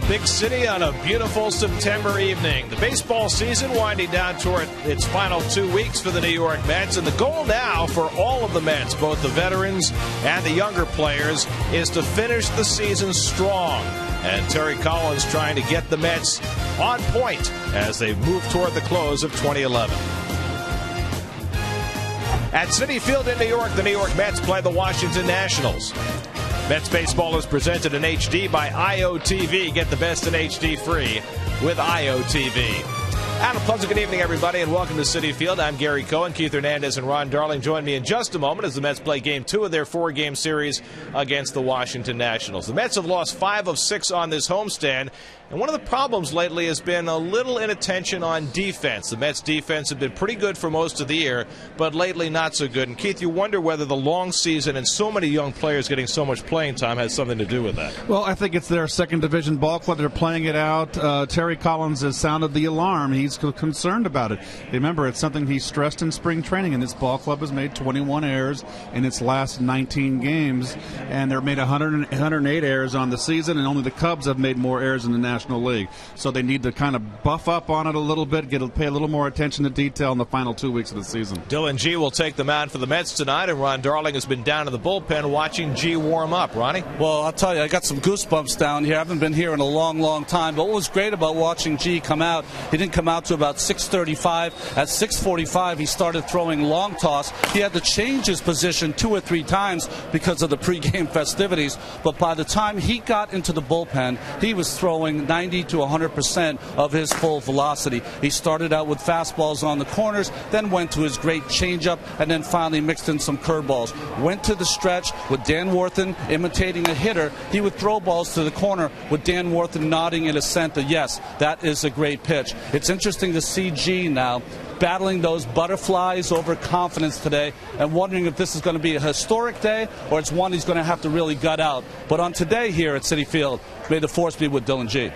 big city on a beautiful September evening. The baseball season winding down toward its final 2 weeks for the New York Mets, and the goal now for all of the Mets, both the veterans and the younger players, is to finish the season strong. And Terry Collins trying to get the Mets on point as they move toward the close of 2011. At Citi Field in New York, the New York Mets play the Washington Nationals. Mets baseball is presented in HD by IOTV. Get the best in HD free with IOTV. And a pleasant good evening, everybody, and welcome to Citi Field. I'm Gary Cohen. Keith Hernandez and Ron Darling join me in just a moment as the Mets play Game 2 of their 4-game series against the Washington Nationals. The Mets have lost 5 of 6 on this homestand, and one of the problems lately has been a little inattention on defense. The Mets' defense have been pretty good for most of the year, but lately not so good. And, Keith, you wonder whether the long season and so many young players getting so much playing time has something to do with that. Well, I think it's their second division ball club. They're playing it out. Terry Collins has sounded the alarm. He's concerned about it. Remember, it's something he stressed in spring training, and this ball club has made 21 errors in its last 19 games, and they've made 108 errors on the season, and only the Cubs have made more errors in the National League. So they need to kind of buff up on it a little bit, pay a little more attention to detail in the final 2 weeks of the season. Dylan G will take the mound for the Mets tonight, and Ron Darling has been down in the bullpen watching G warm up. Ronnie? Well, I'll tell you, I got some goosebumps down here. I haven't been here in a long, long time. But what was great about watching G come out, he didn't come out to about 6:35. At 6:45, he started throwing long toss. He had to change his position 2 or 3 times because of the pregame festivities. But by the time he got into the bullpen, he was throwing 90 to 100% of his full velocity. He started out with fastballs on the corners, then went to his great changeup, and then finally mixed in some curveballs. Went to the stretch with Dan Worthen imitating a hitter. He would throw balls to the corner with Dan Worthen nodding in assent that, yes, that is a great pitch. It's interesting to see G now battling those butterflies over confidence today and wondering if this is going to be a historic day or it's one he's going to have to really gut out. But on today here at Citi Field, may the force be with Dylan G.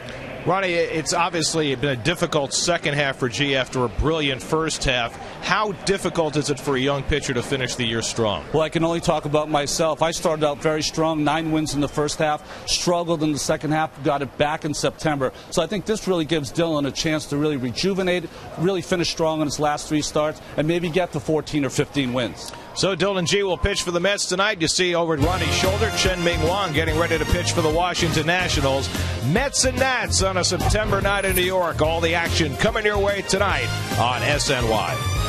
Ronnie, it's obviously been a difficult second half for G after a brilliant first half. How difficult is it for a young pitcher to finish the year strong? Well, I can only talk about myself. I started out very strong, 9 wins in the first half, struggled in the second half, got it back in September. So I think this really gives Dylan a chance to really rejuvenate, really finish strong in his last 3 starts, and maybe get to 14 or 15 wins. So Dylan G will pitch for the Mets tonight. You see over at Ronnie's shoulder, Chen-Ming Wang getting ready to pitch for the Washington Nationals. Mets and Nats on a September night in New York. All the action coming your way tonight on SNY.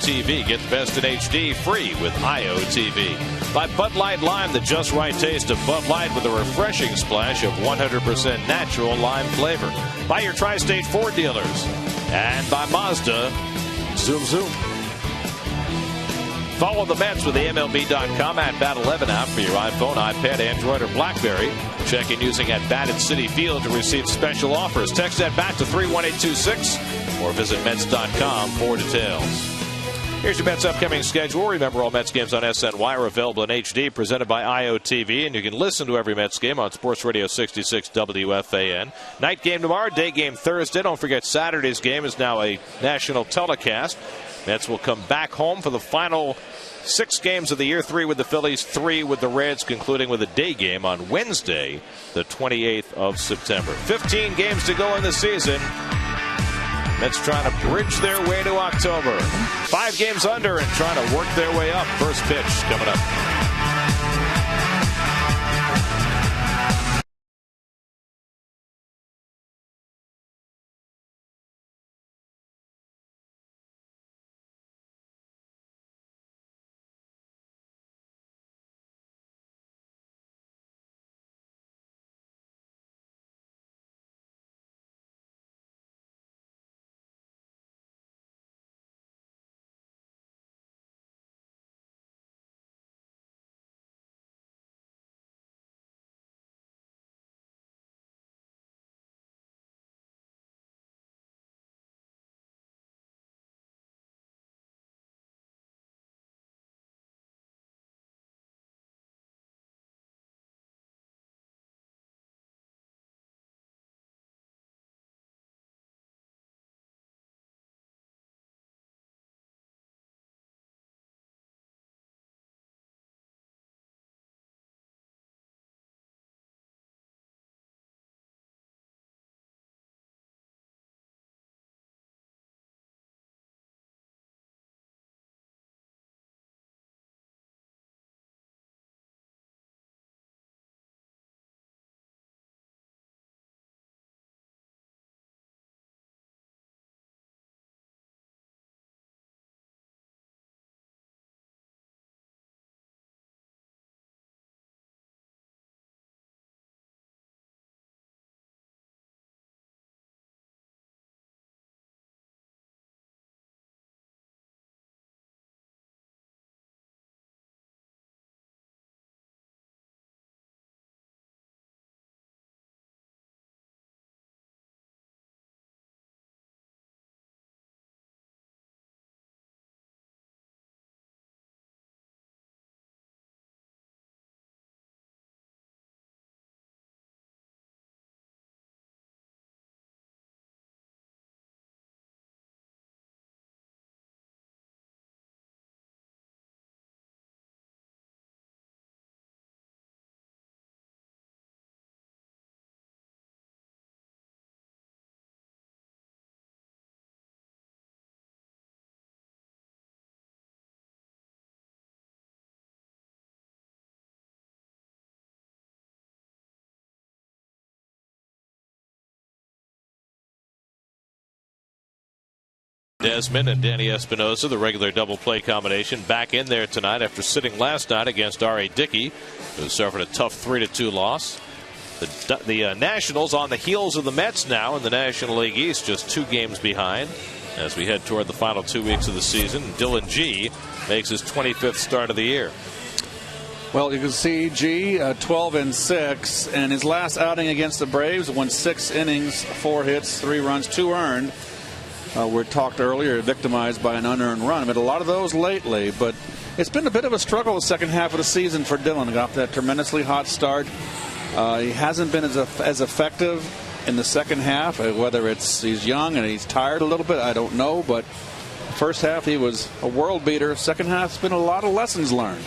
IOTV. Get the best in HD free with IOTV. By Bud Light Lime, the just right taste of Bud Light with a refreshing splash of 100% natural lime flavor. By your Tri-State Ford dealers. And by Mazda. Zoom, zoom. Follow the Mets with the MLB.com at Bat11 app for your iPhone, iPad, Android, or BlackBerry. Check in using at Bat at Citi Field to receive special offers. Text at Bat to 31826 or visit Mets.com for details. Here's your Mets upcoming schedule. Remember, all Mets games on SNY are available in HD, presented by IOTV, and you can listen to every Mets game on Sports Radio 66 WFAN. Night game tomorrow, day game Thursday. Don't forget Saturday's game is now a national telecast. Mets will come back home for the final 6 games of the year, 3 with the Phillies, 3 with the Reds, concluding with a day game on Wednesday, the 28th of September. 15 games to go in the season. Mets trying to bridge their way to October. 5 games under and trying to work their way up. First pitch coming up. Desmond and Danny Espinosa, the regular double play combination, back in there tonight after sitting last night against R.A. Dickey, who suffered a tough 3-2 loss. The Nationals on the heels of the Mets now in the National League East, just 2 games behind as we head toward the final 2 weeks of the season. Dylan G makes his 25th start of the year. Well, you can see G 12-6, and his last outing against the Braves went 6 innings, 4 hits, 3 runs, 2 earned. We talked earlier, victimized by an unearned run. But a lot of those lately. But it's been a bit of a struggle the second half of the season for Dylan. He got off that tremendously hot start. He hasn't been as effective in the second half. Whether it's he's young and he's tired a little bit, I don't know. But first half he was a world beater. Second half's been a lot of lessons learned.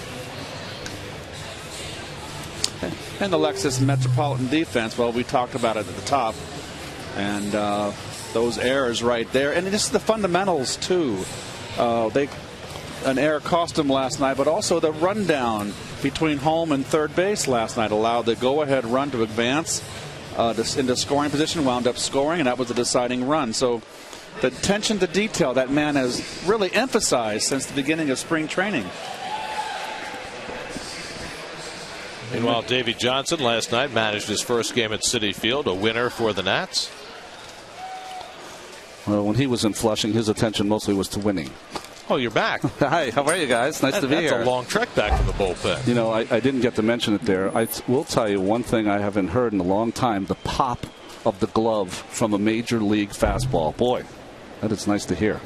And the Lexus Metropolitan defense, well, we talked about it at the top. And those errors right there, and just the fundamentals too. An error cost them last night, but also the rundown between home and third base last night allowed the go-ahead run to advance into scoring position, wound up scoring, and that was the deciding run. So the attention to detail that man has really emphasized since the beginning of spring training. Meanwhile, Davey Johnson last night managed his first game at Citi Field, a winner for the Nats. Well, when he was in Flushing, his attention mostly was to winning. Oh, you're back. Hi, how are you guys? Nice to be here. That's a long trek back from the bullpen. You know, I didn't get to mention it there. I will tell you one thing I haven't heard in a long time, the pop of the glove from a major league fastball. Boy, that is nice to hear.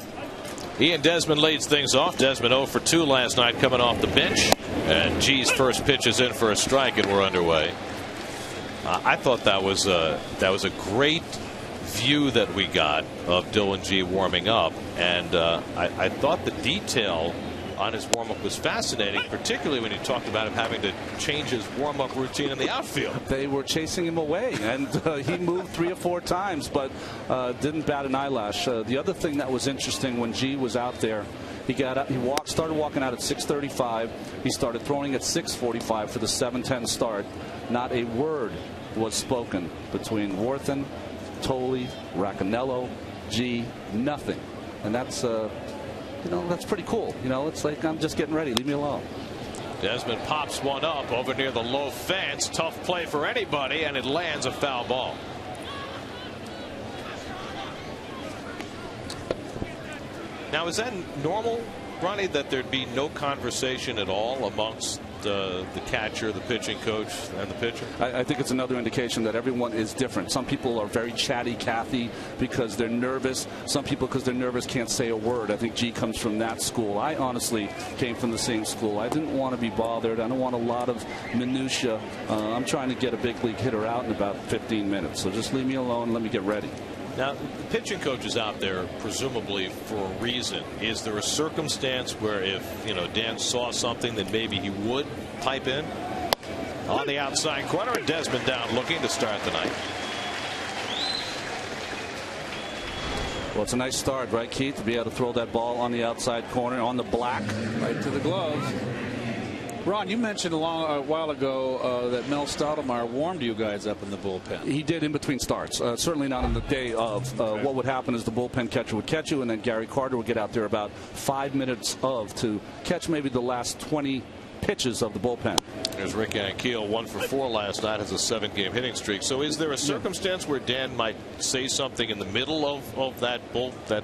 Ian Desmond leads things off. Desmond 0 for 2 last night coming off the bench. And G's first pitch is in for a strike, and we're underway. I thought that was a great view that we got of Dylan G warming up, and I thought the detail on his warm-up was fascinating, particularly when he talked about him having to change his warm-up routine in the outfield. They were chasing him away, and he moved 3 or 4 times, but didn't bat an eyelash. The other thing that was interesting when G was out there, he got up, started walking out at 6:35. He started throwing at 6:45 for the 7:10 start. Not a word was spoken between Worthen, Tolley, Racanello, G, nothing. And that's that's pretty cool. It's like, I'm just getting ready. Leave me alone. Desmond pops one up over near the low fence. Tough play for anybody, and it lands a foul ball. Now, is that normal, Ronnie, that there'd be no conversation at all amongst the catcher, the pitching coach, and the pitcher? I think it's another indication that everyone is different. Some people are very chatty Cathy because they're nervous. Some people, because they're nervous, can't say a word. I think G comes from that school. I honestly came from the same school. I didn't want to be bothered. I don't want a lot of minutia. I'm trying to get a big league hitter out in about 15 minutes. So just leave me alone and let me get ready. Now, the pitching coach is out there presumably for a reason. Is there a circumstance where if Dan saw something that maybe he would pipe in? On the outside corner, and Desmond down looking to start the night. Well, it's a nice start, right, Keith, to be able to throw that ball on the outside corner on the black. Right to the glove. Ron, you mentioned a while ago that Mel Stottlemyre warmed you guys up in the bullpen. He did in between starts. Certainly not on the day of. What would happen is the bullpen catcher would catch you, and then Gary Carter would get out there about 5 minutes to catch maybe the last 20 pitches of the bullpen. There's Rick Ankiel, 1 for 4 last night, has a 7-game hitting streak. So is there a circumstance where Dan might say something in the middle of that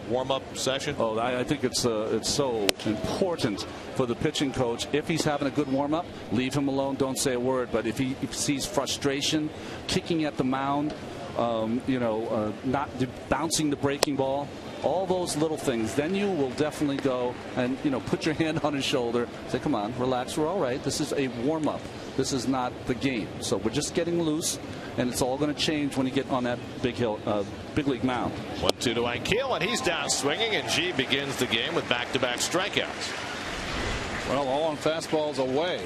warm-up session? Oh, I think it's so important for the pitching coach. If he's having a good warm-up, leave him alone. Don't say a word. But if he sees frustration, kicking at the mound, not bouncing the breaking ball, all those little things, then you will definitely go and put your hand on his shoulder, say, come on, relax, we're all right. This is a warm-up. This is not the game. So we're just getting loose, and it's all going to change when you get on that big league mound. 1-2 to Ankiel, and he's down swinging, and G begins the game with back-to-back strikeouts. Well, all on fastballs away.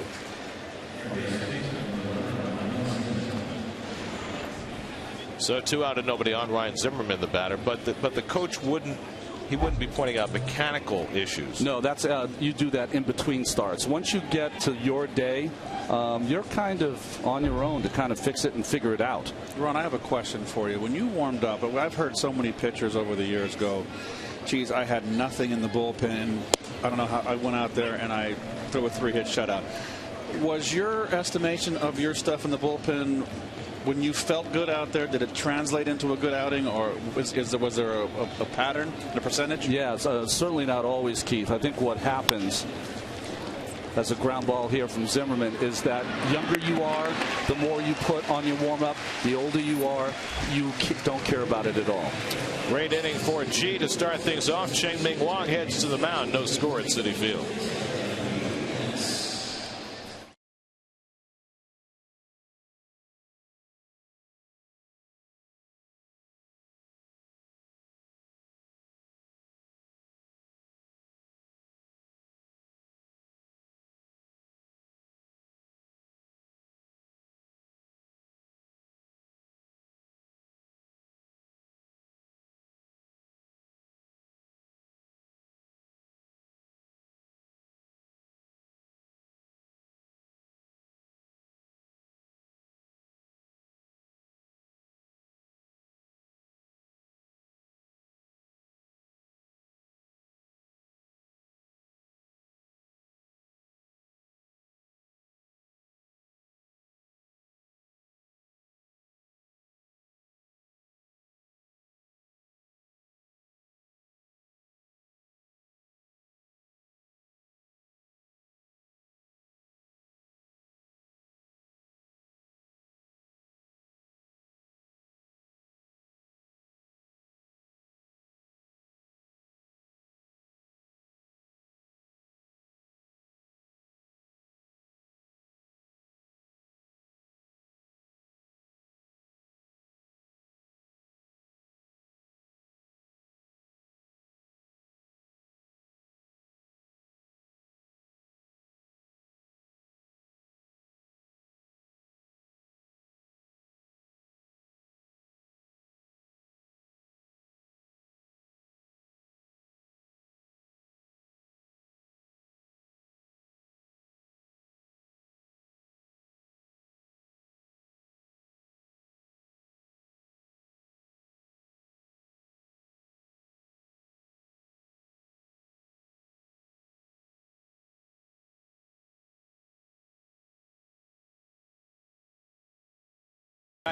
So 2 out and nobody on. Ryan Zimmerman, the batter, but the coach wouldn't be pointing out mechanical issues. No, that's you do that in between starts. Once you get to your day, you're kind of on your own to kind of fix it and figure it out. Ron, I have a question for you. When you warmed up, I've heard so many pitchers over the years go, geez, I had nothing in the bullpen. I don't know how I went out there and I threw a 3-hit shutout. Was your estimation of your stuff in the bullpen, when you felt good out there, did it translate into a good outing, or was there a pattern, a percentage? Yeah, certainly not always, Keith. I think what happens, as a ground ball here from Zimmerman, is that younger you are, the more you put on your warm-up, the older you are, you don't care about it at all. Great inning for G to start things off. Cheng-Ming Wang heads to the mound. No score at Citi Field.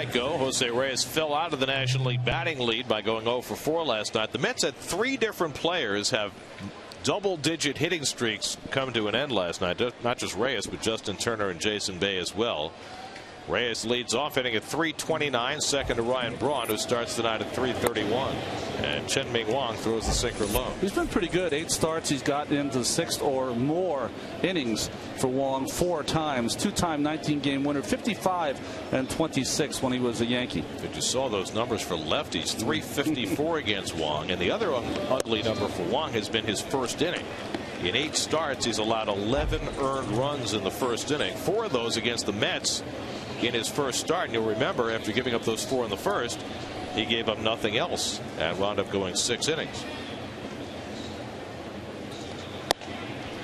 Go. Jose Reyes fell out of the National League batting lead by going 0 for 4 last night. The Mets had 3 different players have double-digit hitting streaks come to an end last night. Not just Reyes, but Justin Turner and Jason Bay as well. Reyes leads off, hitting at .329, second to Ryan Braun, who starts the night at .331. And Chen-Ming Wang throws the sinker low. He's been pretty good. 8 starts. He's gotten into 6 or more innings for Wang 4 times. 2-time 19-game winner, 55 and 26 when he was a Yankee. But you saw those numbers for lefties, .354 against Wang. And the other ugly number for Wang has been his first inning. In 8 starts, he's allowed 11 earned runs in the first inning. 4 of those against the Mets in his first start. And you'll remember, after giving up those 4 in the first, he gave up nothing else and wound up going 6 innings.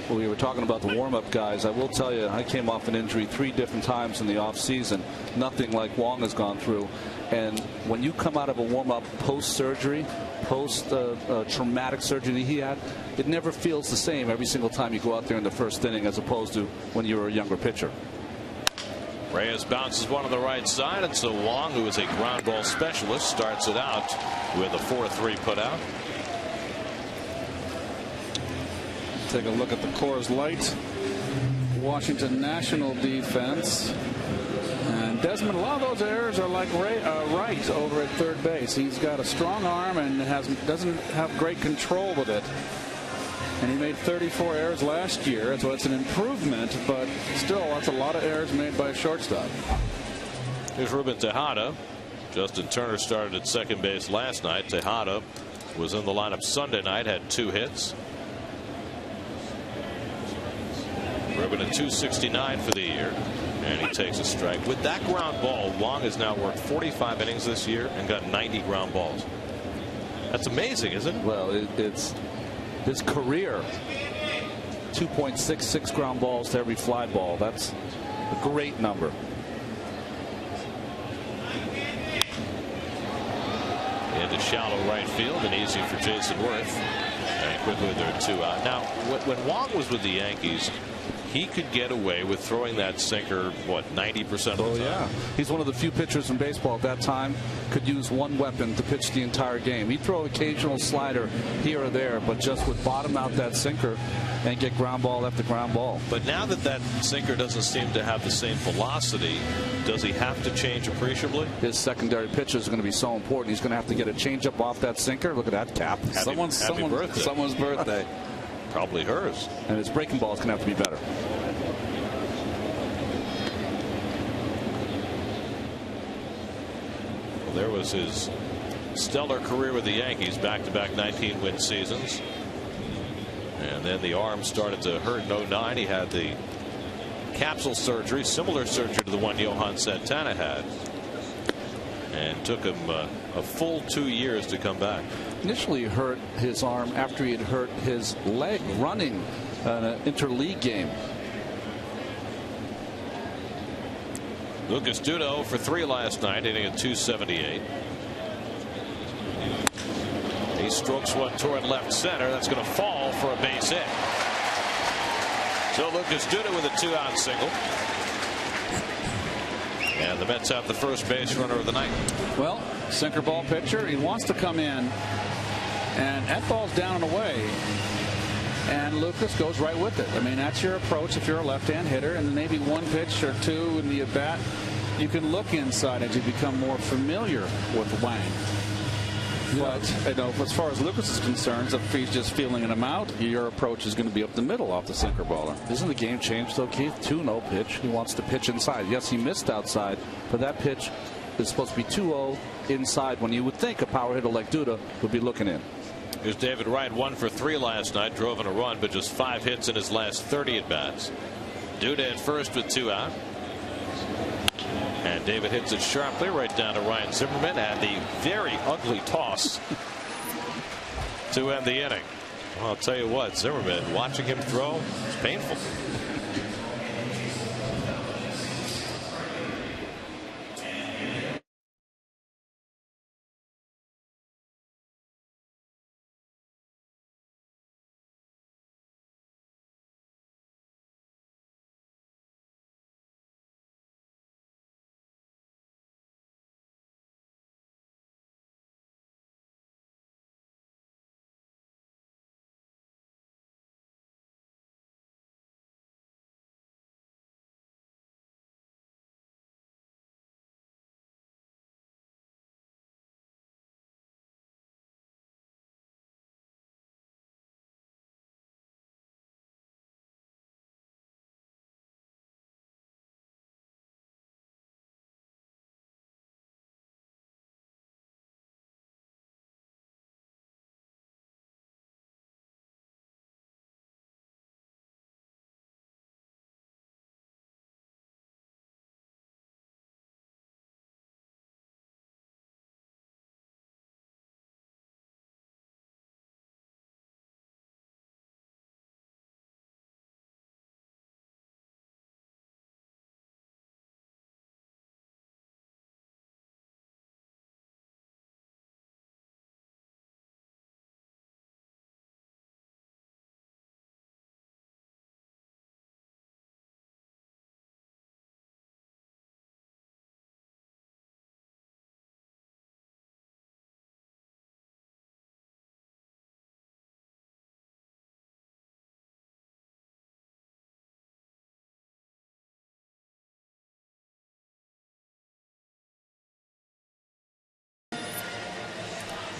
Well, we were talking about the warm-up guys. I will tell you, I came off an injury 3 different times in the offseason. Nothing like Wang has gone through. And when you come out of a warm-up post-surgery, post-traumatic surgery that he had, it never feels the same every single time you go out there in the first inning as opposed to when you were a younger pitcher. Reyes bounces one on the right side, and so Wang, who is a ground ball specialist, starts it out with a 4-3 put out. Take a look at the Coors Light Washington National defense. And Desmond, a lot of those errors are like Wright over at third base. He's got a strong arm and doesn't have great control with it. And he made 34 errors last year, so it's an improvement, but still, that's a lot of errors made by a shortstop. Here's Ruben Tejada. Justin Turner started at second base last night. Tejada was in the lineup Sunday night, had 2 hits. Ruben at .269 for the year, and he takes a strike. With that ground ball, Wang has now worked 45 innings this year and got 90 ground balls. That's amazing, isn't it? Well, it's his career, 2.66 ground balls to every fly ball. That's a great number. Into shallow right field and easy for Jason Worth. And quickly they're 2 out. Now, when Wang was with the Yankees, he could get away with throwing that sinker, what, 90% of the time? Oh, yeah. He's one of the few pitchers in baseball at that time could use one weapon to pitch the entire game. He'd throw occasional slider here or there, but just would bottom out that sinker and get ground ball after ground ball. But now that sinker doesn't seem to have the same velocity, does he have to change appreciably? His secondary pitches are going to be so important. He's going to have to get a changeup off that sinker. Look at that cap. Someone's birthday. Probably hers. And his breaking ball is going to have to be better. Well, there was his stellar career with the Yankees, back-to-back 19-win seasons. And then the arm started to hurt in '09. He had the capsule surgery, similar surgery to the one Johan Santana had. And took him a full 2 years to come back. Initially hurt his arm after he had hurt his leg running an interleague game. Lucas Duda 0 for 3 last night, hitting at .278. He strokes one toward left center. That's going to fall for a base hit. So Lucas Duda with a 2-out single. And the Mets have the first base runner of the night. Well, sinker ball pitcher. He wants to come in, and that ball's down and away. And Lucas goes right with it. I mean, that's your approach if you're a left-hand hitter, and maybe one pitch or two in the at-bat, you can look inside as you become more familiar with Wang. But as far as Lucas is concerned, if he's just feeling him out, your approach is going to be up the middle off the sinker baller. Isn't the game changed though, Keith? 2-0 pitch. He wants to pitch inside. Yes, he missed outside, but that pitch is supposed to be 2-0 inside when you would think a power hitter like Duda would be looking in. Here's David Wright, 1 for 3 last night, drove in a run, but just 5 hits in his last 30 at bats. Duda at first with 2 out. And David hits it sharply right down to Ryan Zimmerman, and the very ugly toss to end the inning. Well, I'll tell you what, Zimmerman, watching him throw, it's painful.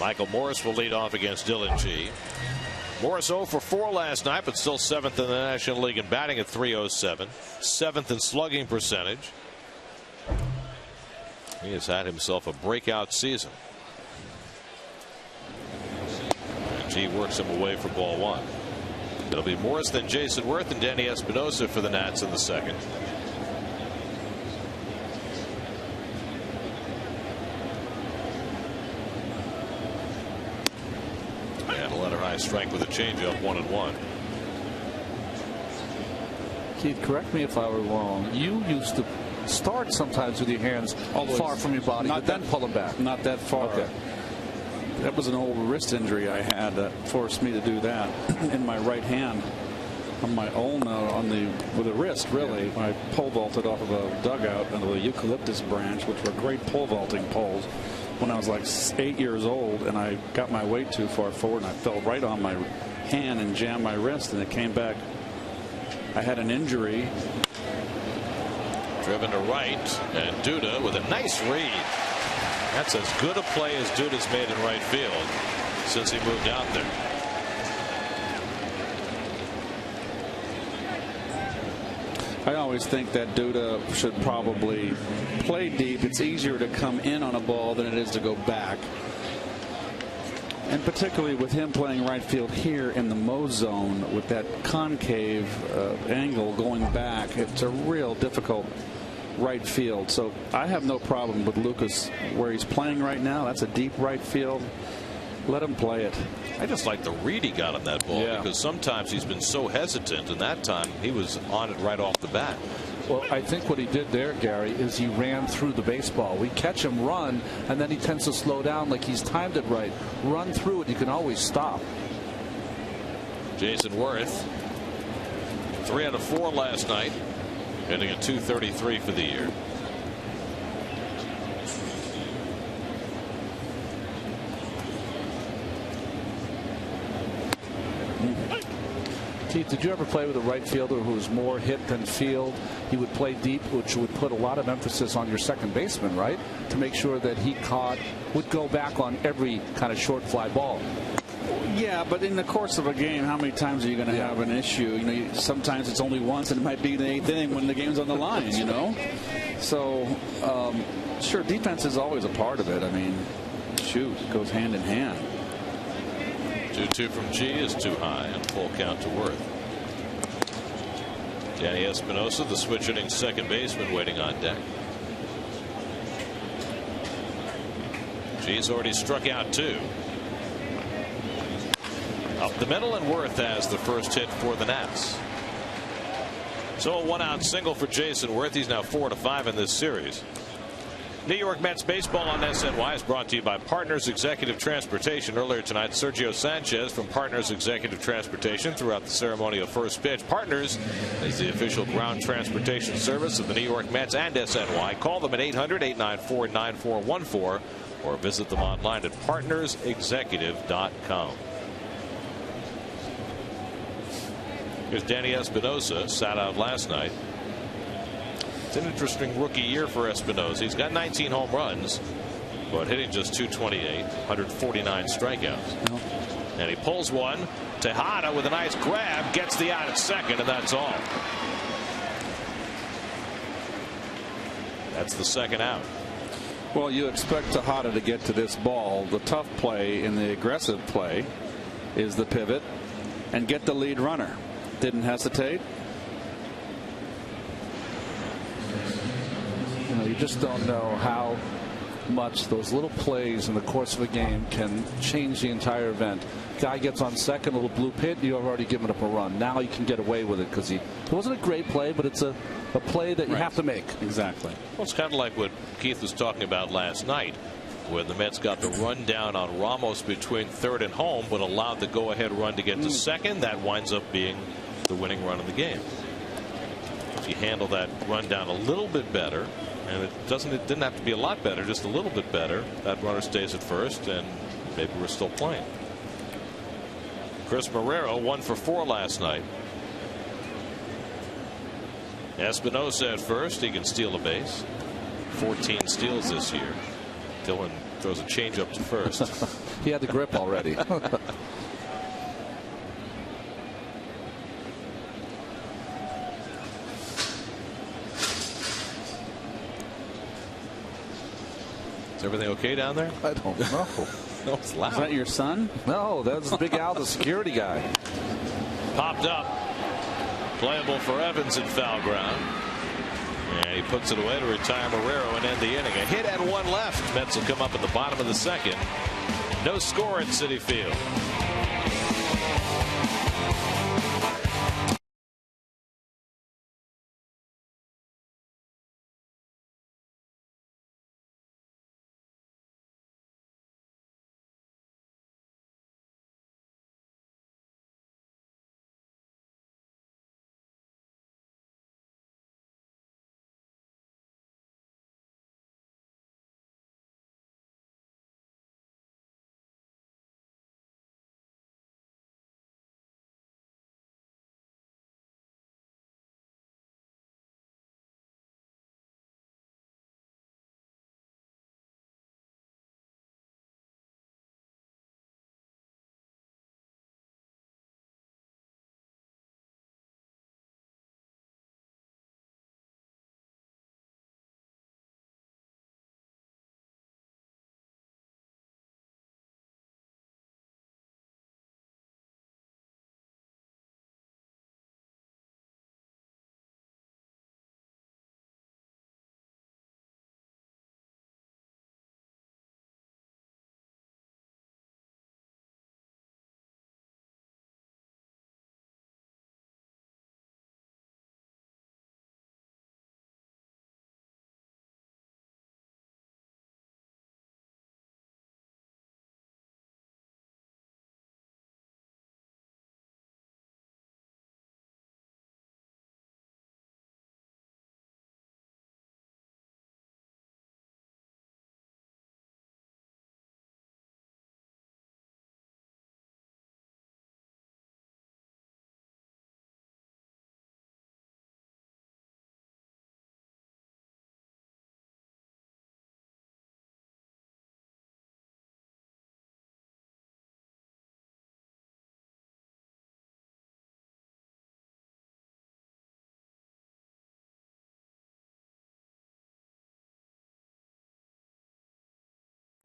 Michael Morris will lead off against Dylan G. Morris 0 for 4 last night, but still 7th in the National League in batting at .307. 7th in slugging percentage. He has had himself a breakout season. And G works him away for ball 1. It'll be Morris, then Jason Worth, and Danny Espinosa for the Nats in the second. And a letter high strike with a changeup, 1-1. Keith, correct me if I were wrong. You used to start sometimes with your hands always far from your body, but then pull them back. Not that far. Okay. That was an old wrist injury I had that forced me to do that in my right hand on my own with a wrist, really. I pole vaulted off of a dugout under the eucalyptus branch, which were great pole vaulting poles, when I was like 8 years old, and I got my weight too far forward and I fell right on my hand and jammed my wrist, and it came back. I had an injury. Driven to right, and Duda with a nice read. That's as good a play as Duda's made in right field since he moved out there. I always think that Duda should probably play deep. It's easier to come in on a ball than it is to go back. And particularly with him playing right field here in the Mo zone with that concave angle going back, it's a real difficult right field. So I have no problem with Lucas where he's playing right now. That's a deep right field. Let him play it. I just like the read he got on that ball, because sometimes he's been so hesitant, and that time he was on it right off the bat. Well, I think what he did there, Gary, is he ran through the baseball. We catch him run, and then he tends to slow down like he's timed it right. Run through it, you can always stop. Jason Worth, 3 out of 4 last night, hitting a .233 for the year. Keith, did you ever play with a right fielder who was more hit than field? He would play deep, which would put a lot of emphasis on your second baseman, right? To make sure that he would go back on every kind of short fly ball. Yeah, but in the course of a game, how many times are you going to have an issue? Sometimes it's only once, and it might be the 8th inning when the game's on the line, So, sure, defense is always a part of it. I mean, shoot, it goes hand in hand. 2-2 from G is too high, and full count to Worth. Danny Espinosa, the switch hitting second baseman, waiting on deck. G's already struck out 2. Up the middle, and Worth has the first hit for the Nats. So a 1-out single for Jason Worth. He's now 4-5 in this series. New York Mets baseball on SNY is brought to you by Partners Executive Transportation. Earlier tonight, Sergio Sanchez from Partners Executive Transportation throughout the ceremony of first pitch. Partners is the official ground transportation service of the New York Mets and SNY. Call them at 800-894-9414 or visit them online at partnersexecutive.com. Here's Danny Espinosa, sat out last night. It's an interesting rookie year for Espinosa. He's got 19 home runs, but hitting just .228, 149 strikeouts. And he pulls one. Tejada with a nice grab, gets the out at second, and that's all. That's the second out. Well, you expect Tejada to get to this ball. The tough play and the aggressive play is the pivot and get the lead runner. Didn't hesitate. You just don't know how much those little plays in the course of a game can change the entire event. Guy gets on second, a little blue pit, you've already given up a run. Now you can get away with it because it wasn't a great play, but it's a play that you have to make. Exactly. Well, it's kind of like what Keith was talking about last night, where the Mets got the run down on Ramos between third and home, but allowed the go-ahead run to get to second. That winds up being the winning run of the game. If you handle that run down a little bit better, and it didn't have to be a lot better, just a little bit better, that runner stays at first, and maybe we're still playing. Chris Marrero 1 for 4 last night. Espinosa at first. He can steal a base. 14 steals this year. Dylan throws a changeup to first. He had the grip already. Is everything okay down there? I don't know. No, it's loud. Is that your son? No, that's Big Al, the security guy. Popped up. Playable for Evans in foul ground. And he puts it away to retire Marrero and end the inning. A hit and one left. Mets will come up at the bottom of the second. No score at Citi Field.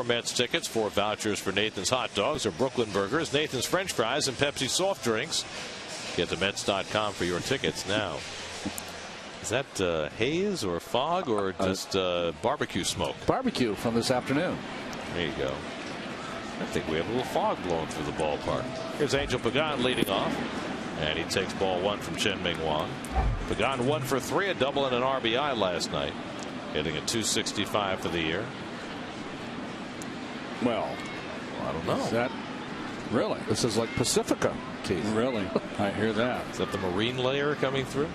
Mets tickets, 4 vouchers for Nathan's Hot Dogs or Brooklyn Burgers, Nathan's French Fries, and Pepsi Soft Drinks. Get to Mets.com for your tickets now. Is that haze or fog or just barbecue smoke? Barbecue from this afternoon. There you go. I think we have a little fog blowing through the ballpark. Here's Angel Pagan leading off. And he takes ball 1 from Chen-Ming Wang. Pagan 1 for 3, a double and an RBI last night. Hitting a .265 for the year. Well, I don't know. Is that really? This is like Pacifica, Keith. Really? I hear that. Is that the marine layer coming through?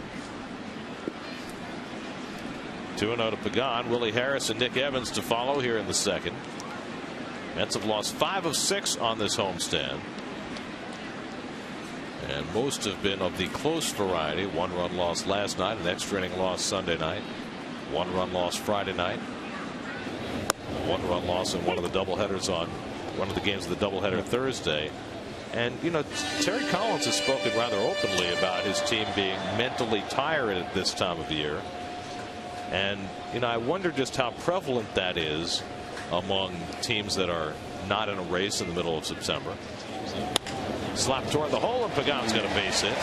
2-0 to Pagan. Willie Harris and Nick Evans to follow here in the second. Mets have lost 5 of 6 on this homestand. And most have been of the close variety. 1-run loss last night, an extra inning loss Sunday night, 1-run loss Friday night. 1-run loss in one of the doubleheaders on one of the games of the doubleheader Thursday. And, you know, Terry Collins has spoken rather openly about his team being mentally tired at this time of year. And, you know, I wonder just how prevalent that is among teams that are not in a race in the middle of September. Slap toward the hole, and Pagan's got a base hit.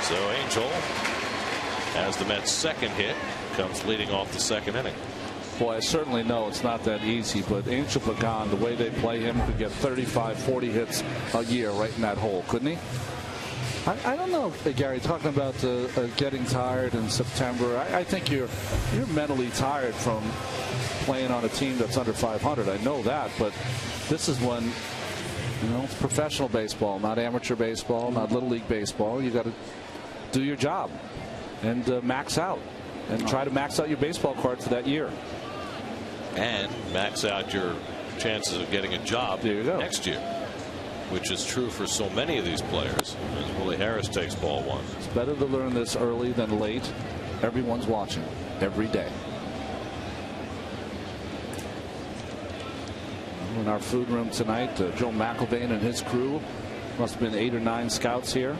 So Angel, as the Mets' second hit, comes leading off the second inning. Boy, I certainly know it's not that easy, but Angel Pagan, the way they play him, could get 35, 40 hits a year right in that hole, couldn't he? I don't know, Gary, talking about getting tired in September. I think you're mentally tired from playing on a team that's under 500. I know that, but this is when, you know, it's professional baseball, not amateur baseball, not little league baseball. You got to do your job and max out and try to max out your baseball cards for that year. And max out your chances of getting a job next year, which is true for so many of these players. As Willie Harris takes ball 1. It's better to learn this early than late. Everyone's watching every day. in our food room tonight. Joe McElvain and his crew, must have been 8 or 9 scouts here.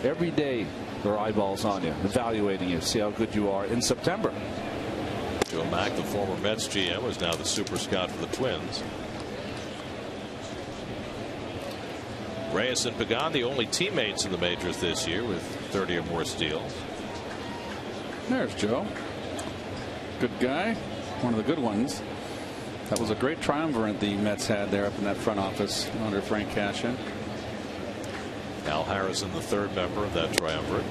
Every day there are eyeballs on you, evaluating you, see how good you are in September. Joe Mack, the former Mets GM, is now the super scout for the Twins. Reyes and Pagan, the only teammates in the majors this year with 30 or more steals. There's Joe. Good guy. One of the good ones. That was a great triumvirate the Mets had there up in that front office under Frank Cashin. Al Harrison, the third member of that triumvirate.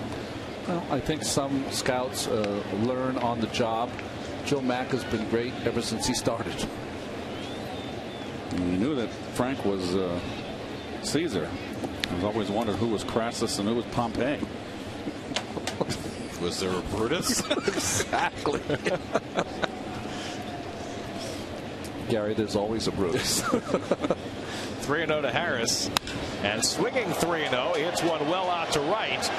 Well, I think some scouts learn on the job. Joe Mack has been great ever since he started. And we knew that Frank was Caesar. I've always wondered who was Crassus and who was Pompey. Was there a Brutus? Exactly. Gary, there's always a Brutus. 3-0 to Harris. And swinging 3-0. He hits one well out to right.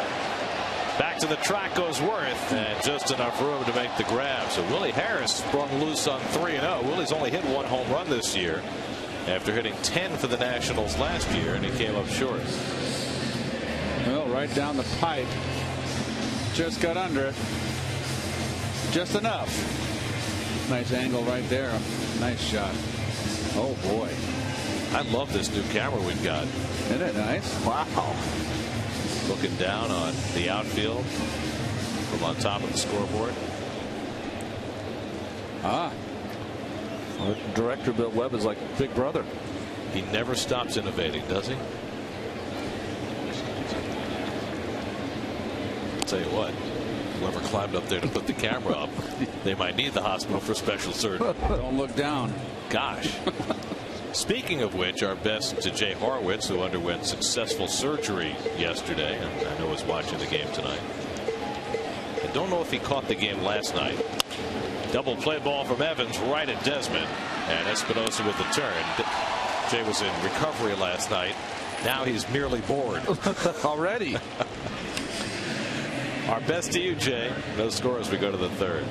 Back to the track goes Worth, and just enough room to make the grab. So Willie Harris sprung loose on 3-0. Willie's only hit 1 home run this year after hitting 10 for the Nationals last year, and he came up short. Well, right down the pipe. Just got under it. Just enough. Nice angle right there. Nice shot. Oh, boy. I love this new camera we've got. Isn't it nice? Wow. Looking down on the outfield from on top of the scoreboard. Our director, Bill Webb, is like Big Brother. He never stops innovating, does he? I'll tell you what, whoever climbed up there to put the camera up, they might need the hospital for special surgery. Don't look down. Gosh. Speaking of which, our best to Jay Horwitz, who underwent successful surgery yesterday, and I know was watching the game tonight. I don't know if he caught the game last night. Double play ball from Evans right at Desmond, and Espinosa with the turn. Jay was in recovery last night. Now he's merely bored. Already. Our best to you, Jay. No score as we go to the third.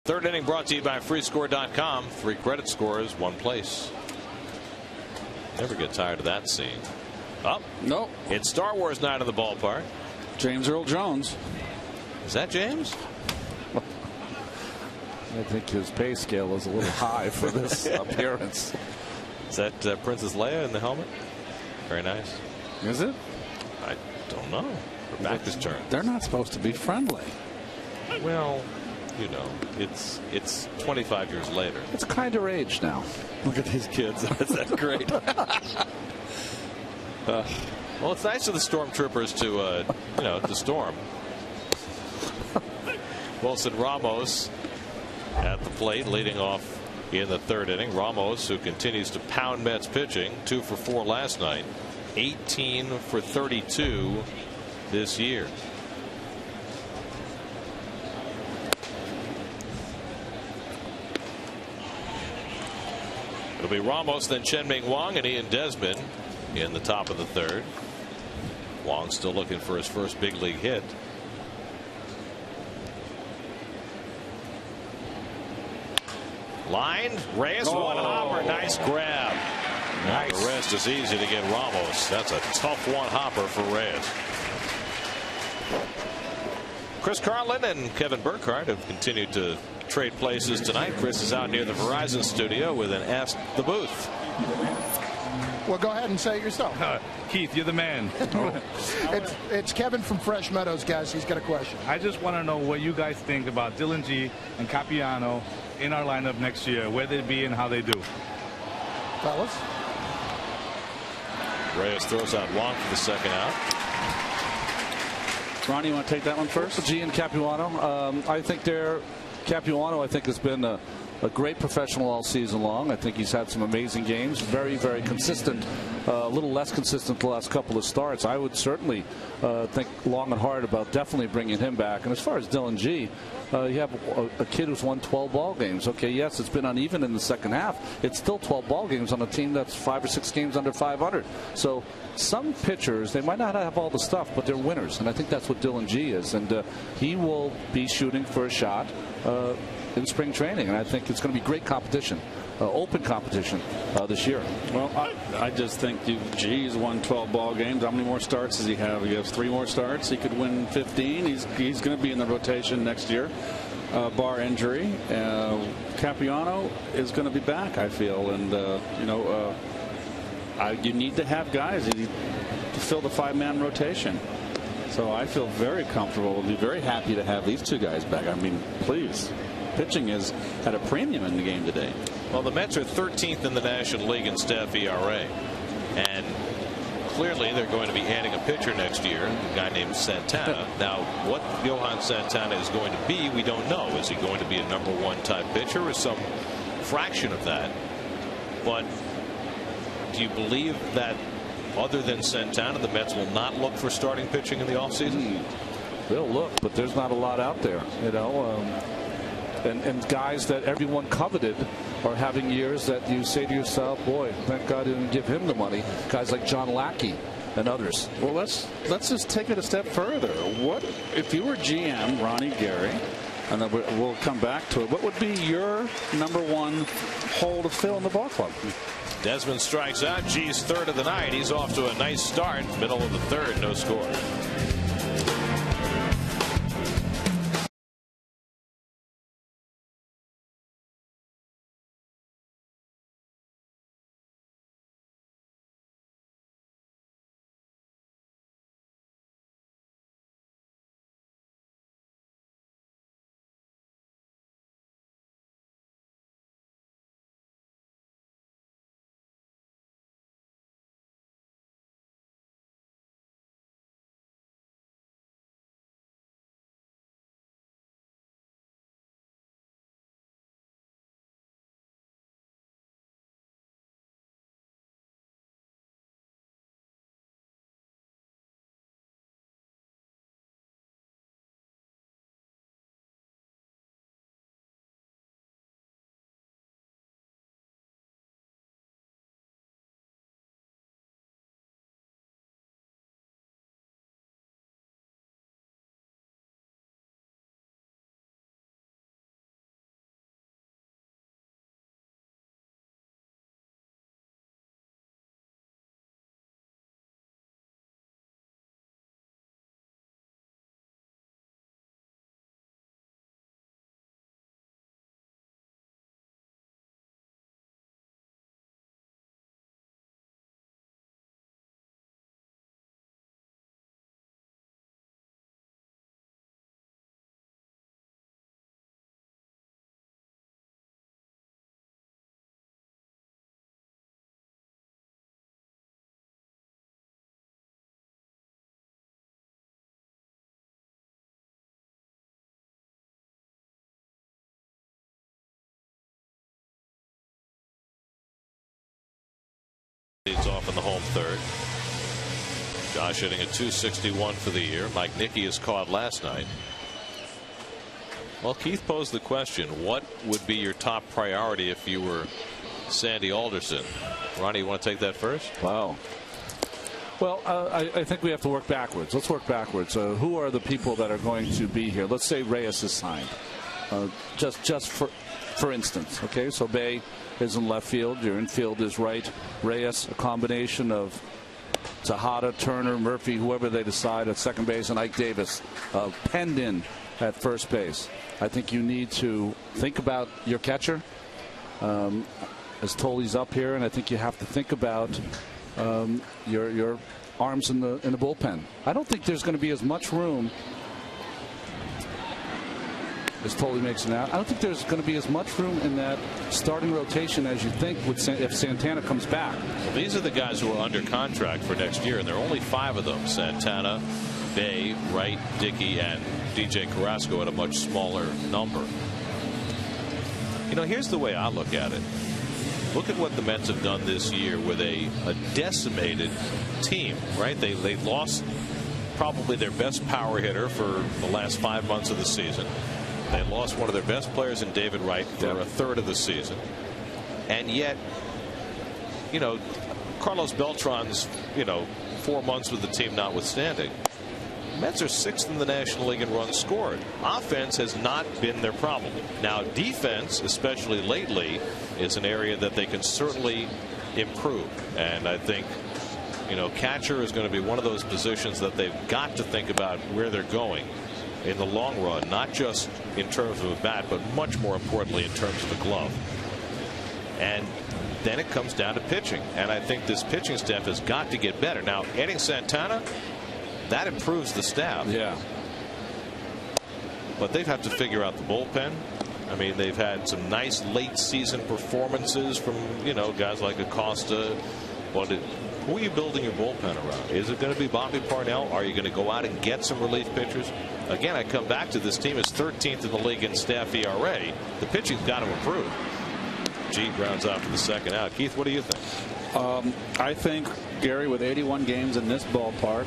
Third inning brought to you by freescore.com. 3 credit scores, 1 place. Never get tired of that scene. Oh, nope. It's Star Wars night in the ballpark. James Earl Jones. Is that James? I think his pay scale is a little high for this appearance. Is that Princess Leia in the helmet? Very nice. Is it? I don't know. Her back is turned. They're not supposed to be friendly. Well, you know, it's 25 years later. It's kind of age now. Look at these kids. Is that great? Well, it's nice of the stormtroopers to, you know, to storm. Wilson Ramos at the plate, leading off in the third inning. Ramos, who continues to pound Mets pitching, 2 for 4 last night, 18 for 32 this year. It'll be Ramos, then Chien-Ming Wang and Ian Desmond in the top of the third. Wang still looking for his first big league hit. Line, Reyes, one hopper, nice grab. Now the rest is easy to get Ramos. That's a tough one hopper for Reyes. Chris Carlin and Kevin Burkhardt have continued to trade places tonight. Chris is out near the Verizon studio with an Ask the Booth. Well, go ahead and say it yourself. Keith, you're the man. It's Kevin from Fresh Meadows, guys. He's got a question. I just want to know what you guys think about Dylan G and Capiano in our lineup next year, where they be and how they do. Fellas. Reyes throws out Wong for the second out. Ronnie, you want to take that one first? G and Capuano. I think Capuano, I think, has been a great professional all season long. I think he's had some amazing games. Very, very consistent. A little less consistent the last couple of starts. I would certainly think long and hard about definitely bringing him back. And as far as Dylan G, you have a kid who's won 12 ball games. Okay, yes, it's been uneven in the second half. It's still 12 ball games on a team that's 5 or 6 games under 500. So some pitchers, they might not have all the stuff, but they're winners. And I think that's what Dylan G is. And he will be shooting for a shot in spring training, and I think it's going to be great competition, open competition this year. Well, I just think G's won 12 ball games. How many more starts does he have? He has 3 more starts. He could win 15. He's going to be in the rotation next year, bar injury. Capiano is going to be back, I feel, and you know, you need to have guys to fill the 5-man rotation. So I feel very comfortable. We'll be very happy to have these 2 guys back. I mean, please. Pitching is at a premium in the game today. Well, the Mets are 13th in the National League in staff ERA, and clearly they're going to be adding a pitcher next year, a guy named Santana. Now, what Johan Santana is going to be, we don't know. Is he going to be a #1 type pitcher or some fraction of that? But do you believe that other than Santana, the Mets will not look for starting pitching in the offseason? They'll look, but there's not a lot out there, you know. And guys that everyone coveted are having years that you say to yourself, boy, thank God I didn't give him the money. Guys like John Lackey and others. Well, let's just take it a step further. What if you were GM Ronnie Gary, and then we'll come back to it, what would be your #1 hole to fill in the ball club? Desmond strikes out. G's third of the night. He's off to a nice start. Middle of the third, no score. third. Josh hitting a .261 for the year. Mike Nicky is caught last night. Well, Keith posed the question, what would be your top priority if you were Sandy Alderson? Ronnie, you want to take that first? Wow. Well, I think we have to work backwards. Let's work backwards. Who are the people that are going to be here? Let's say Reyes is signed. Just for instance. Okay, so Bay is in left field. Your infield is right. Reyes, a combination of Tejada, Turner, Murphy, whoever they decide at second base, and Ike Davis penned in at first base. I think you need to think about your catcher. As Toley's up here, and I think you have to think about your arms in the bullpen. I don't think there's going to be as much room as Toley makes it now. I don't think there's going to be as much room in that starting rotation as you think if Santana comes back. Well, these are the guys who are under contract for next year, and there are only 5 of them: Santana, Bay, Wright, Dickey, and DJ Carrasco at a much smaller number. You know, here's the way I look at it. Look at what the Mets have done this year with a decimated team, right? They lost probably their best power hitter for the last 5 months of the season. They lost one of their best players in David Wright for a third of the season. And yet, you know, Carlos Beltran's, 4 months with the team notwithstanding, Mets are 6th in the National League in runs scored. Offense has not been their problem. Now, defense, especially lately, is an area that they can certainly improve. And I think, catcher is going to be one of those positions that they've got to think about where they're going in the long run, not just in terms of a bat, but much more importantly in terms of a glove. And then it comes down to pitching. And I think this pitching staff has got to get better. Now, adding Santana, that improves the staff. Yeah. But they've had to figure out the bullpen. I mean, they've had some nice late season performances from, guys like Acosta. Who are you building your bullpen around? Is it going to be Bobby Parnell? Are you going to go out and get some relief pitchers? Again, I come back to this team is 13th in the league in staff ERA. The pitching's got to improve. G grounds out for the second out. Keith, what do you think? I think, Gary, with 81 games in this ballpark,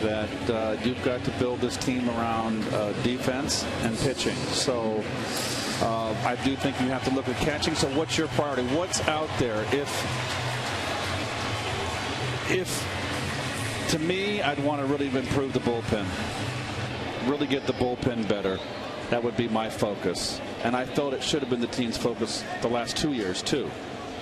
that you've got to build this team around defense and pitching. So I do think you have to look at catching. So what's your priority? What's out there? If to me, I'd want to really improve the bullpen, really get the bullpen better. That would be my focus. And I thought it should have been the team's focus the last 2 years too,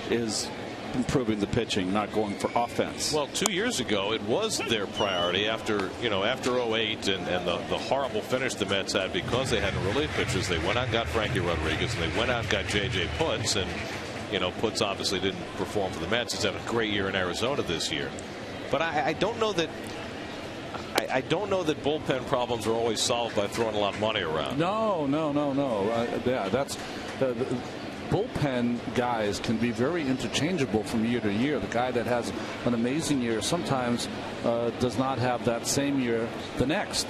is improving the pitching, not going for offense. Well, 2 years ago, it was their priority after 08 and the horrible finish the Mets had because they had relief pitchers. They went out and got Frankie Rodriguez, and they went out and got J.J. Putz, and Putz obviously didn't perform for the Mets. He's had a great year in Arizona this year. But I don't know that bullpen problems are always solved by throwing a lot of money around. No. Yeah, that's the bullpen guys can be very interchangeable from year to year. The guy that has an amazing year sometimes does not have that same year the next.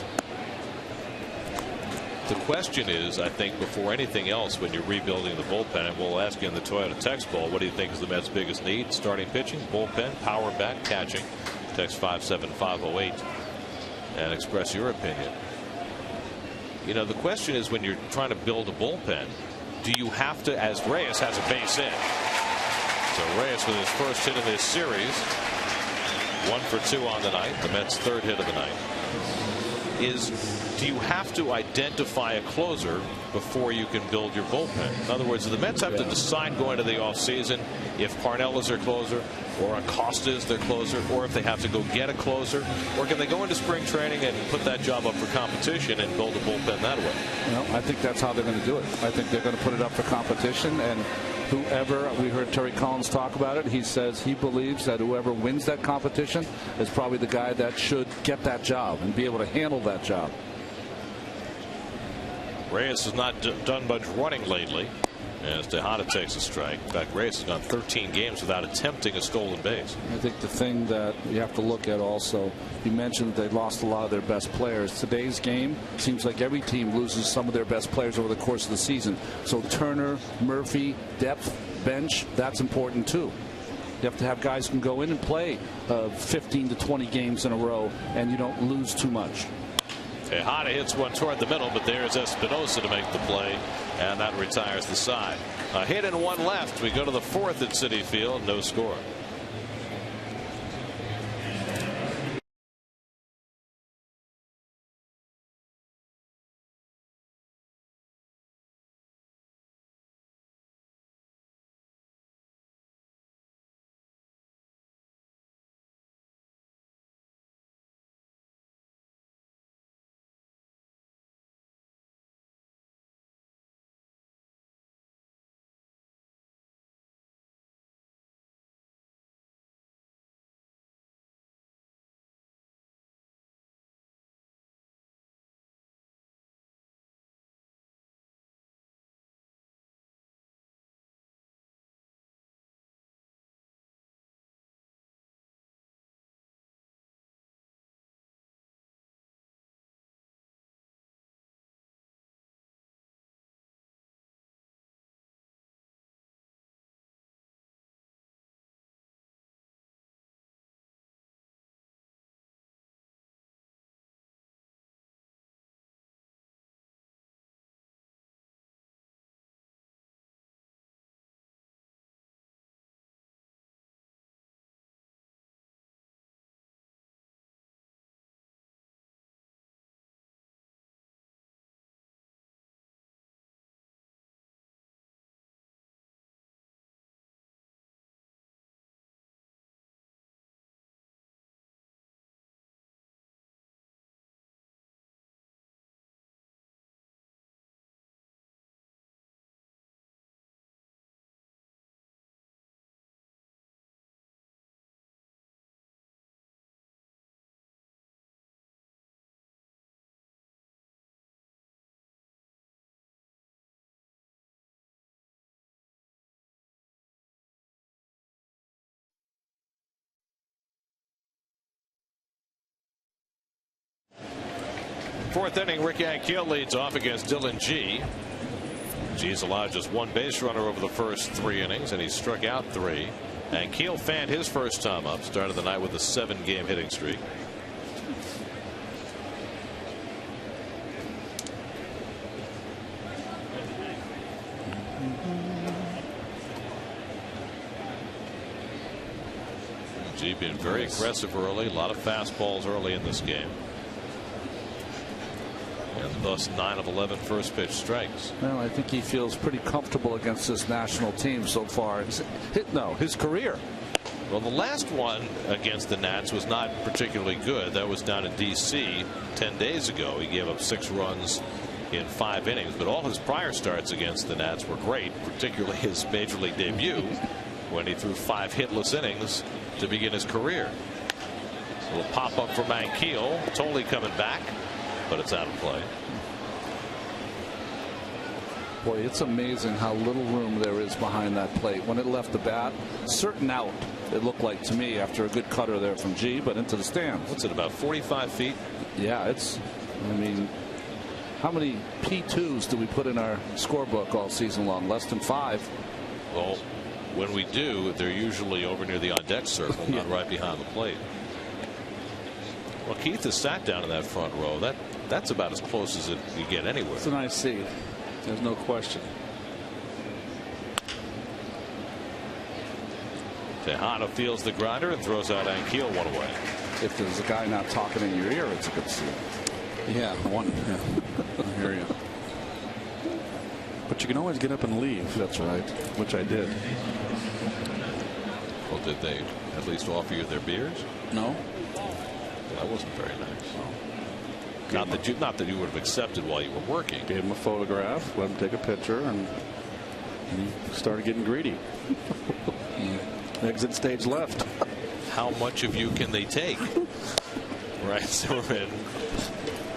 The question is, I think, before anything else, when you're rebuilding the bullpen, and we'll ask you in the Toyota text ball, what do you think is the Mets' biggest need? Starting pitching, bullpen, power back, catching. Text 57508 and express your opinion. The question is, when you're trying to build a bullpen, do you have to, as Reyes has a base hit. So Reyes with his first hit of this series, 1 for 2 on the night, the Mets' third hit of the night, do you have to identify a closer before you can build your bullpen? In other words, the Mets have to decide going to the offseason if Parnell is their closer or Acosta is their closer, or if they have to go get a closer, or can they go into spring training and put that job up for competition and build a bullpen that way? I think that's how they're going to do it. I think they're going to put it up for competition, and whoever, we heard Terry Collins talk about it, he says he believes that whoever wins that competition is probably the guy that should get that job and be able to handle that job. Reyes has not done much running lately as Tejada takes a strike. In fact, Reyes has gone 13 games without attempting a stolen base. I think the thing that you have to look at also, you mentioned they lost a lot of their best players. Today's game seems like every team loses some of their best players over the course of the season. So Turner, Murphy, depth, bench, that's important too. You have to have guys who can go in and play 15 to 20 games in a row, and you don't lose too much. Tejada hits one toward the middle, but there's Espinosa to make the play, and that retires the side. A hit and one left. We go to the fourth at Citi Field. No score. Fourth inning, Rick Ankiel leads off against Dylan G. G's allowed just one base runner over the first 3 innings, and he struck out 3. Ankiel fanned his first time up, started the night with a 7-game hitting streak. G being very aggressive early, a lot of fastballs early in this game. And thus 9 of 11 first pitch strikes. Well, I think he feels pretty comfortable against this national team so far. His career. Well, the last one against the Nats was not particularly good. That was down in D.C. 10 days ago. He gave up 6 runs in 5 innings, but all his prior starts against the Nats were great, particularly his major league debut when he threw 5 hitless innings to begin his career. A little pop up from Ankiel. Totally coming back, but it's out of play. Boy, it's amazing how little room there is behind that plate. When it left the bat, certain out, it looked like to me, after a good cutter there from G, but into the stands. What's it, about 45 feet? Yeah, I mean, how many P2s do we put in our scorebook all season long? Less than 5. Well, when we do, they're usually over near the on-deck circle, not right behind the plate. Well, Keith has sat down in that front row. That's about as close as you get anywhere. It's a nice seat. There's no question. Tejada feels the grinder and throws out Ankiel one away. If there's a guy not talking in your ear, it's a good seat. Yeah, I hear you. But you can always get up and leave. That's right. Which I did. Well, did they at least offer you their beers? No. That wasn't very nice. Not that you would have accepted while you were working. Gave him a photograph, let him take a picture, and he started getting greedy. Exit stage left. How much of you can they take? Right, Zimmerman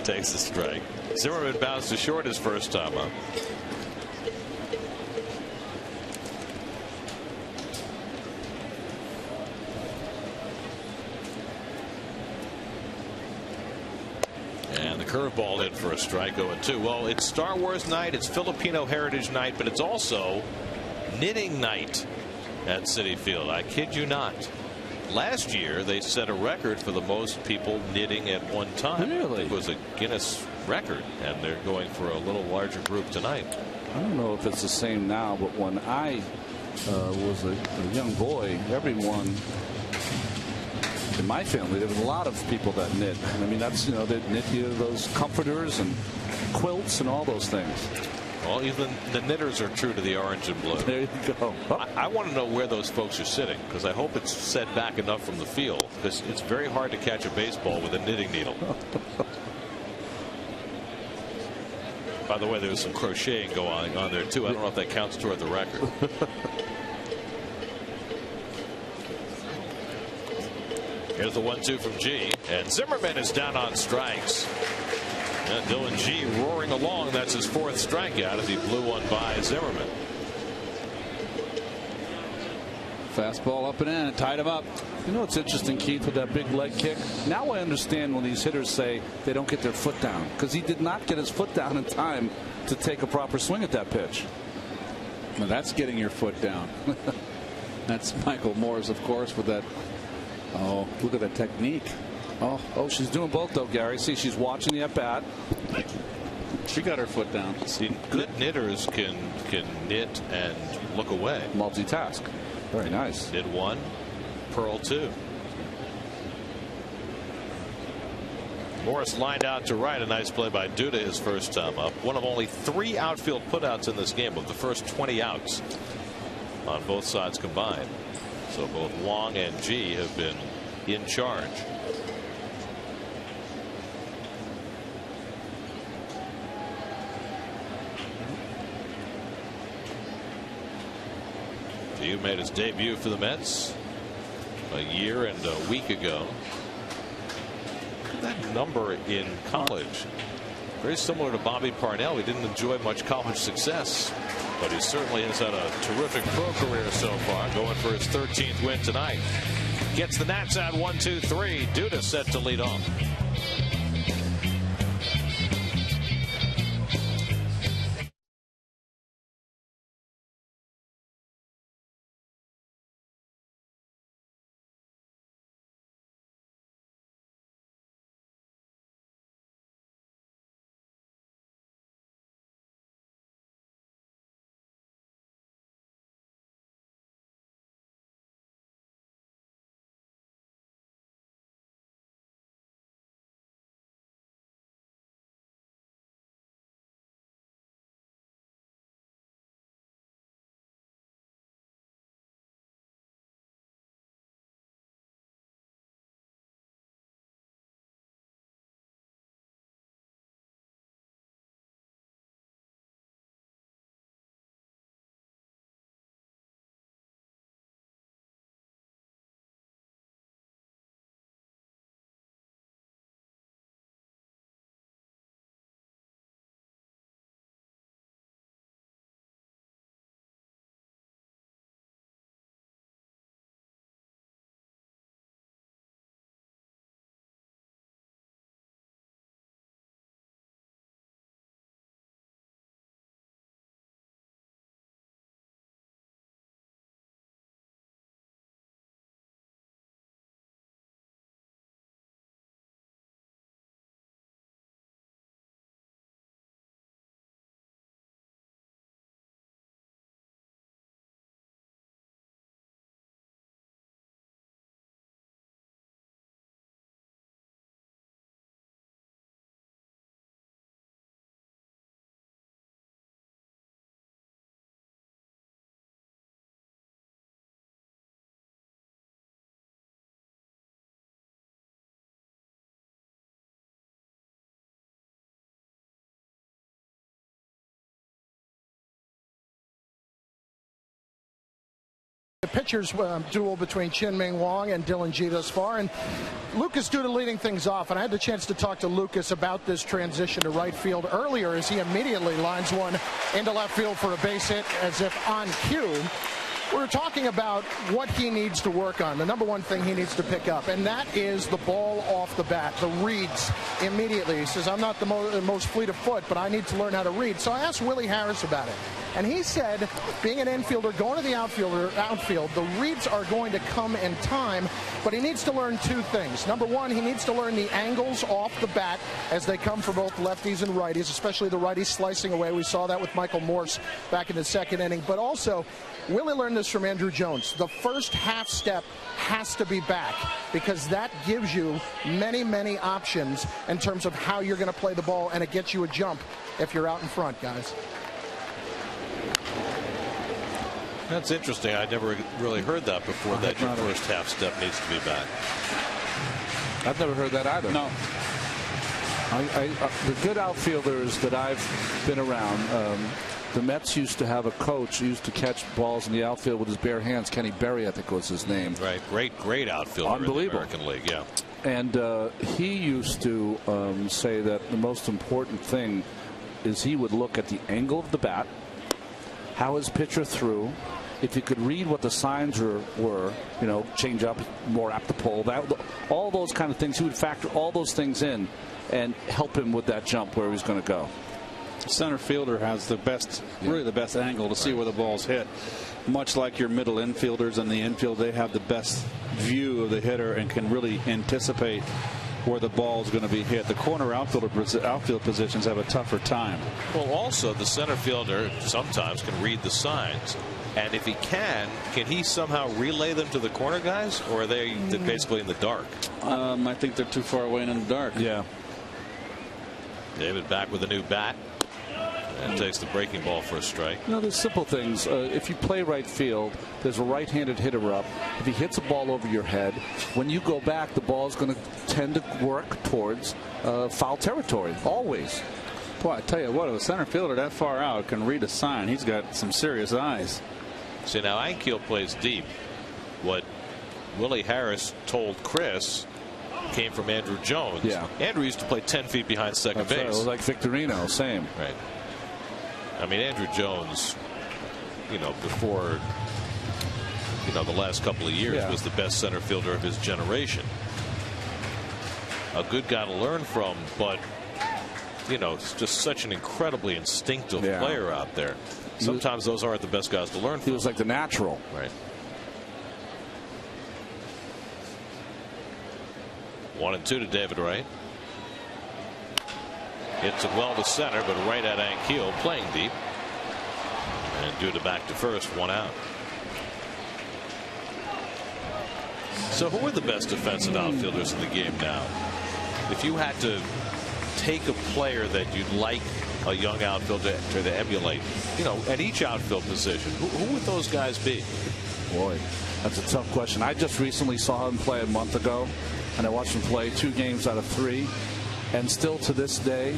takes the strike. Zimmerman bounced to short his first time up. And the curveball in for a strike, 0-2. Well, it's Star Wars night, it's Filipino Heritage night, but it's also knitting night at Citi Field. I kid you not. Last year, they set a record for the most people knitting at one time. Really? It was a Guinness record, and they're going for a little larger group tonight. I don't know if it's the same now, but when I was a young boy, everyone in my family, there was a lot of people that knit. I mean, that's, they knit you those comforters and quilts and all those things. Well, even the knitters are true to the orange and blue. There you go. I want to know where those folks are sitting, because I hope it's set back enough from the field, because it's very hard to catch a baseball with a knitting needle. By the way, there was some crocheting going on there too. I don't know if that counts toward the record. Here's the 1-2 from G, and Zimmerman is down on strikes. And Dylan G roaring along. That's his 4th strikeout as he blew one by Zimmerman. Fastball up and in. It tied him up. You know what's interesting, Keith, with that big leg kick? Now I understand when these hitters say they don't get their foot down, because he did not get his foot down in time to take a proper swing at that pitch. Well, that's getting your foot down. That's Michael Morris, of course, with that. Oh, look at that technique. Oh, she's doing both, though, Gary. See, she's watching the at-bat. She got her foot down. See, good knitters can knit and look away. Multitask. Very nice. Knit 1, purl 2. Morris lined out to right. A nice play by Duda his first time up. One of only 3 outfield putouts in this game of the first 20 outs on both sides combined. So both Wong and G have been in charge. He made his debut for the Mets a year and a week ago. That number in college, very similar to Bobby Parnell. He didn't enjoy much college success, but he certainly has had a terrific pro career so far, going for his 13th win tonight. Gets the Nats out 1-2-3. Duda set to lead off. The pitchers duel between Chien-Ming Wang and Dylan G thus far, and Lucas Duda leading things off. And I had the chance to talk to Lucas about this transition to right field earlier as he immediately lines one into left field for a base hit as if on cue. We're talking about what he needs to work on, the number one thing he needs to pick up, and that is the ball off the bat, the reads immediately. He says, I'm not the most fleet of foot, but I need to learn how to read. So I asked Willie Harris about it, and he said, being an infielder, going to the outfield, the reads are going to come in time, but he needs to learn two things. Number one, he needs to learn the angles off the bat as they come for both lefties and righties, especially the righties slicing away. We saw that with Michael Morse back in the second inning, but also Willie learned this from Andrew Jones. The first half step has to be back because that gives you many, many options in terms of how you're going to play the ball, and it gets you a jump if you're out in front, guys. That's interesting. I never really heard that before, that your first half step needs to be back. I've never heard that either. No. The good outfielders that I've been around, the Mets used to have a coach who used to catch balls in the outfield with his bare hands. Kenny Berry, I think was his name. Right. Great outfielder Unbelievable. in the American League, yeah. And he used to say that the most important thing is he would look at the angle of the bat, how his pitcher threw, if you could read what the signs were, change up, more apt to pull, all those kind of things. He would factor all those things in and help him with that jump where he's going to go. Center fielder has the best, really the best angle to see where the ball's hit. Much like your middle infielders in the infield, they have the best view of the hitter and can really anticipate where the ball is going to be hit. The corner outfield positions have a tougher time. Well, also the center fielder sometimes can read the signs, and if he can he somehow relay them to the corner guys, or are they basically in the dark? I think they're too far away and in the dark. Yeah. David back with a new bat. And takes the breaking ball for a strike. There's simple things. If you play right field, there's a right-handed hitter up. If he hits a ball over your head, when you go back, the ball is going to tend to work towards foul territory, always. Boy, I tell you what, if a center fielder that far out can read a sign, he's got some serious eyes. See, now Ankiel plays deep. What Willie Harris told Chris came from Andrew Jones. Yeah. Andrew used to play 10 feet behind second base. Right. It was like Victorino, same. Right. I mean, Andrew Jones, before, the last couple of years was the best center fielder of his generation. A good guy to learn from, but, it's just such an incredibly instinctive player out there. Sometimes those aren't the best guys to learn from. He was like the natural. Right. 1-2 to David Wright. Hits it well to center, but right at Ankiel, playing deep. And due to back to first, 1 out. So who are the best defensive outfielders in the game now? If you had to take a player that you'd like a young outfielder to emulate, at each outfield position, who would those guys be? Boy, that's a tough question. I just recently saw him play a month ago, and I watched him play 2 games out of 3. And still to this day,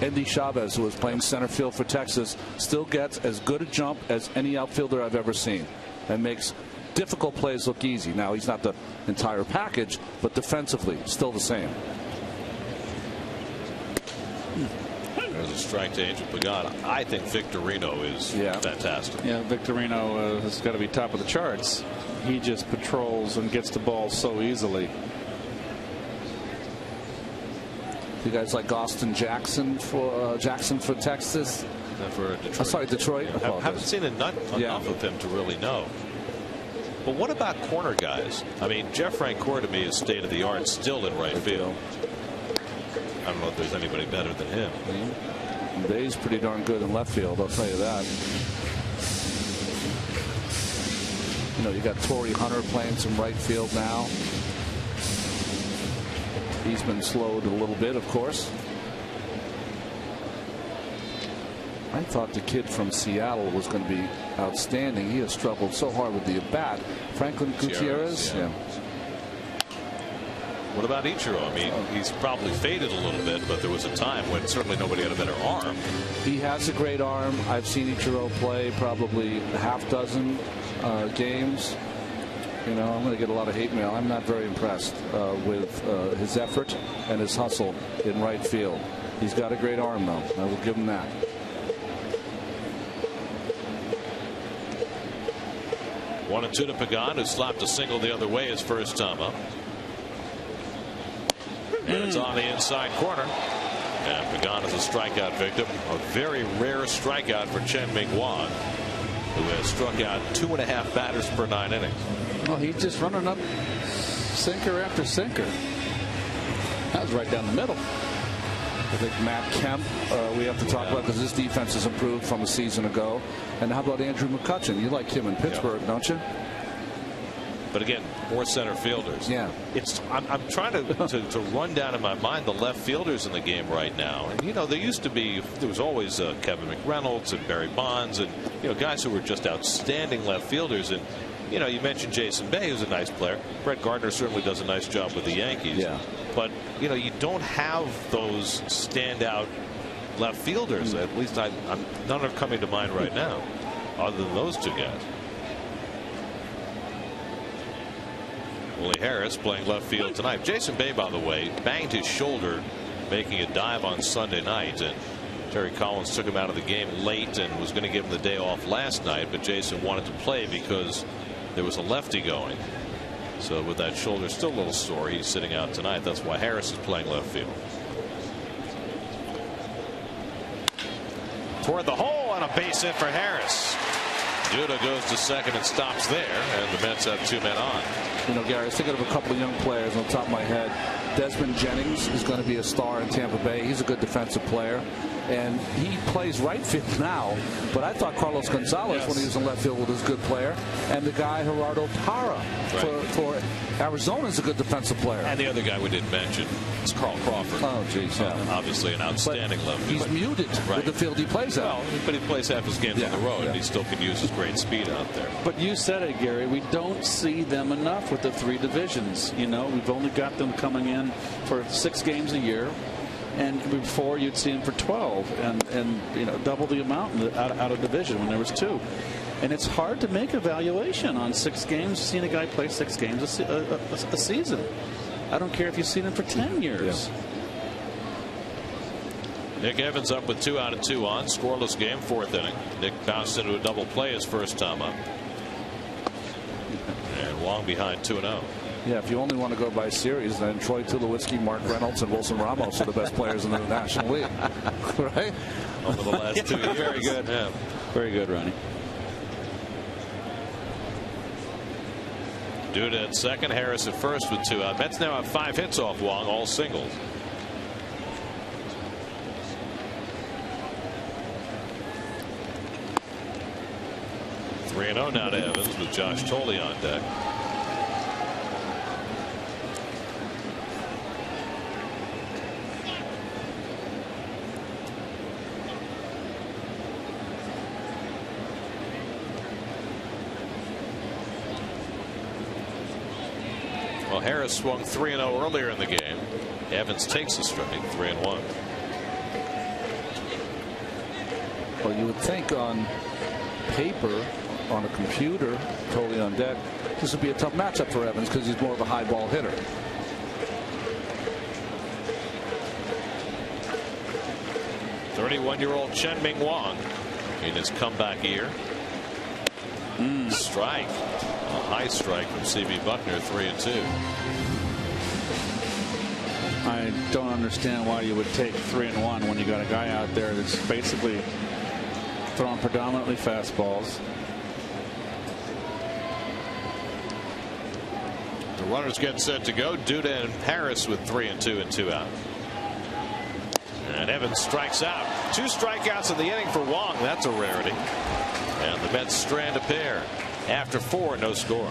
Endy Chavez, who was playing center field for Texas, still gets as good a jump as any outfielder I've ever seen and makes difficult plays look easy. Now, he's not the entire package, but defensively, still the same. There's a strike to Angel Pagan. I think Victorino is fantastic. Yeah, Victorino has got to be top of the charts. He just patrols and gets the ball so easily. You guys like Austin Jackson for Texas? For Detroit. Oh, sorry, Detroit. I haven't seen enough of him to really know. But what about corner guys? I mean, Jeff Francoeur to me is state of the art still in right field. I don't know if there's anybody better than him. Bay's pretty darn good in left field, I'll tell you that. You got Torrey Hunter playing some right field now. He's been slowed a little bit, of course. I thought the kid from Seattle was going to be outstanding. He has struggled so hard with the at-bat. Franklin Gutierrez. Yeah. What about Ichiro? I mean, he's probably faded a little bit, but there was a time when certainly nobody had a better arm. He has a great arm. I've seen Ichiro play probably a half dozen games. I'm going to get a lot of hate mail. I'm not very impressed with his effort and his hustle in right field. He's got a great arm, though. I will give him that. 1-2 to Pagan, who slapped a single the other way his first time up. And it's on the inside corner. And Pagan is a strikeout victim. A very rare strikeout for Chien-Ming Wang, who has struck out 2.5 batters per 9 innings. Well, he's just running up sinker after sinker. That was right down the middle. I think Matt Kemp we have to talk about, because his defense has improved from a season ago. And how about Andrew McCutchen? You like him in Pittsburgh, don't you? But again, more center fielders. Yeah. I'm trying to run down in my mind the left fielders in the game right now. And, there was always Kevin McReynolds and Barry Bonds and, guys who were just outstanding left fielders. And, you mentioned Jason Bay, who's a nice player. Brett Gardner certainly does a nice job with the Yankees. Yeah. But, you don't have those standout left fielders. At least none are coming to mind right now, other than those two guys. Willie Harris playing left field tonight. Jason Bay, by the way, banged his shoulder making a dive on Sunday night, and Terry Collins took him out of the game late and was going to give him the day off last night, but Jason wanted to play because there was a lefty going. So with that shoulder still a little sore, he's sitting out tonight. That's why Harris is playing left field. Toward the hole, and a base hit for Harris. Duda goes to second and stops there, and the Mets have 2 men on. Gary, I was thinking of a couple of young players on the top of my head. Desmond Jennings is going to be a star in Tampa Bay. He's a good defensive player, and he plays right field now. But I thought Carlos Gonzalez, when he was in left field, was a good player. And the guy Gerardo Parra for Arizona is a good defensive player. And the other guy we didn't mention is Carl Crawford. Oh, geez, yeah. Obviously an outstanding left field. He's muted with the field he plays at. Well, but he plays half his games on the road, and he still can use his great speed out there. But you said it, Gary. We don't see them enough with the 3 divisions. We've only got them coming in for 6 games a year, and before you'd see them for 12, and double the amount out of division when there was 2. And it's hard to make a valuation on 6 games. Seeing a guy play 6 games a season. I don't care if you've seen him for 10 years. Yeah. Nick Evans up with 2 out of 2 on. Scoreless game, 4th inning. Nick bounced into a double play his first time up. And Wong behind 2-0. Yeah, if you only want to go by series, then Troy Tulowitzki, Mark Reynolds, and Wilson Ramos are the best players in the National League. Right? Over the last 2 years. Very good. Yeah. Very good, Ronnie. Duda at second, Harris at first with 2 out. Mets now have 5 hits off Wong, all singles. Three-0 now to Evans with Josh Tolle on deck. Well, Harris swung 3-0 earlier in the game. Evans takes a strike, 3-1. Well, you would think on paper, on a computer, totally on deck, this would be a tough matchup for Evans because he's more of a high ball hitter. .31-year-old Chien-Ming Wang in his comeback year. Strike. A high strike from C.B. Buckner, 3-2. I don't understand why you would take 3-1 when you got a guy out there that's basically throwing predominantly fastballs. The runners get set to go. Duda and Harris with 3-2 and 2 out. And Evans strikes out. 2 strikeouts in the inning for Wong. That's a rarity. And the Mets strand a pair. After 4, no score.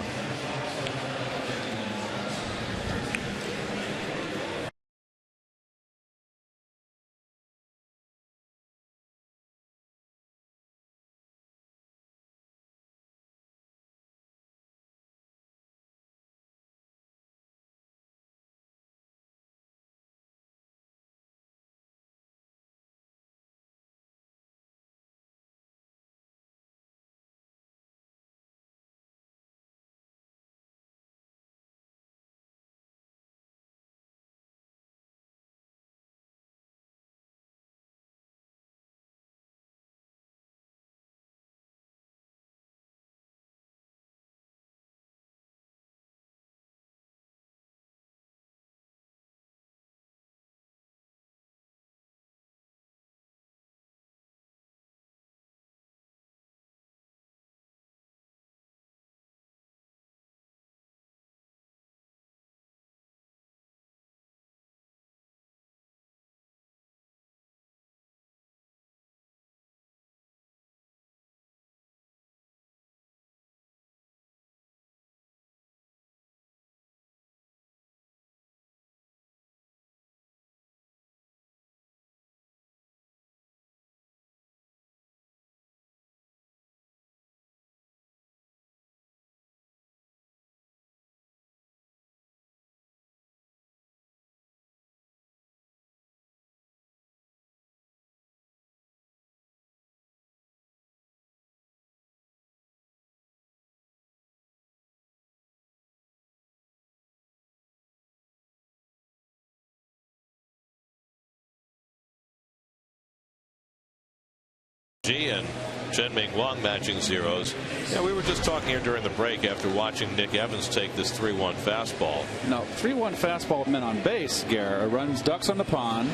G and Chen-Ming Wang matching zeros. Yeah, we were just talking here during the break after watching Nick Evans take this 3-1 fastball. No, 3-1 fastball meant on base, Gare. Runs ducks on the pond,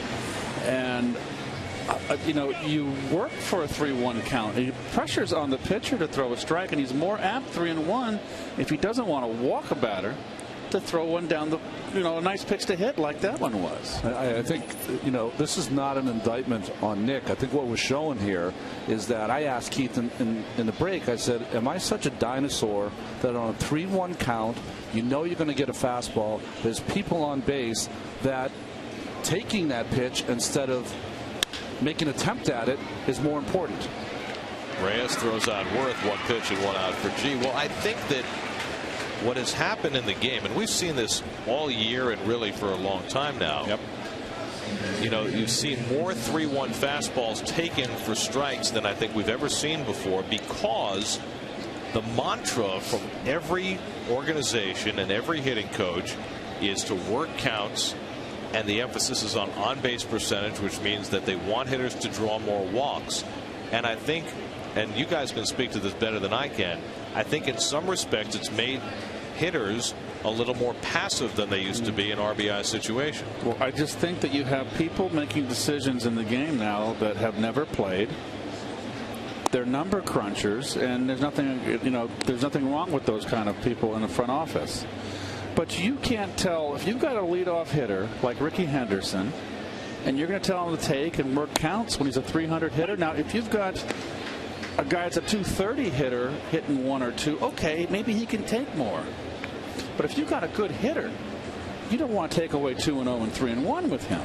and you know, you work for a 3-1 count. The pressure's on the pitcher to throw a strike, and he's more apt 3-1 if he doesn't want to walk a batter to throw one down the, you know, a nice pitch to hit like that one was. I think, you know, this is not an indictment on Nick. I think what was shown here is that I asked Keith in the break, I said, am I such a dinosaur that on a 3-1 count, you know you're going to get a fastball, there's people on base that taking that pitch instead of making an attempt at it is more important. Reyes throws out Worth, 1 pitch and 1 out for G. Well, I think that what has happened in the game, and we've seen this all year and really for a long time now. Yep. You know, you've seen more 3-1 fastballs taken for strikes than I think we've ever seen before, because the mantra from every organization and every hitting coach is to work counts, and the emphasis is on on-base percentage, which means that they want hitters to draw more walks. And I think, and you guys can speak to this better than I can, I think in some respects it's made hitters a little more passive than they used to be in RBI situation. Well, I just think that you have people making decisions in the game now that have never played. They're number crunchers, and there's nothing, you know, there's nothing wrong with those kind of people in the front office. But you can't tell, if you've got a leadoff hitter like Ricky Henderson, and you're going to tell him to take and work counts when he's a 300 hitter. Now, if you've got a guy that's a 230 hitter hitting 1 or 2, okay, maybe he can take more. But if you've got a good hitter, you don't want to take away 2-0 and 3-1 with him.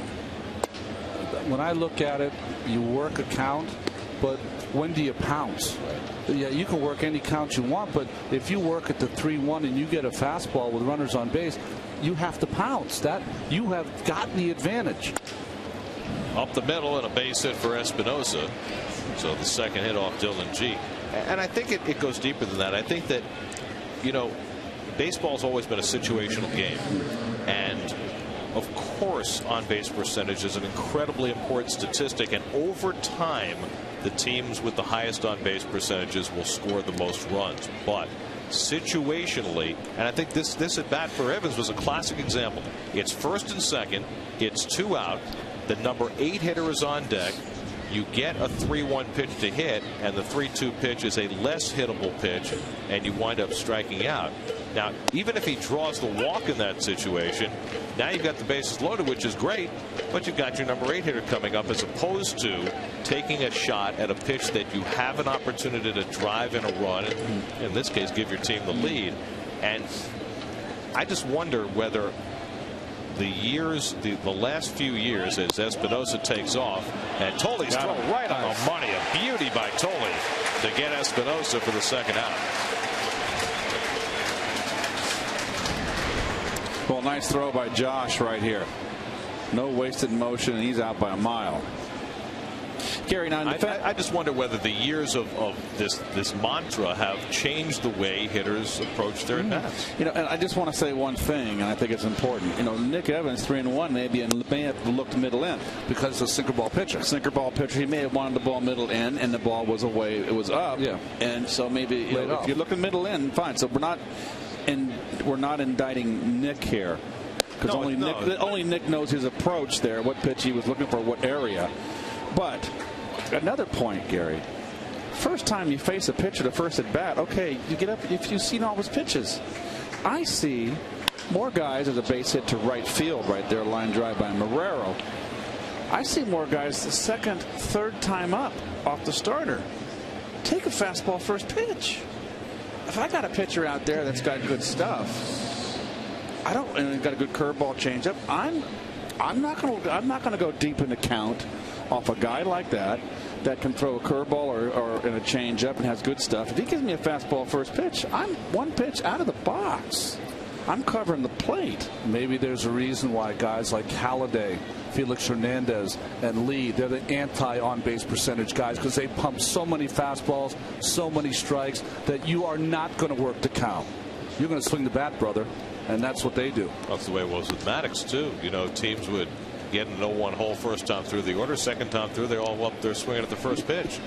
When I look at it, you work a count, but when do you pounce? Yeah, you can work any count you want, but if you work at the 3-1 and you get a fastball with runners on base, you have to pounce. That you have gotten the advantage. Up the middle and a base hit for Espinosa. So the second hit off Dylan G. And I think it goes deeper than that. I think that, you know, baseball's always been a situational game. And of course, on-base percentage is an incredibly important statistic. And over time, the teams with the highest on-base percentages will score the most runs. But situationally, and I think this at bat for Evans was a classic example. It's first and second. It's 2 out. The number 8 hitter is on deck. You get a 3-1 pitch to hit, and the 3-2 pitch is a less hittable pitch, and you wind up striking out. Now, even if he draws the walk in that situation, now you've got the bases loaded, which is great, but you've got your number 8 hitter coming up, as opposed to taking a shot at a pitch that you have an opportunity to drive in a run, and in this case, give your team the lead. And I just wonder whether the last few years, as Espinosa takes off, and Toley's throw right on the money, a beauty by Toley to get Espinosa for the second out. Well, nice throw by Josh right here. No wasted motion, and he's out by a mile. Gary, now I just wonder whether the years of this mantra have changed the way hitters approach their at-bats. You know, and I just want to say one thing, and I think it's important. You know, Nick Evans, 3-1, may have looked middle in because it's a sinker ball pitcher. Sinker ball pitcher. He may have wanted the ball middle in, and the ball was away. It was up. Yeah. And so maybe if you're looking middle in, fine. So we're not indicting Nick here, because only Nick knows his approach there, what pitch he was looking for, what area. But another point, Gary, first time you face a pitcher to first at bat, okay, you get up, if you've seen all his pitches. I see more guys as a base hit to right field right there, line drive by Marrero. I see more guys the second, third time up off the starter. Take a fastball first pitch. If I got a pitcher out there that's got good stuff, and got a good curveball changeup, I'm not going to go deep in the count off a guy like that can throw a curveball or in a changeup and has good stuff. If he gives me a fastball first pitch, I'm one pitch out of the box. I'm covering the plate. Maybe there's a reason why guys like Halladay, Felix Hernandez, and Lee, they're the anti-on-base percentage guys, because they pump so many fastballs, so many strikes, that you are not going to work the count. You're going to swing the bat, brother, and that's what they do. That's the way it was with Maddox, too. You know, teams would get an 0-1 hole first time through the order. Second time through, they're all up there swinging at the first pitch.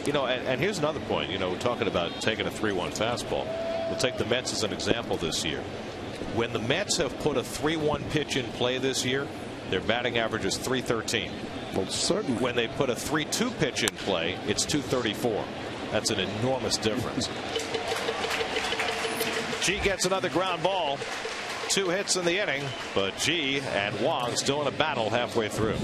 You know, and here's another point. You know, we're talking about taking a 3-1 fastball. We'll take the Mets as an example this year. When the Mets have put a 3-1 pitch in play this year, their batting average is .313. Well, certainly. When they put a 3-2 pitch in play, it's .234. That's an enormous difference. G gets another ground ball. 2 hits in the inning, but G and Wong still in a battle halfway through.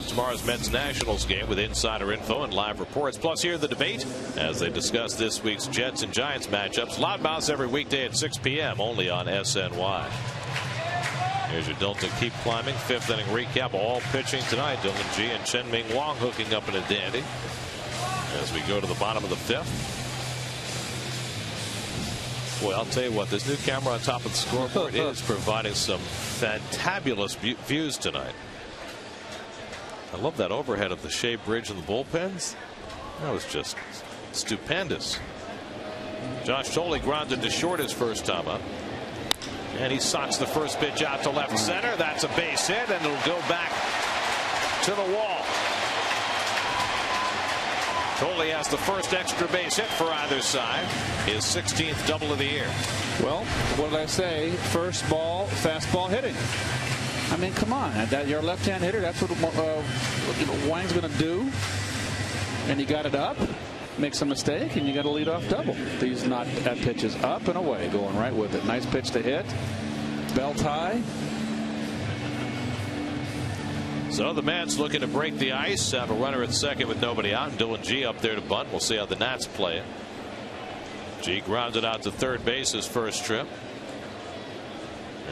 Tomorrow's Mets Nationals game with insider info and live reports. Plus, hear the debate as they discuss this week's Jets and Giants matchups. Loudmouths every weekday at 6 p.m. only on SNY. Here's your Dalton Keep Climbing 5th inning recap. All pitching tonight. Dylan G and Chen Ming Wong hooking up in a dandy as we go to the bottom of the 5th. Boy, I'll tell you what, this new camera on top of the scoreboard is providing some fantabulous views tonight. I love that overhead of the Shea Bridge and the bullpens. That was just stupendous. Josh Tolley grounded to short his first time up. And he socks the first pitch out to left center. That's a base hit, and it'll go back to the wall. Tolley has the first extra base hit for either side. His 16th double of the year. Well, what did I say? First ball, fastball hitting. I mean, come on. You're a left-hand hitter. That's what Wang's going to do. And he got it up. Makes a mistake, and you got a leadoff double. These not at pitches up and away, going right with it. Nice pitch to hit. Belt high. So the Mets looking to break the ice. Have a runner at second with nobody out. And Dylan G up there to bunt. We'll see how the Nats play it. G grounded out to third base his first trip.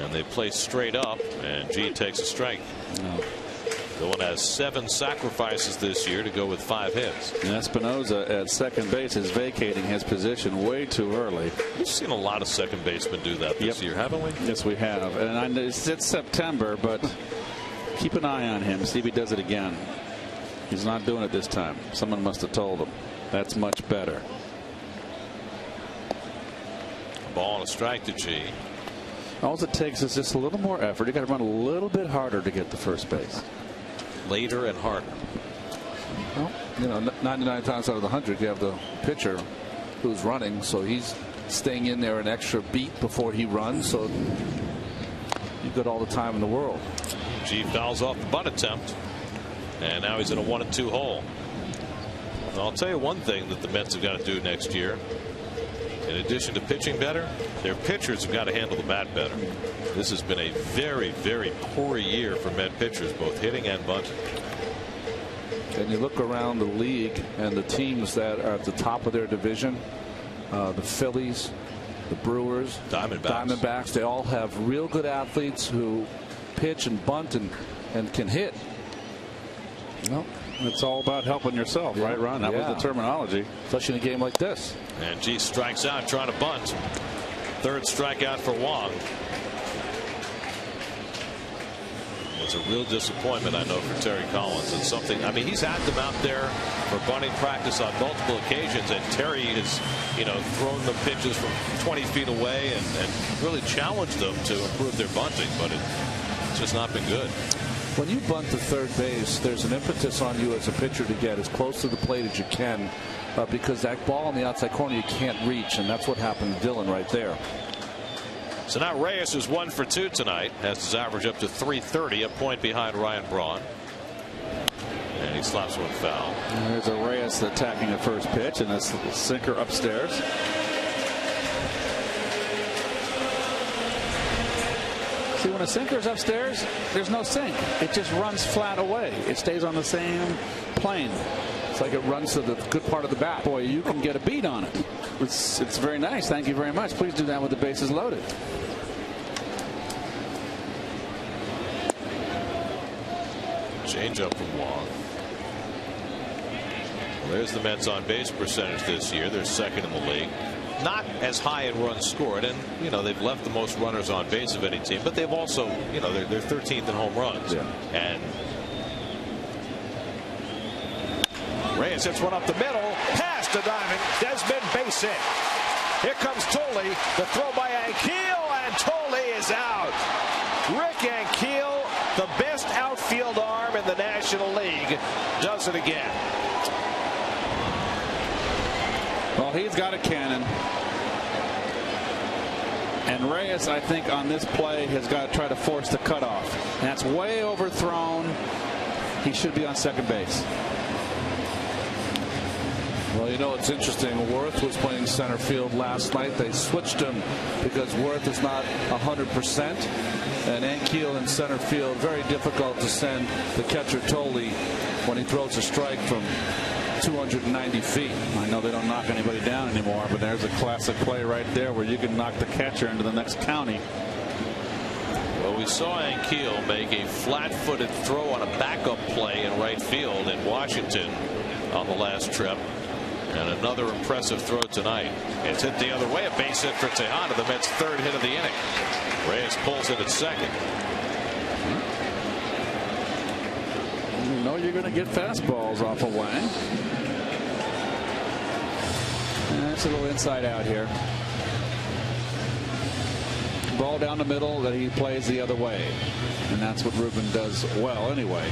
And they play straight up, and G takes a strike. Dylan has 7 sacrifices this year to go with 5 hits. And Espinoza at second base is vacating his position way too early. We've seen a lot of second basemen do that this year, haven't we? Yes, we have. And I know it's September, but keep an eye on him. See if he does it again. He's not doing it this time. Someone must have told him. That's much better. Ball and a strike to G. All it takes is just a little more effort. You got to run a little bit harder to get to first base. Later and harder. Well, you know, 99 times out of the 100, you have the pitcher who's running, so he's staying in there an extra beat before he runs. So you've got all the time in the world. G fouls off the bunt attempt, and now he's in a 1-2 hole. I'll tell you one thing that the Mets have got to do next year in addition to pitching better, their pitchers have got to handle the bat better. This has been a very, very poor year for Met pitchers, both hitting and bunting. And you look around the league and the teams that are at the top of their division, the Phillies, the Brewers, Diamondbacks, they all have real good athletes who pitch and bunt and can hit. Well, it's all about helping yourself, right, Ron? That was the terminology. Especially in a game like this. And G strikes out trying to bunt. Third strikeout for Wong. It's a real disappointment, I know, for Terry Collins. It's something, I mean, he's had them out there for bunting practice on multiple occasions, and Terry has, thrown the pitches from 20 feet away and really challenged them to improve their bunting, but it's just not been good. When you bunt to third base, there's an impetus on you as a pitcher to get as close to the plate as you can, because that ball in the outside corner you can't reach, and that's what happened to Dillon right there. So now Reyes is 1 for 2 tonight, has his average up to .330, a point behind Ryan Braun. And he slaps one foul. And there's a Reyes attacking the first pitch, and that's the sinker upstairs. See, when a sinker's upstairs, there's no sink. It just runs flat away. It stays on the same plane. It's like it runs to the good part of the bat. Boy, you can get a beat on it. It's very nice. Thank you very much. Please do that with the bases loaded. Change up from Wong. Well, there's the Mets on base percentage this year. They're second in the league. Not as high in runs scored, and they've left the most runners on base of any team, but they've also they're 13th in home runs. And Reyes hits one up the middle, pass to Desmond, base hit. Here comes Tolley, the throw by Ankiel, and Tolley is out. Rick Ankiel, the best outfield arm in the National League, does it again. Well, he's got a cannon. And Reyes, I think, on this play has got to try to force the cutoff. And that's way overthrown. He should be on second base. Well, it's interesting. Worth was playing center field last night. They switched him because Worth is not 100%. And Ankiel in center field, very difficult to send the catcher Tolley when he throws a strike from 290 feet. I know they don't knock anybody down anymore, but there's a classic play right there where you can knock the catcher into the next county. Well, we saw Ankiel make a flat-footed throw on a backup play in right field in Washington on the last trip. And another impressive throw tonight. It's hit the other way, a base hit for Tejada, the Mets' third hit of the inning. Reyes pulls it at second. You know you're going to get fastballs off of Wang. That's a little inside out here. Ball down the middle that he plays the other way. And that's what Ruben does well anyway.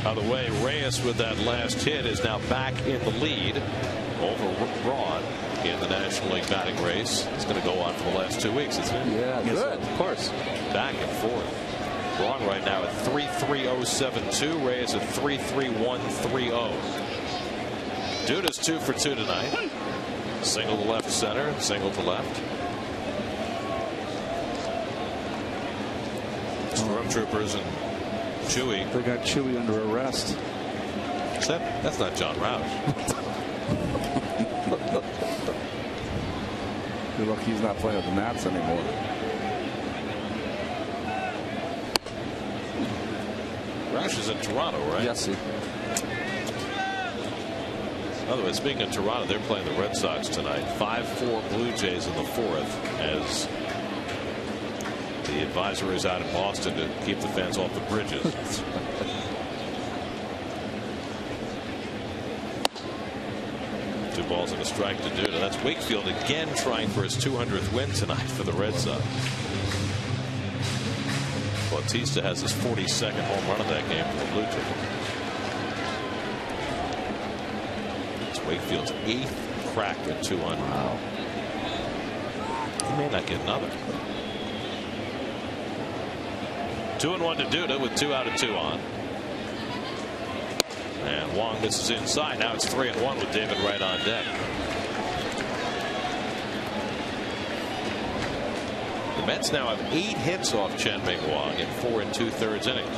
By the way, Reyes with that last hit is now back in the lead over Braun in the National League batting race. It's going to go on for the last 2 weeks, isn't it? Yeah, good. Of course. Back and forth. Braun right now at 3.3072. Reyes at 3.3130. Duda's 2 for 2 tonight. Single to left center, single to left. Stormtroopers and Chewy. They got Chewy under arrest. That's not John Roush. You're lucky he's not playing with the Nats anymore. Roush is in Toronto, right? Yes, sir. By the way, speaking of Toronto, they're playing the Red Sox tonight. 5-4 Blue Jays in the fourth as the advisory is out in Boston to keep the fans off the bridges. Two balls and a strike to Duda. That's Wakefield again trying for his 200th win tonight for the Red Sox. Bautista has his 42nd home run of that game for the Blue Jays. It's Wakefield's 8th crack at 200. Wow. He may not get another. 2-1 to Duda with 2 out of 2 on. And Wong misses inside. Now it's 3-1 with David Wright on deck. The Mets now have 8 hits off Chen-Ming Wong in 4 2/3 innings.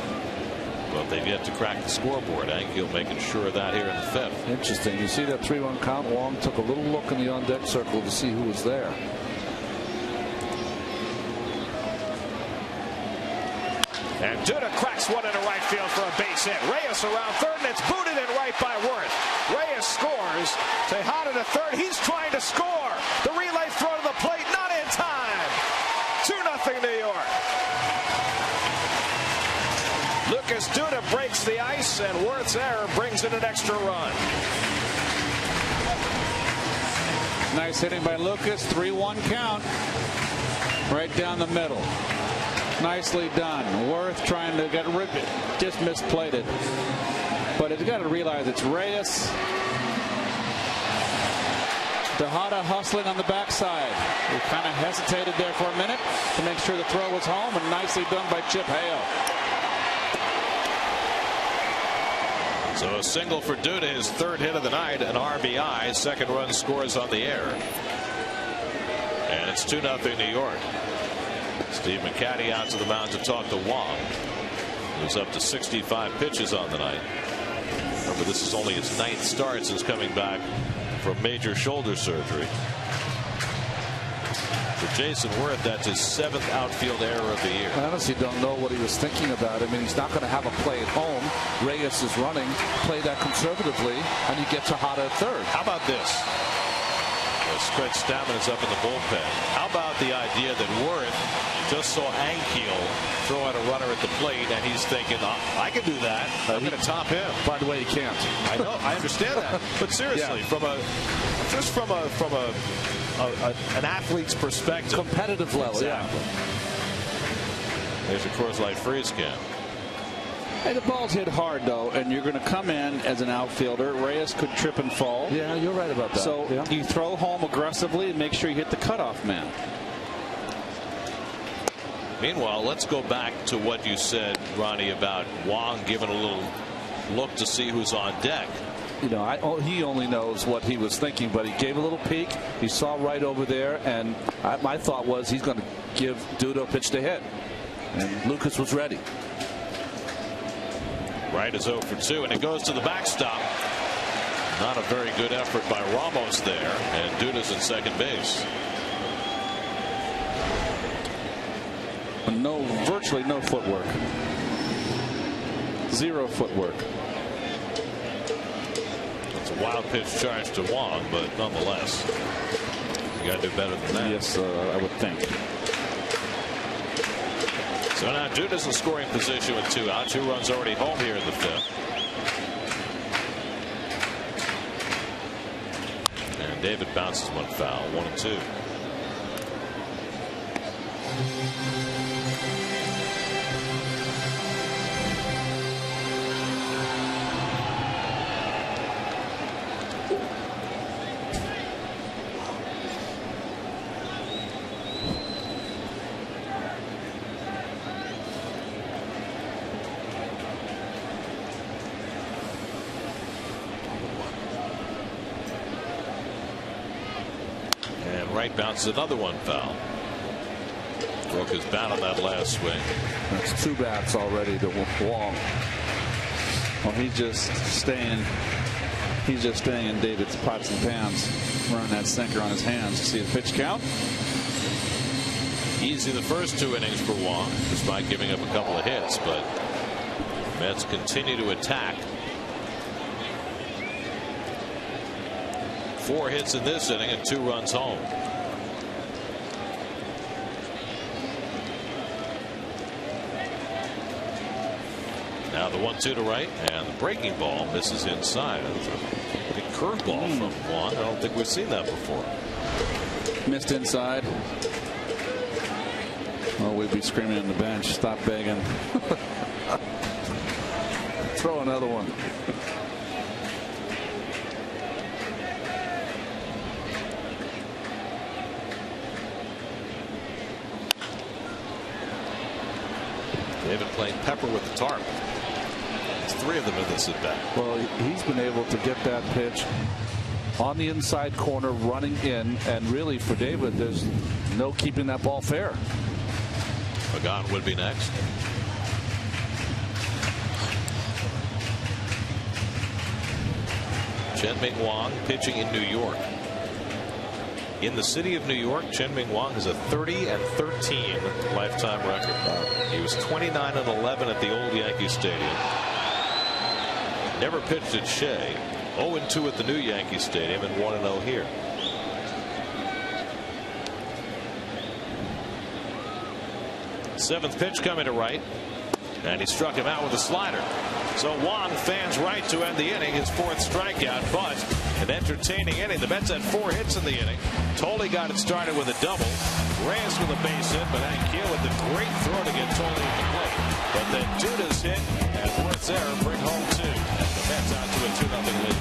But they've yet to crack the scoreboard. Ankiel making sure of that here in the 5th. Interesting. You see that 3-1 count. Wong took a little look in the on-deck circle to see who was there. And Duda cracks one into right field for a base hit. Reyes around third, and it's booted in right by Worth. Reyes scores. Tejada to third. He's trying to score. The relay throw to the plate, not in time. 2-0 New York. Lucas Duda breaks the ice, and Worth's error brings in an extra run. Nice hitting by Lucas. 3-1 count. Right down the middle. Nicely done. Worth trying to get rid of it. Just misplayed it. But you got to realize it's Reyes. Tejada hustling on the backside. He kind of hesitated there for a minute to make sure the throw was home, and nicely done by Chip Hale. So a single for Duda, his 3rd hit of the night, an RBI. 2nd run scores on the air. And it's 2-0 New York. Steve McCaddy out to the mound to talk to Wong, who's up to 65 pitches on the night. Remember, this is only his 9th start since coming back from major shoulder surgery. For Jason Worth, that's his 7th outfield error of the year. I honestly don't know what he was thinking about. I mean, he's not going to have a play at home. Reyes is running. Play that conservatively, and you get Tejada at third. How about this? Stretch Stammen is up in the bullpen. How about the idea that Worth just saw Ankiel throw out a runner at the plate, and he's thinking, I can do that. I'm going to top him. By the way, he can't. I know. I understand that. But seriously, yeah. from an athlete's perspective, competitive level. Exactly. Yeah. There's a Coors Light freeze can. Hey, the ball's hit hard, though, and you're going to come in as an outfielder. Reyes could trip and fall. Yeah, you're right about that. So yeah. You throw home aggressively and make sure you hit the cutoff man. Meanwhile, let's go back to what you said, Ronnie, about Wong giving a little look to see who's on deck. You know, he only knows what he was thinking, but he gave a little peek. He saw right over there, and my thought was he's going to give Duda a pitch to hit. And Lucas was ready. Wright is 0 for 2, and it goes to the backstop. Not a very good effort by Ramos there, and Duda's at second base. Virtually no footwork. 0 footwork. It's a wild pitch charge to Wong, but nonetheless, you got to do better than that. Yes, I would think. So now Duda's in scoring position with 2 out. 2 runs already home here in the 5th. And David bounces one foul. 1-2. Wright bounces another one foul. Broke his bat on that last swing. That's 2 bats already to Wong. Well, he's just staying in David's pots and pans, running that sinker on his hands. See the pitch count. Easy the first 2 innings for Wong, despite giving up a couple of hits, but Mets continue to attack. 4 hits in this inning and 2 runs home. Now the 1-2 to right, and the breaking ball misses inside. It's a big curveball from Wong. I don't think we've seen that before. Missed inside. Oh, we'd be screaming on the bench. Stop begging. Throw another one. David playing Pepper with the tarp. It's 3 of them in this at bat. Well, he's been able to get that pitch on the inside corner, running in, and really for David, there's no keeping that ball fair. Pagan would be next. Chien-Ming Wang pitching in New York. In the city of New York, Chien-Ming Wang has a 30-13 lifetime record. He was 29-11 at the old Yankee Stadium. Never pitched at Shea. 0-2 at the new Yankee Stadium and 1-0 here. Seventh pitch coming to right, and he struck him out with a slider. So Wang fans right to end the inning, his 4th strikeout, but an entertaining inning. The Mets had 4 hits in the inning. Tolley got it started with a double. Reyes with a base hit, but Ankiel with a great throw to get Tolley at the plate. But then Duda's hit and Worth's error bring home 2. And the Mets out to a 2-0 lead.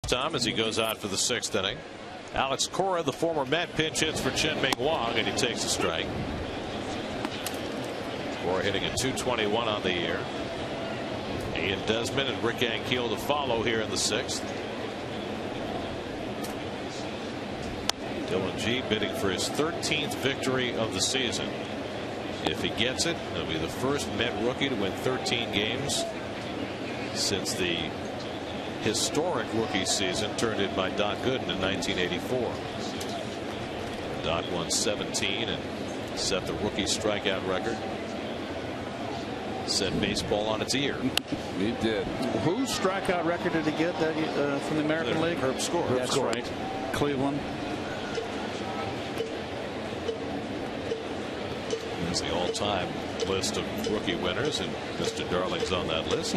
Tom as he goes out for the 6th inning. Alex Cora, the former Met, pinch hits for Chien-Ming Wang, and he takes a strike. Cora hitting a .221 on the year. Ian Desmond and Rick Ankiel to follow here in the 6th. Dylan G bidding for his 13th victory of the season. If he gets it, he'll be the first Met rookie to win 13 games since the historic rookie season turned in by Doc Gooden in 1984. Doc won 17 and set the rookie strikeout record. Set baseball on its ear. He did. Whose strikeout record did he get that from the American League? Herb Score. That's right. Cleveland. It's the all-time list of rookie winners, and Mr. Darling's on that list.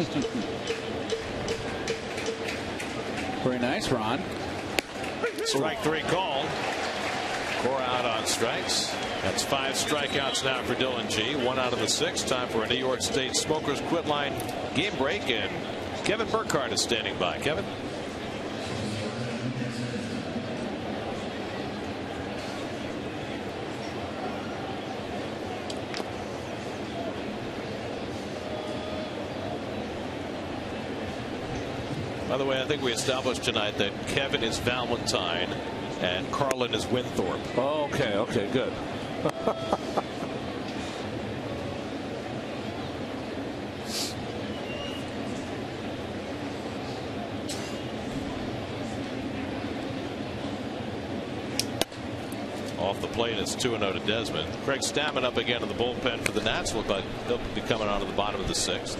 Very nice, Ron. Strike 3 called. Cora out on strikes. That's 5 strikeouts now for Dylan G. 1 out of the 6. Time for a New York State Smokers Quit Line game break, and Kevin Burkhardt is standing by. Kevin. By the way, I think we established tonight that Kevin is Valentine and Carlin is Winthorpe. Oh, okay. Okay, good. Off the plate, it's 2-0 to Desmond. Craig Stammen up again in the bullpen for the Nats. Look like they'll be coming out of the bottom of the 6th.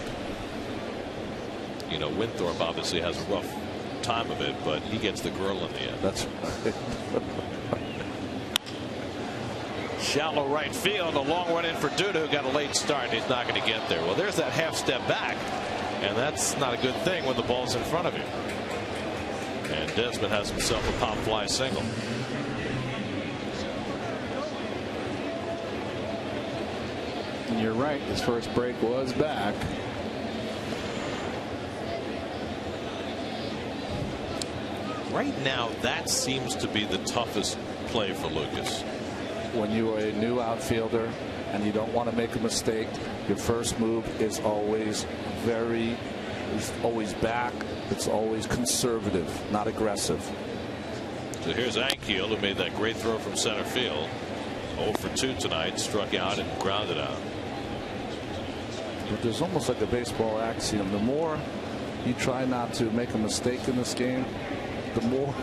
You know, Winthorpe obviously has a rough time of it, but he gets the girl in the end. That's right. Shallow right field, a long run in for Duda, who got a late start. He's not going to get there. Well, there's that half step back, and that's not a good thing when the ball's in front of you. And Desmond has himself a pop fly single. And you're right, his first break was back. Right now, that seems to be the toughest play for Lucas. When you are a new outfielder and you don't want to make a mistake, your first move is always back. It's always conservative, not aggressive. So here's Ankiel, who made that great throw from center field. 0 for 2 tonight, struck out and grounded out. But there's almost like a baseball axiom. The more you try not to make a mistake in this game, the more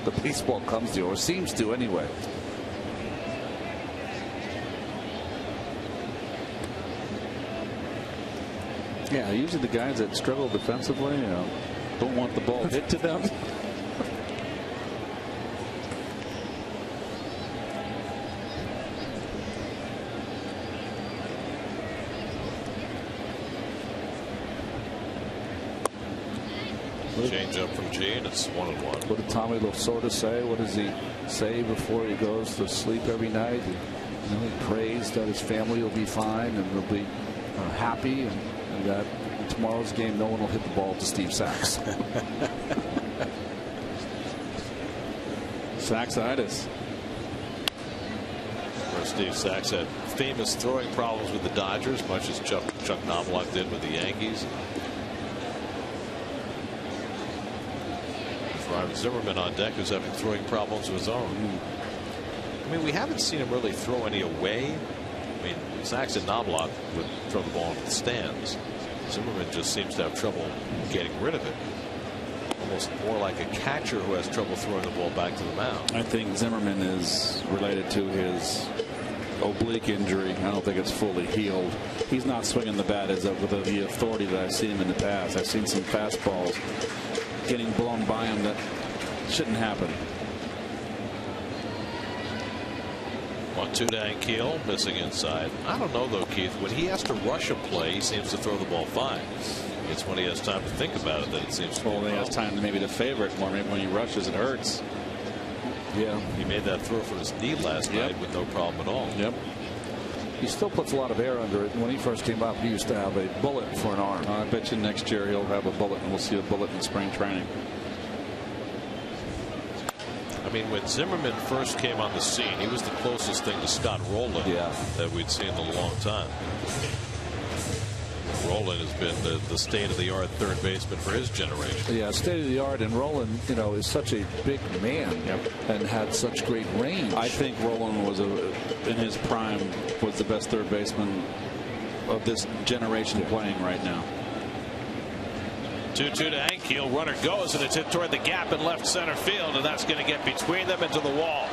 the baseball comes to you, or seems to anyway. Yeah, usually the guys that struggle defensively, you know, don't want the ball hit to them. Change up from G, and it's 1-1. What did Tommy Lasorda say? What does he say before he goes to sleep every night? He prays that his family will be fine and will be happy, and that in tomorrow's game no one will hit the ball to Steve Sachs. Saxitis. Where Steve Sachs had famous throwing problems with the Dodgers, much as Chuck Knobloch did with the Yankees. Ryan Zimmerman on deck, who's having throwing problems of his own. I mean, we haven't seen him really throw any away. I mean, Sachs and Knobloch would throw the ball into the stands. Zimmerman just seems to have trouble getting rid of it. Almost more like a catcher who has trouble throwing the ball back to the mound. I think Zimmerman is related to his oblique injury. I don't think it's fully healed. He's not swinging the bat with the authority that I've seen him in the past. I've seen some fastballs getting blown by him that shouldn't happen. 1-2 to Ankiel, missing inside. I don't know though, Keith. When he has to rush a play, he seems to throw the ball fine. It's when he has time to think about it that it seems to. Well, he has time to maybe to favor it more. Maybe when he rushes, it hurts. Yeah, he made that throw from his knee last night with no problem at all. Yep. He still puts a lot of air under it. When he first came up, he used to have a bullet for an arm. I bet you next year he'll have a bullet, and we'll see a bullet in spring training. I mean, when Zimmerman first came on the scene, he was the closest thing to Scott Rowland that we'd seen in a long time. Rowland has been the state-of-the-art third baseman for his generation. Yeah, state-of-the-art, and Rowland, is such a big man and had such great range. I think Rowland was in his prime was the best third baseman of this generation playing right now. 2-2 to Ankiel. Runner goes, and it's hit toward the gap in left center field, and that's going to get between them into the wall.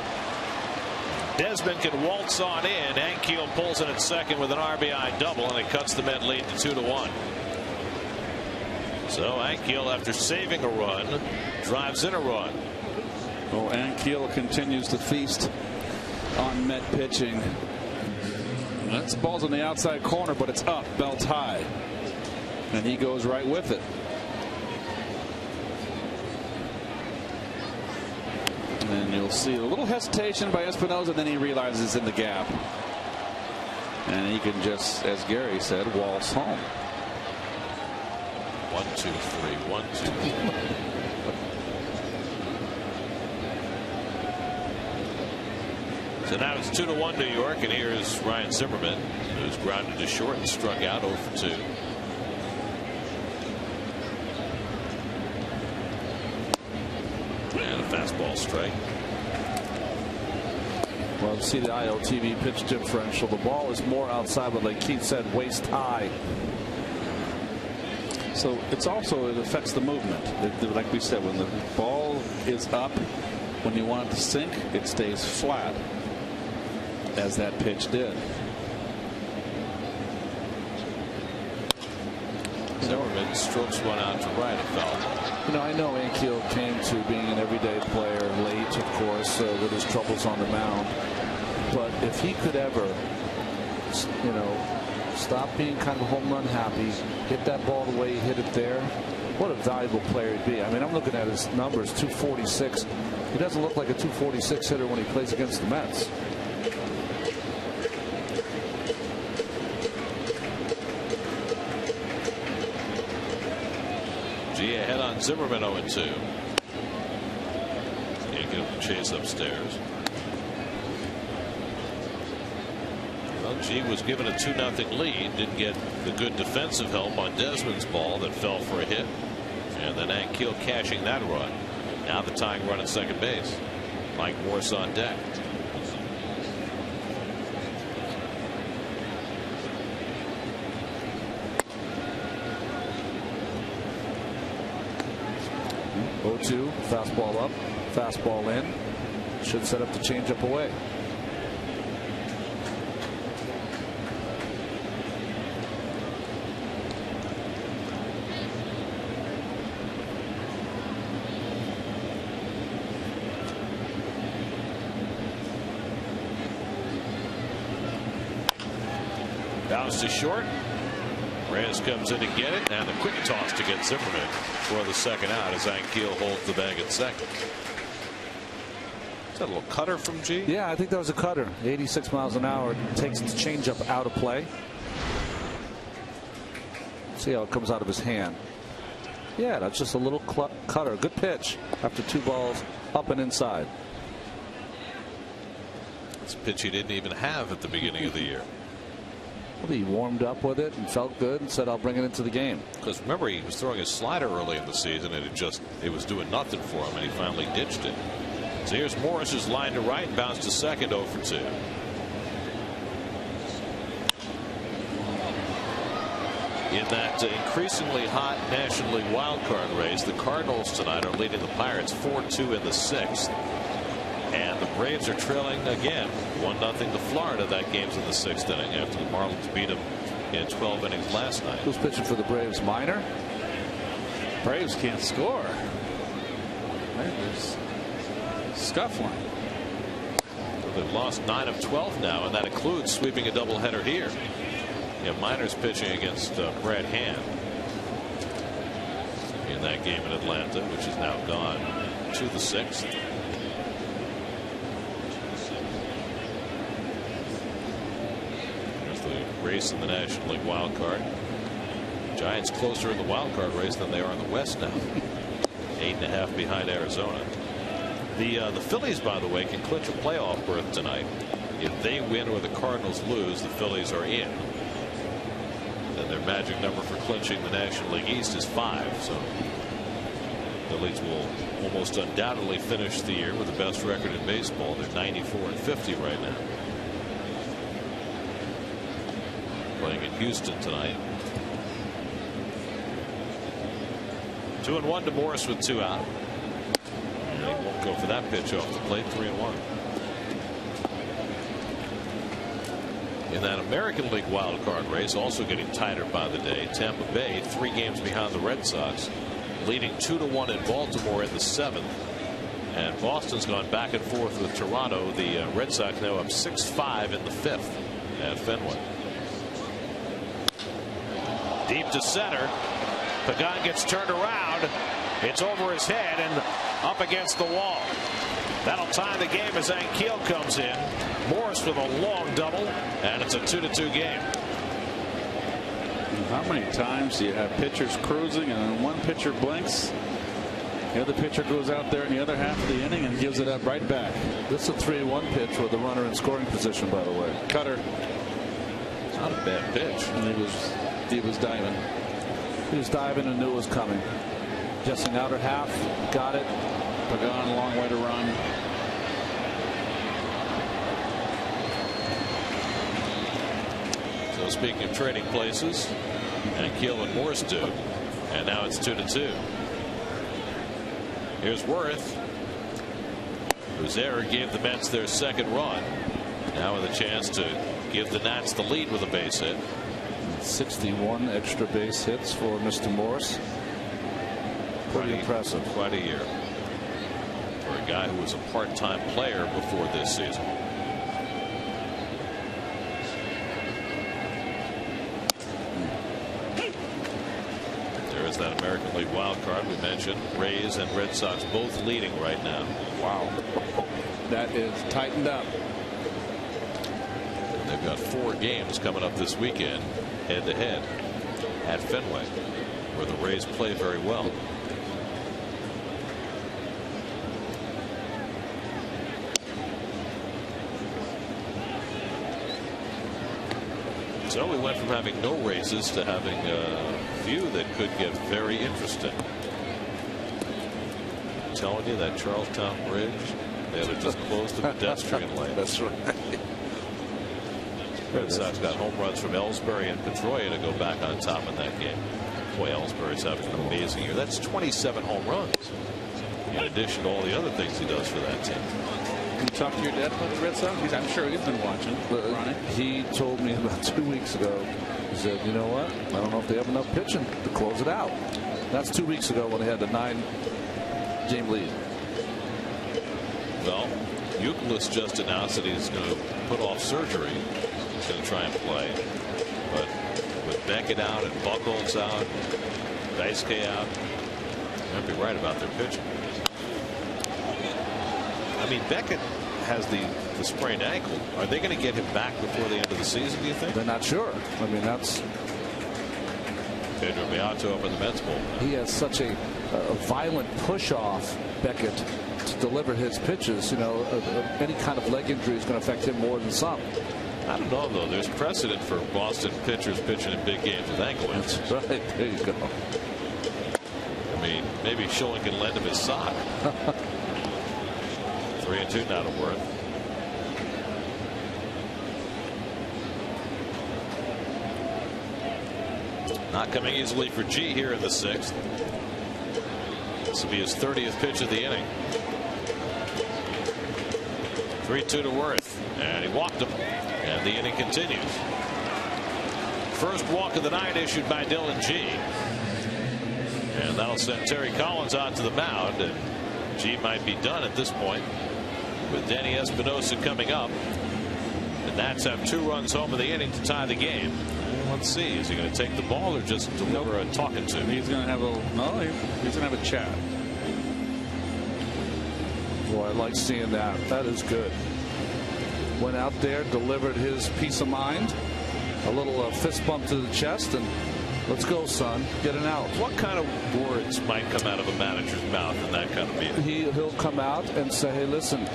Desmond can waltz on in. Ankiel pulls in at second with an RBI double, and it cuts the Met lead to 2-1. So Ankiel, after saving a run, drives in a run. Well, Ankiel continues to feast on Met pitching. That ball's on the outside corner, but it's up, belts high, and he goes right with it. And you'll see a little hesitation by Espinosa, then he realizes it's in the gap. And he can just, as Gary said, waltz home. 1-2-3, 1-2. So now it's 2-1 New York, and here's Ryan Zimmerman, who's grounded to short and struck out 0 for 2. And a fastball strike. Well, see the IOTV pitch differential. The ball is more outside, but like Keith said, waist high. So it affects the movement. Like we said, when the ball is up, when you want it to sink, it stays flat. as that pitch did. Zimmerman strokes one out to right and foul. You know, I know Ankiel came to being an everyday player late, of course, with his troubles on the mound. But if he could ever, you know, stop being kind of home run happy, hit that ball the way he hit it there, what a valuable player he'd be. I mean, I'm looking at his numbers, 246. He doesn't look like a 246 hitter when he plays against the Mets. G ahead on Zimmerman 0-2. Can't get him to chase upstairs. Well, G was given a 2-0 lead. Didn't get the good defensive help on Desmond's ball that fell for a hit. And then Ankiel cashing that run. Now the tying run at second base. Mike Morse on deck. Oh-2, fastball up, fastball in. Should set up the changeup away. Bounce to short. Reyes comes in to get it, and a quick toss to get Zimmerman for the second out as Ankiel holds the bag at second. Is that a little cutter from G? Yeah, I think that was a cutter. 86 miles an hour. Takes the changeup out of play. See how it comes out of his hand. Yeah, that's just a little cutter. Good pitch after 2 balls up and inside. It's a pitch he didn't even have at the beginning of the year. Well, he warmed up with it and felt good and said, I'll bring it into the game. Because remember, he was throwing his slider early in the season and it was doing nothing for him, and he finally ditched it. So here's Morris's line to right, bounce to second, 0 for 2. In that increasingly hot National League wild card race, the Cardinals tonight are leading the Pirates 4-2 in the 6th. And the Braves are trailing again 1-0 to Florida. That game's in the 6th inning after the Marlins beat them in 12 innings last night. Who's pitching for the Braves? Minor? Braves can't score. There's scuffling. So they've lost 9 of 12 now, and that includes sweeping a doubleheader here. Yeah, Minor's pitching against Brad Hand in that game in Atlanta, which is now gone to the 6th. Race in the National League wild card. Giants closer in the wild card race than they are in the West now. 8.5 behind Arizona. The Phillies, by the way, can clinch a playoff berth tonight. If they win or the Cardinals lose, the Phillies are in. Then their magic number for clinching the National League East is 5. So the Phillies will almost undoubtedly finish the year with the best record in baseball. They're 94-50 right now. Playing in Houston tonight. 2-1 to Morris with 2 out. And he won't go for that pitch off the plate. 3-1. In that American League wild card race, also getting tighter by the day, Tampa Bay 3 games behind the Red Sox, leading 2-1 in Baltimore in the 7th. And Boston's gone back and forth with Toronto. The Red Sox now up 6-5 in the 5th at Fenway. Deep to center. Pagan gets turned around. It's over his head and up against the wall. That'll tie the game as Ankiel comes in. Morris with a long double, and it's a 2-2 game. How many times do you have pitchers cruising and then one pitcher blinks? The other pitcher goes out there in the other half of the inning and gives it up right back. This is a 3-1 pitch with the runner in scoring position, by the way. Cutter. It's not a bad pitch. And he was diving. He was diving and knew it was coming. Guessing outer half. Got it. Pagan, long way to run. So speaking of trading places, Ankiel and Morse do. And now it's 2-2. Here's Worth, whose error gave the Mets their second run. Now with a chance to give the Nats the lead with a base hit. 61 extra base hits for Mr. Morse. Pretty impressive. Quite a year for a guy who was a part-time player before this season. There is that American League wild card we mentioned. Rays and Red Sox both leading right now. Wow. That is tightened up. They've got 4 games coming up this weekend, head-to-head at Fenway, where the Rays play very well. So we went from having no races to having a few that could get very interesting. I'm telling you, that Charlestown Bridge, they had to just close the pedestrian lane. That's right. Red Sox got home runs from Ellsbury and Pedroia to go back on top in that game. Boy, Ellsbury's having an amazing year. That's 27 home runs, in addition to all the other things he does for that team. Can you talk to your dad about the Red Sox? I'm sure he's been watching. Ronnie. He told me about 2 weeks ago. He said, you know what? I don't know if they have enough pitching to close it out. That's 2 weeks ago when they had the 9-game lead. Well, Euclid just announced that he's going to put off surgery. He's going to try and play. But with Beckett out and Buchholz out, Daisuke out, you might be right about their pitching. I mean, Beckett has the sprained ankle. Are they going to get him back before the end of the season, do you think? They're not sure. I mean, that's Pedro Beato up in the Mets bowl. He has such a violent push off Beckett to deliver his pitches. You know, any kind of leg injury is going to affect him more than some. I don't know, though. There's precedent for Boston pitchers pitching in big games with ankle injuries. That's right. There you go. I mean, maybe Schilling can lend him his sock. 3-2 now to Worth. Not coming easily for G here in the 6th. This will be his 30th pitch of the inning. 3-2 to Worth, and he walked him, and the inning continues. First walk of the night issued by Dylan G. And that'll send Terry Collins out to the mound, and G might be done at this point. With Danny Espinosa coming up, the Nats have 2 runs home in the inning to tie the game. Let's see, is he going to take the ball or just deliver a talking to? He's going to have he's going to have a chat. Boy, I like seeing that. That is good. Went out there, delivered his peace of mind, a little fist bump to the chest, and let's go, son. Get an out. What kind of words might come out of a manager's mouth in that kind of meeting? He'll come out and say, hey, listen,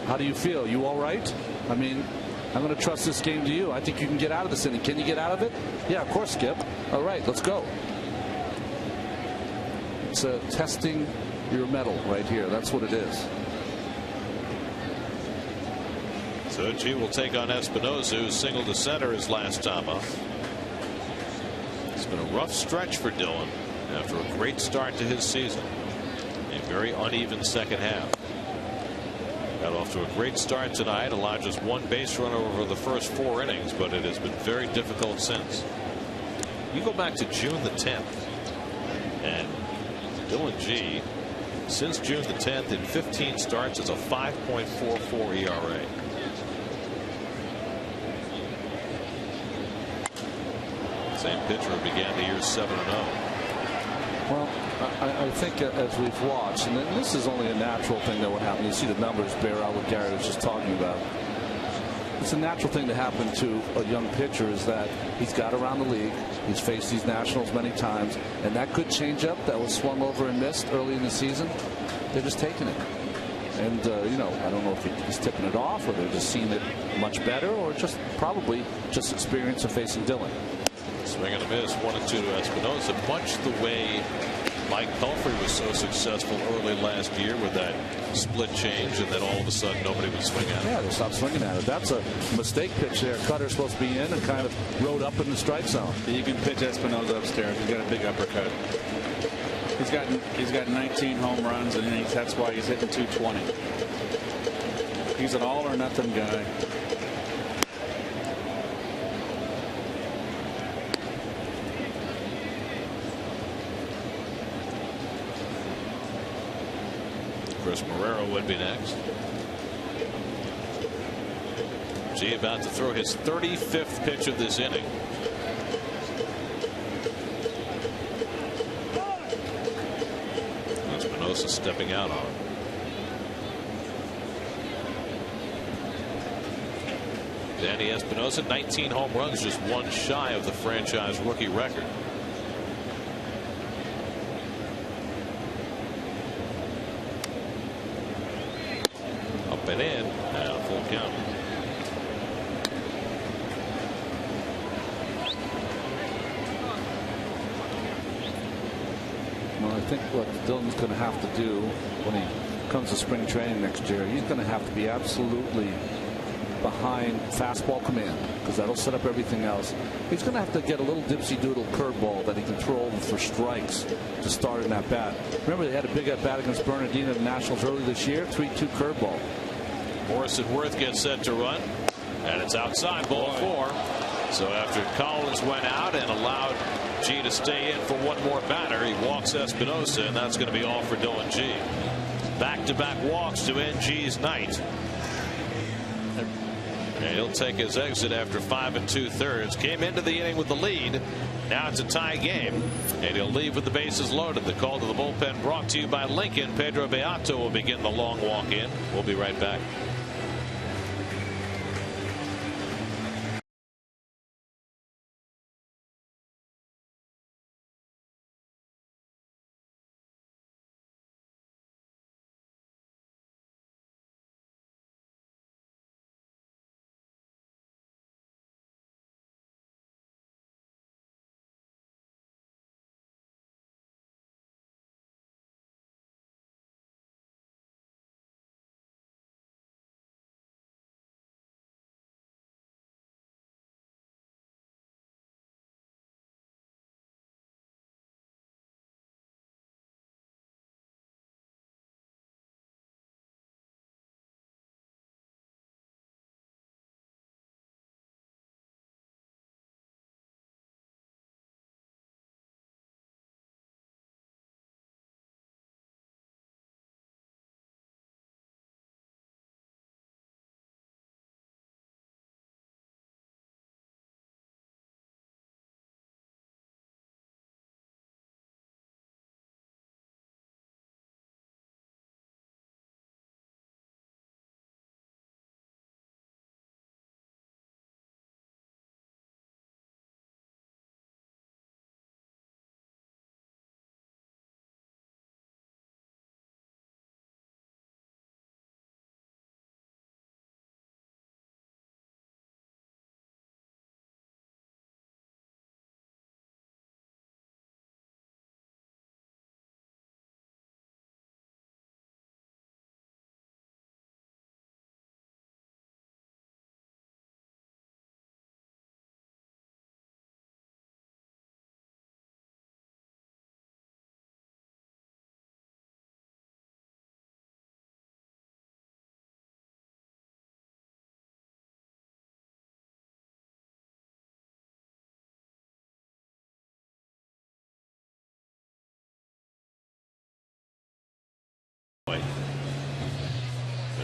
how do you feel? You all right? I mean, I'm going to trust this game to you. I think you can get out of this inning. Can you get out of it? Yeah, of course, Skip. All right, let's go. It's testing your mettle right here. That's what it is. So G will take on Espinosa, who singled to center his last time up. It's been a rough stretch for Dylan after a great start to his season. A very uneven second half. Got off to a great start tonight, allowed just 1 base runner over the first 4 innings, but it has been very difficult since. You go back to June the 10th, and Dylan G, since June the 10th, in 15 starts, is a 5.44 ERA. Same pitcher who began the year 7-0. Well, I think as we've watched, and this is only a natural thing that would happen. You see the numbers bear out what Gary was just talking about. It's a natural thing to happen to a young pitcher is that he's got around the league. He's faced these nationals many times, and that good changeup that was swung over and missed early in the season, they're just taking it. And, you know, I don't know if he's tipping it off or they're just seeing it much better or probably just experience of facing Dylan. Swing and a miss, 1-2 to Espinosa, much the way Mike Pelfrey was so successful early last year with that split change, and then all of a sudden nobody would swing at it. Yeah, they stopped swinging at it. That's a mistake pitch there. Cutter's supposed to be in and kind of rode up in the strike zone. You can pitch Espinosa upstairs. He's got a big uppercut. He's got 19 home runs, and that's why he's hitting 220. He's an all or nothing guy. Chris Marrero would be next. G about to throw his 35th pitch of this inning. Espinosa stepping out on him. Danny Espinosa, 19 home runs, just one shy of the franchise rookie record. Up and in, and a full count. Well, I think what Dylan's going to have to do when he comes to spring training next year, he's going to have to be absolutely behind fastball command, because that'll set up everything else. He's going to have to get a little dipsy doodle curveball that he can throw over for strikes to start in that bat. Remember, they had a big at bat against Bernardino at the Nationals early this year. 3-2 curveball. Morrison Worth gets set to run, and it's outside, ball 4. So after Collins went out and allowed G to stay in for one more batter, he walks Espinosa, and that's going to be all for Dylan G. Back-to-back walks to end G's night. And he'll take his exit after 5 2/3. Came into the inning with the lead. Now it's a tie game, and he'll leave with the bases loaded. The call to the bullpen brought to you by Lincoln. Pedro Beato will begin the long walk in. We'll be right back.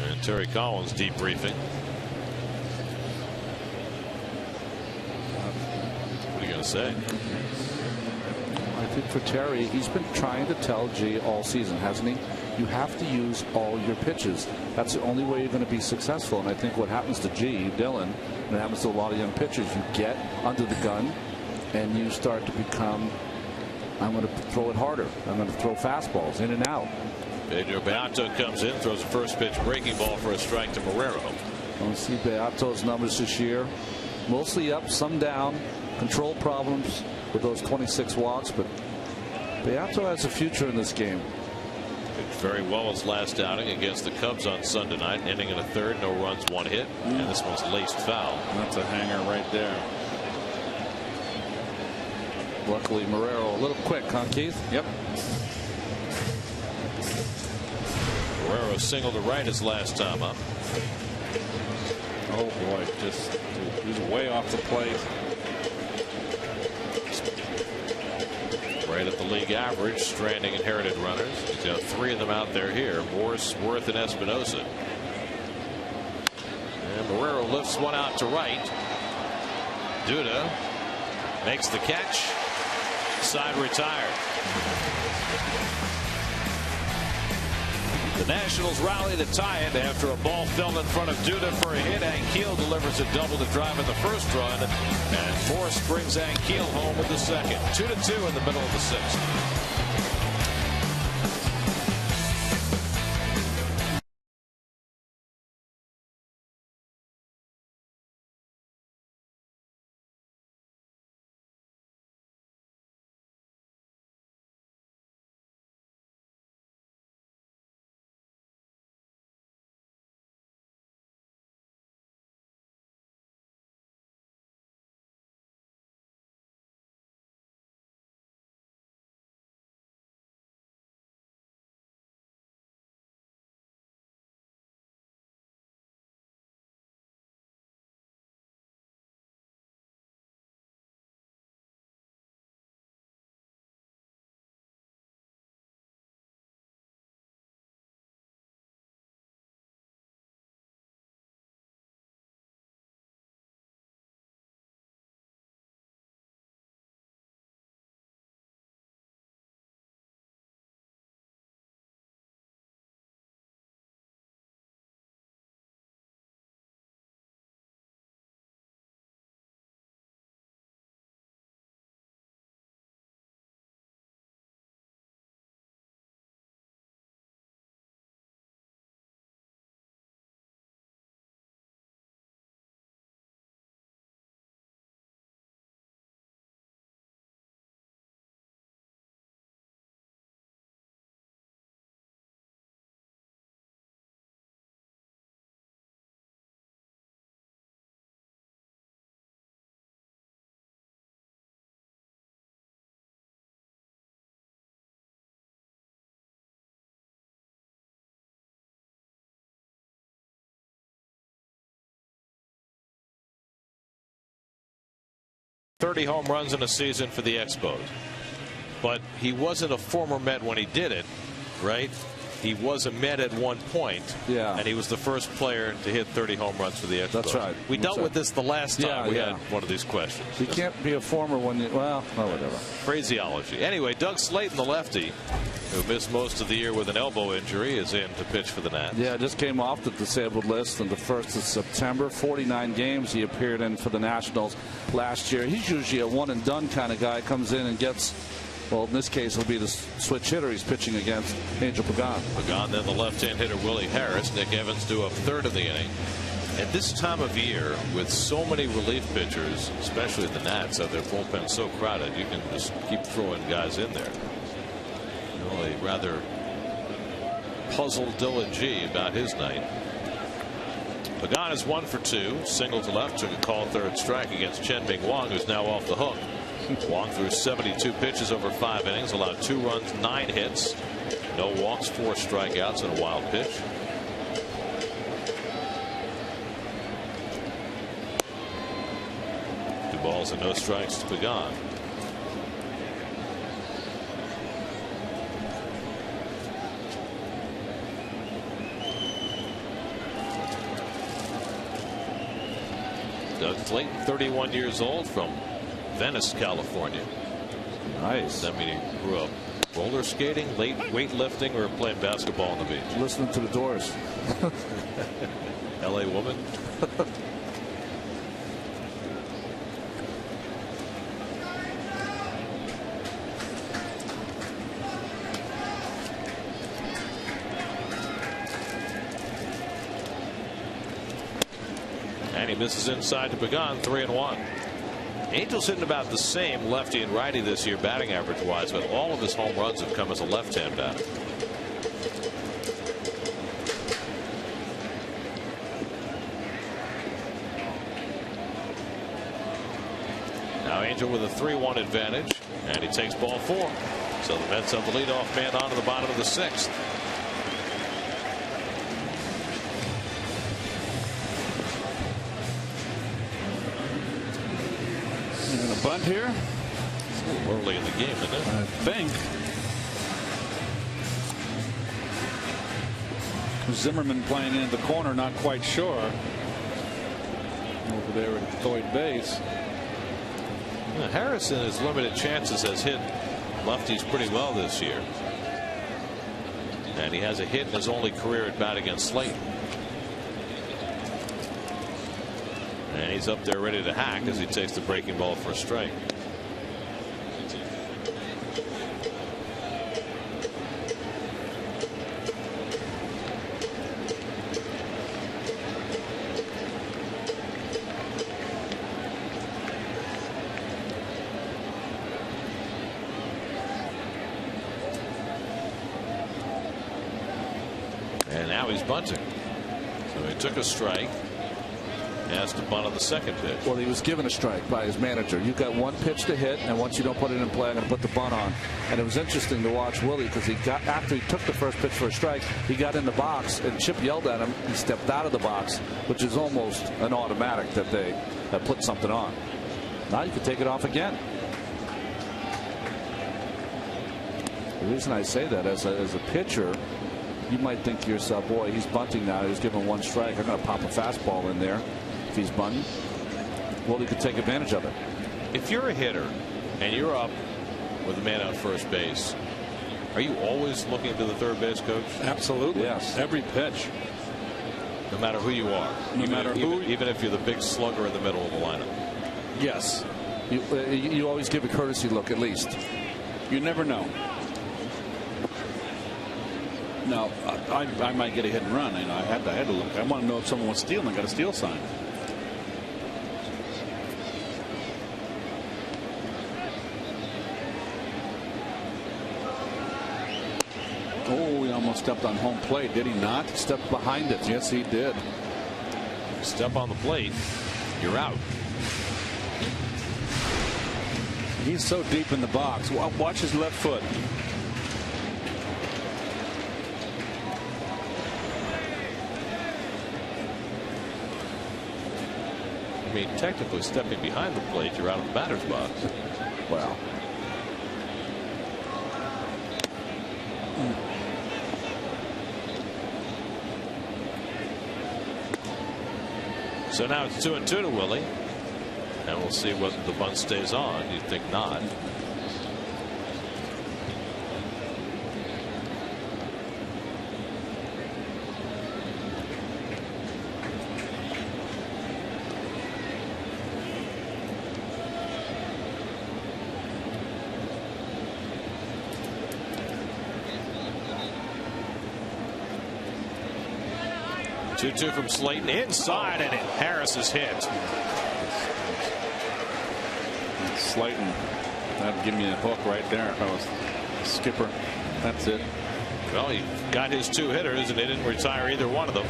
And Terry Collins debriefing. What are you going to say? I think for Terry, he's been trying to tell G all season, hasn't he? You have to use all your pitches. That's the only way you're going to be successful. And I think what happens to G, Dylan, and it happens to a lot of young pitchers, you get under the gun and you start to become, I'm going to throw it harder. I'm going to throw fastballs in and out. Pedro Beato comes in, throws a first pitch breaking ball for a strike to Marrero. We'll see Beato's numbers this year. Mostly up, some down. Control problems with those 26 walks, but Beato has a future in this game. Did very well his last outing against the Cubs on Sunday night, ending in a third, no runs, one hit, and this one's laced foul. That's a hanger right there. Luckily, Marrero a little quick, huh, Keith? Yep. Marrero singled to right his last time up. Oh boy, just he's way off the plate. Right at the league average, stranding inherited runners. He's got 3 of them out there here. Morse, Worth, and Espinosa. And Marrero lifts one out to right. Duda makes the catch. Side retired. The Nationals rally to tie it after a ball fell in front of Duda for a hit. Ankiel delivers a double to drive in the first run, and Morse brings Ankiel home with the second. 2-2 in the middle of the 6th. .30 home runs in a season for the Expos. But he wasn't a former Met when he did it, right? He was a Met at one point, yeah, and he was the first player to hit 30 home runs for the Expos. That's right. We dealt with this the last time we had one of these questions. You can't be a former when you, well, no, whatever. Phraseology. Anyway, Doug Slayton, the lefty, who missed most of the year with an elbow injury, is in to pitch for the Nats. Yeah, just came off the disabled list on the 1st of September. 49 games he appeared in for the Nationals last year. He's usually a one-and-done kind of guy. Comes in and gets, well, in this case, he'll be the switch hitter. He's pitching against Angel Pagan. Pagan, then the left-hand hitter Willie Harris. Nick Evans due up 3rd of the inning. At this time of year, with so many relief pitchers, especially the Nats, have their bullpen so crowded, you can just keep throwing guys in there. Really rather puzzled Dylan G about his night. Pagan is 1 for 2, single to left, took a call 3rd strike against Chen Ming Wang, who's now off the hook. Wang threw 72 pitches over 5 innings, allowed 2 runs, 9 hits, no walks, 4 strikeouts, and a wild pitch. 2 balls and no strikes to Pagan. Doug Slayton, 31 years old, from Venice, California. Nice. That means he grew up roller skating, weightlifting, or playing basketball on the beach. Listening to the Doors. L.A. woman. And he misses inside to Pagan, 3-1. Angels hitting about the same lefty and righty this year, batting average wise, but all of his home runs have come as a left-hand batter. Now Angel with a 3-1 advantage, and he takes ball 4. So the Mets have the leadoff man on to the bottom of the 6th. bunt here? Early in the game, isn't it? I think. Zimmerman playing in the corner, not quite sure. Over there at third base. Harris in his limited chances has hit lefties pretty well this year. And he has a hit in his only career at bat against Slayton. And he's up there ready to hack as he takes the breaking ball for a strike. And now he's bunting. So he took a strike. Asked to bunt on the second pitch. Well, he was given a strike by his manager. You've got one pitch to hit, and once you don't put it in play, I'm going to put the bunt on. And it was interesting to watch Willie because he got, after he took the first pitch for a strike, he got in the box, and Chip yelled at him. He stepped out of the box, which is almost an automatic that they have put something on. Now you can take it off again. The reason I say that as a pitcher, you might think to yourself, boy, he's bunting now. He's given one strike. I'm going to pop a fastball in there if he's bunting. Well, he could take advantage of it. If you're a hitter and you're up with a man on first base, are you always looking to the third base coach? Absolutely. Yes. Every pitch. No matter who you are. No matter who. Even if you're the big slugger in the middle of the lineup. Yes. You always give a courtesy look at least. You never know. Now, I might get a hit and run, and I had to look. I want to know if someone was stealing. I got a steal sign. Oh, he almost stepped on home plate, did he not? Stepped behind it. Yes, he did. Step on the plate, you're out. He's so deep in the box. Watch his left foot. I mean, technically stepping behind the plate, you're out of the batter's box. Wow. So now it's 2-2 to Willie. And we'll see whether the bunt stays on. You think not. Two from Slayton inside, and Harris is hit. Slayton, that'd give me a hook right there if I was a skipper. That's it. Well, he got his two hitters, and they didn't retire either one of them.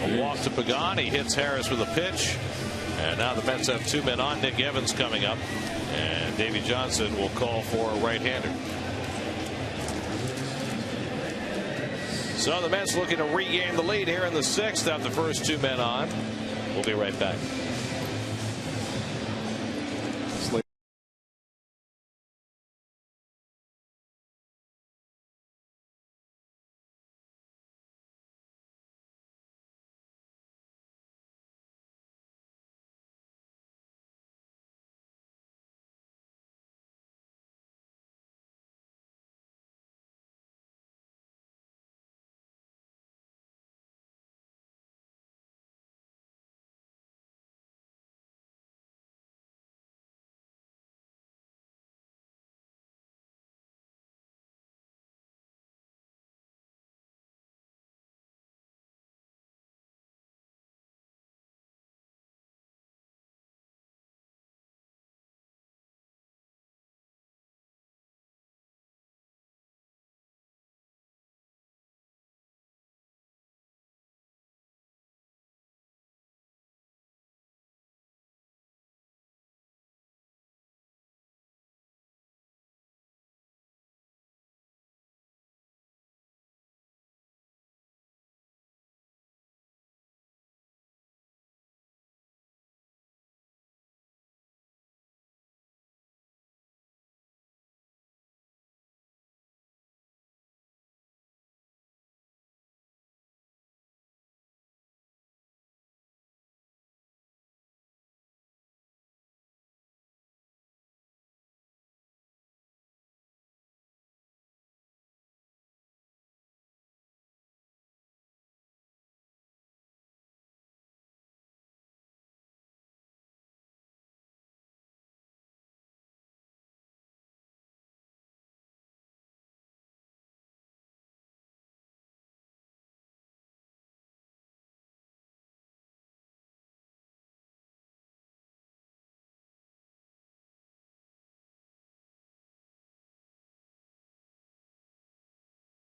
A walk to Pagan. He hits Harris with a pitch. And now the Mets have two men on. Nick Evans coming up. And Davey Johnson will call for a right-hander. So the Mets looking to regain the lead here in the sixth after the first two men on. We'll be right back.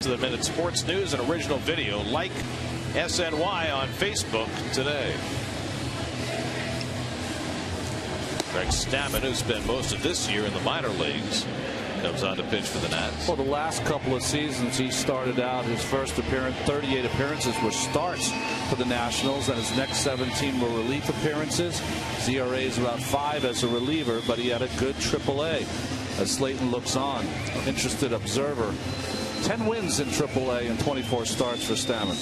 To the Minute Sports News and original video. Like SNY on Facebook today. Greg Stammen, who spent most of this year in the minor leagues, comes on to pitch for the Nats. Well, the last couple of seasons he started out, his first appearance, 38 appearances were starts for the Nationals, and his next 17 were relief appearances. His ERA is about 5 as a reliever, but he had a good AAA. As Slayton looks on, interested observer. 10 wins in AAA and 24 starts for Stammen.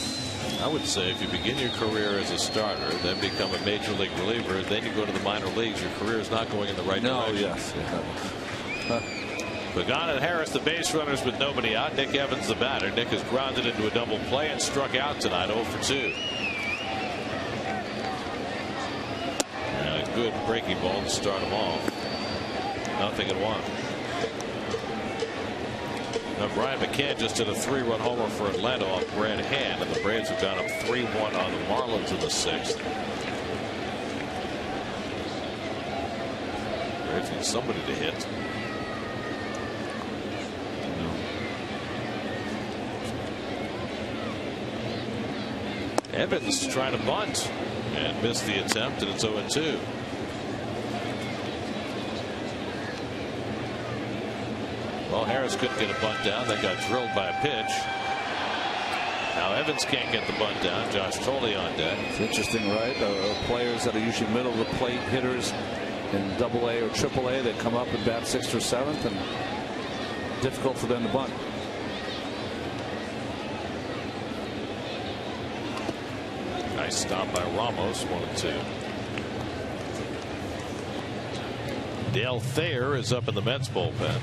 I would say if you begin your career as a starter, then become a major league reliever, then you go to the minor leagues, your career is not going in the right direction. Yes. Pagan and Harris, the base runners with nobody out. Nick Evans, the batter. Nick has grounded into a double play and struck out tonight, 0 for 2. And a good breaking ball to start him off. 0-1. Now Brian McCann just did a 3-run homer for Atlanta off Brad Hand, and the Braves have gone up 3-1 on the Marlins in the 6th. Braves need somebody to hit. Evans trying to bunt and missed the attempt, and it's 0-2. Well, Harris couldn't get a bunt down. That got drilled by a pitch. Now Evans can't get the bunt down. Josh Tolle on deck. It's interesting, right? Players that are usually middle of the plate hitters in AA or AAA, they come up and bat 6th or 7th, and difficult for them to bunt. Nice stop by Ramos, 1-2. Dale Thayer is up in the Mets bullpen.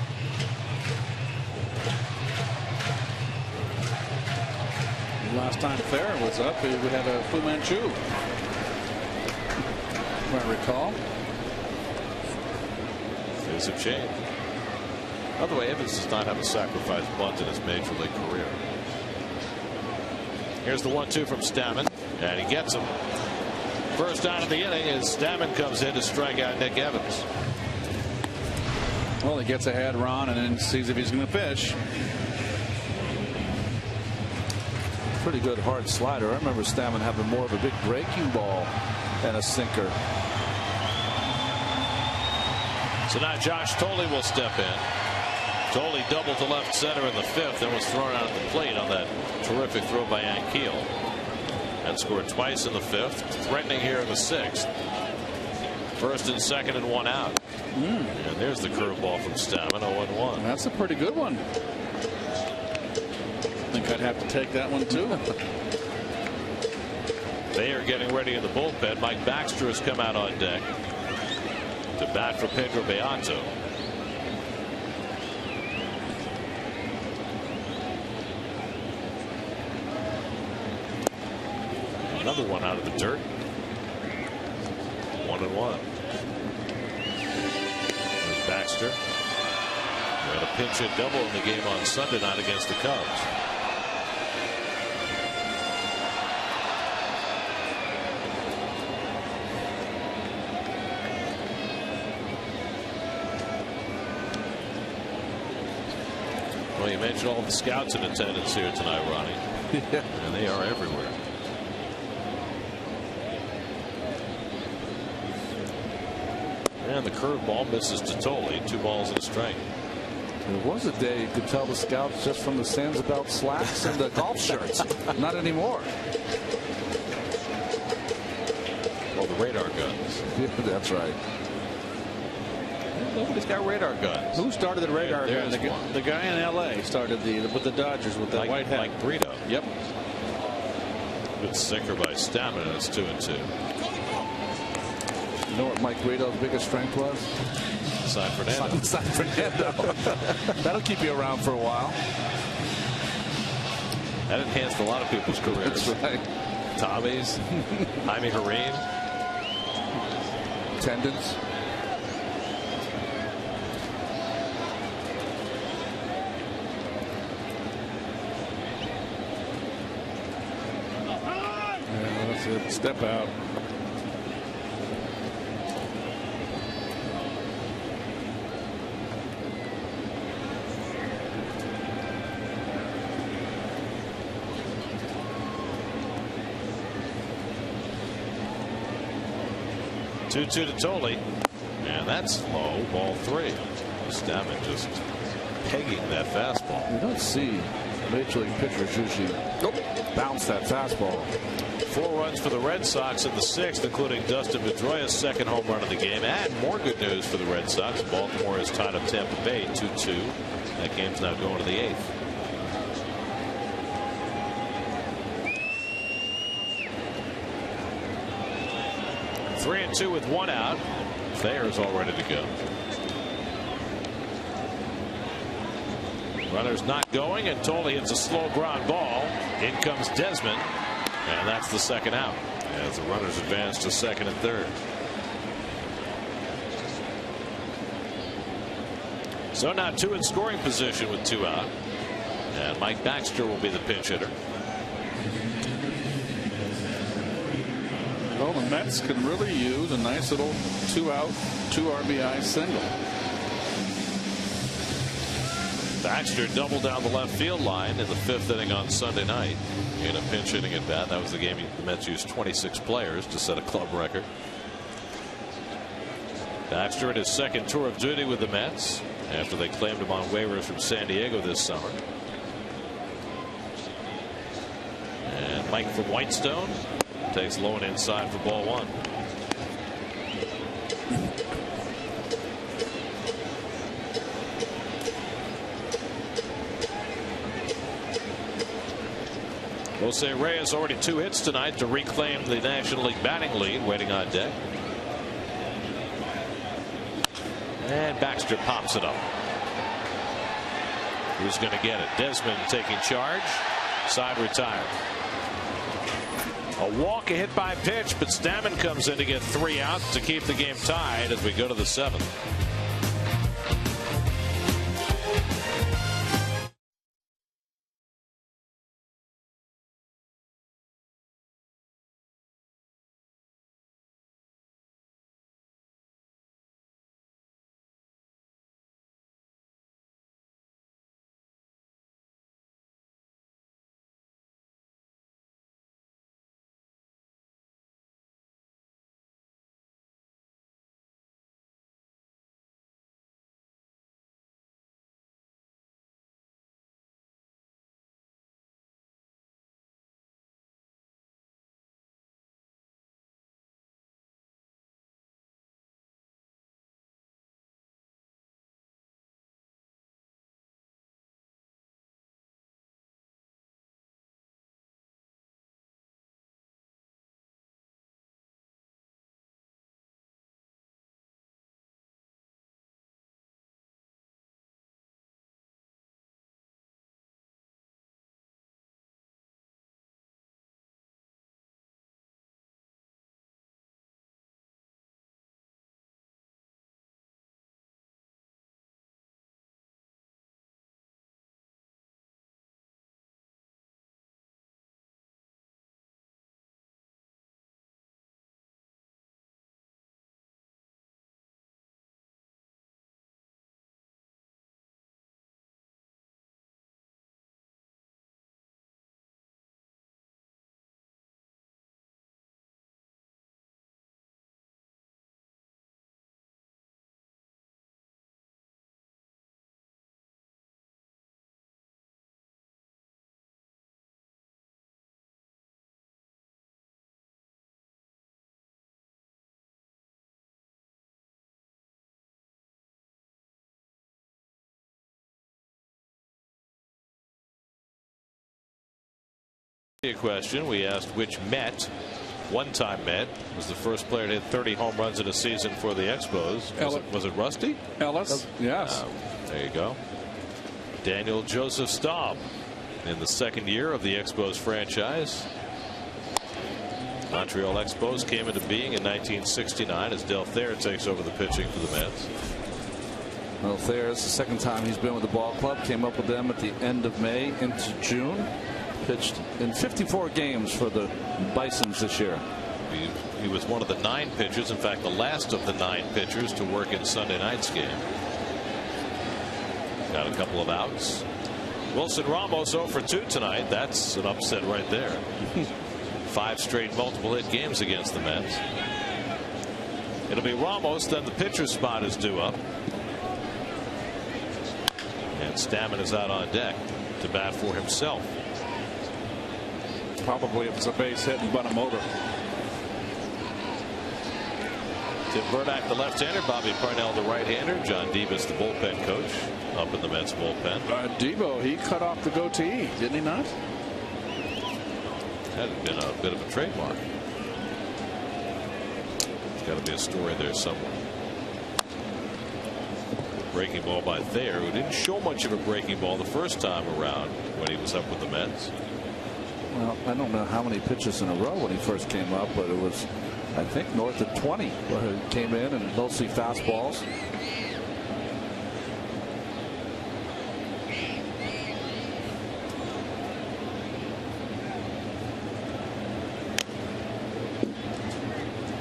Last time Thayer was up, we had a Fu Manchu, if I recall. Things have changed. By the way, Evans does not have a sacrifice bunt in his major league career. Here's the 1-2 from Stammen, and he gets him. First out of the inning as Stammen comes in to strike out Nick Evans. Well, he gets ahead, Ron, and then sees if he's going to pitch. Pretty good hard slider. I remember Stammen having more of a big breaking ball than a sinker. So now Josh Tolle will step in. Tolle doubled to left center in the 5th and was thrown out at the plate on that terrific throw by Ankiel. And scored twice in the 5th, threatening here in the 6th. First and second and 1 out. And there's the curveball from Stammen, 0-1. That's a pretty good one. I think I'd have to take that one too. They are getting ready in the bullpen. Mike Baxter has come out on deck to bat for Pedro Beato. Another one out of the dirt. 1-1. There's Baxter. We had a pinch hit double in the game on Sunday night against the Cubs. Well, you mentioned all the scouts in attendance here tonight, Ronnie. Yeah. And they are everywhere. And the curveball misses to Tolle. 2 balls and a strike. There was a day you could tell the scouts just from the Sandsabelt slacks and the golf shirts. Not anymore. Well, the radar guns. Yeah, that's right. Nobody's got radar guns. Who started the radar gun? There's The guy in L.A. started with the Dodgers with that white hat. Mike Brito. Yep. Good sinker by Stammen, and it's 2-2. You know what Mike Brito's biggest strength was? San Fernando. San Fernando. That'll keep you around for a while. That enhanced a lot of people's careers. That's right. Tommy's, Jaime Jarrín. Tendons. Yeah, that's it. Step out. 2-2 to Tolle. And that's low. Ball 3. Stammen just pegging that fastball. You don't see Major League pitchers usually bounce that fastball. 4 runs for the Red Sox in the 6th, including Dustin Pedroia's second home run of the game. And more good news for the Red Sox. Baltimore has tied up Tampa Bay 2-2. That game's now going to the 8th. Three and 2 with 1 out. Thayer's all ready to go. Runner's not going, and Tolle hits a slow ground ball. In comes Desmond, and that's the second out as the runners advance to second and third. So now 2 in scoring position with 2 out, and Mike Baxter will be the pinch hitter. Well, the Mets can really use a nice little 2-out, 2 RBI single. Baxter doubled down the left field line in the 5th inning on Sunday night in a pinch hitting at bat. That was the game the Mets used 26 players to set a club record. Baxter in his second tour of duty with the Mets after they claimed him on waivers from San Diego this summer. And Mike from Whitestone takes low and inside for ball 1. Jose Reyes already 2 hits tonight to reclaim the National League batting lead, waiting on deck. And Baxter pops it up. Who's going to get it? Desmond taking charge. Side retired. A walk, a hit by pitch, but Stammen comes in to get 3 outs to keep the game tied as we go to the 7th. A question. We asked which Met, one-time Met, was the first player to hit 30 home runs in a season for the Expos. Was it Rusty? Ellis. Yes. There you go. Daniel Joseph Staub in the second year of the Expos franchise. Montreal Expos came into being in 1969 as Del Thayer takes over the pitching for the Mets. Well, Thayer's the second time he's been with the ball club. Came up with them at the end of May into June. Pitched in 54 games for the Bisons this year. He was one of the 9 pitchers, in fact the last of the 9 pitchers to work in Sunday night's game. Got a couple of outs. Wilson Ramos 0 for 2 tonight. That's an upset right there. 5 straight multiple hit games against the Mets. It'll be Ramos, then the pitcher's spot is due up. And Stammen is out on deck to bat for himself. Probably if it's a base hit and bunt him over. Tim Burdack, the left-hander, Bobby Parnell, the right-hander, John Davis, the bullpen coach, up in the Mets bullpen. Debo, he cut off the goatee, didn't he not? That had been a bit of a trademark. There's got to be a story there somewhere. Breaking ball by Thayer, who didn't show much of a breaking ball the first time around when he was up with the Mets. Well, I don't know how many pitches in a row when he first came up, but it was, I think, north of 20 where he came in, and mostly fastballs.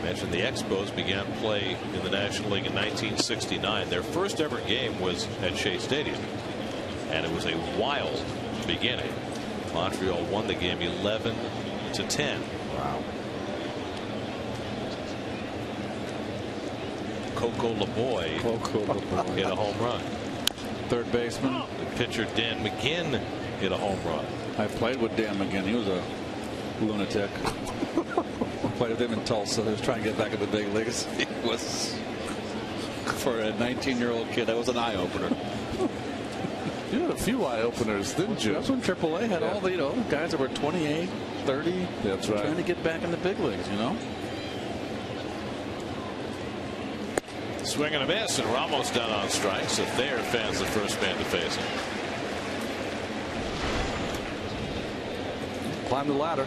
Mentioned the Expos began play in the National League in 1969. Their first ever game was at Shea Stadium, and it was a wild beginning. Montreal won the game 11-10. Wow. Coco LeBoy hit a home run. Third baseman. The pitcher Dan McGinn hit a home run. I played with Dan McGinn. He was a lunatic. Played with him in Tulsa. He was trying to get back in the big leagues. He was, for a 19-year-old kid, that was an eye opener. You had a few eye openers, didn't you? That's when AAA had all the guys that were 28, 30. That's right. Trying to get back in the big leagues, you know. Swing and a miss, and Ramos down on strikes. So Thayer fans the first man to face him. Climb the ladder.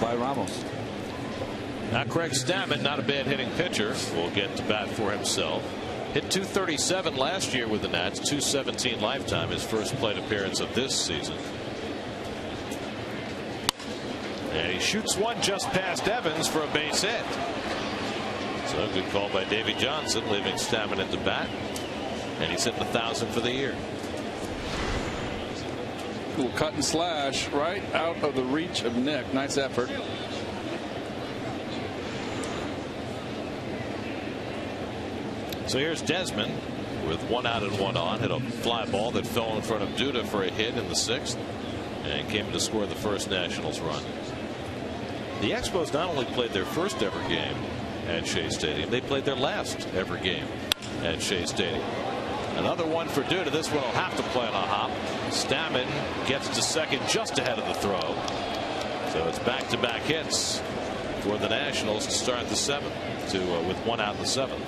By Ramos. Now Craig Stammen, not a bad hitting pitcher, will get to bat for himself. Hit 237 last year with the Nats, 217 lifetime, his first plate appearance of this season. And he shoots one just past Evans for a base hit. So a good call by Davey Johnson, leaving Stammen at the bat, and he's hitting 1,000 for the year. Little cut and slash right out of the reach of Nick. Nice effort. So here's Desmond with 1 out and 1 on. Hit a fly ball that fell in front of Duda for a hit in the 6th, and came to score the first Nationals run. The Expos not only played their first ever game at Shea Stadium, they played their last ever game at Shea Stadium. Another one for Duda. This one will have to play on a hop. Stammen gets to second just ahead of the throw. So it's back-to-back hits for the Nationals to start the 7th, with 1 out in the 7th.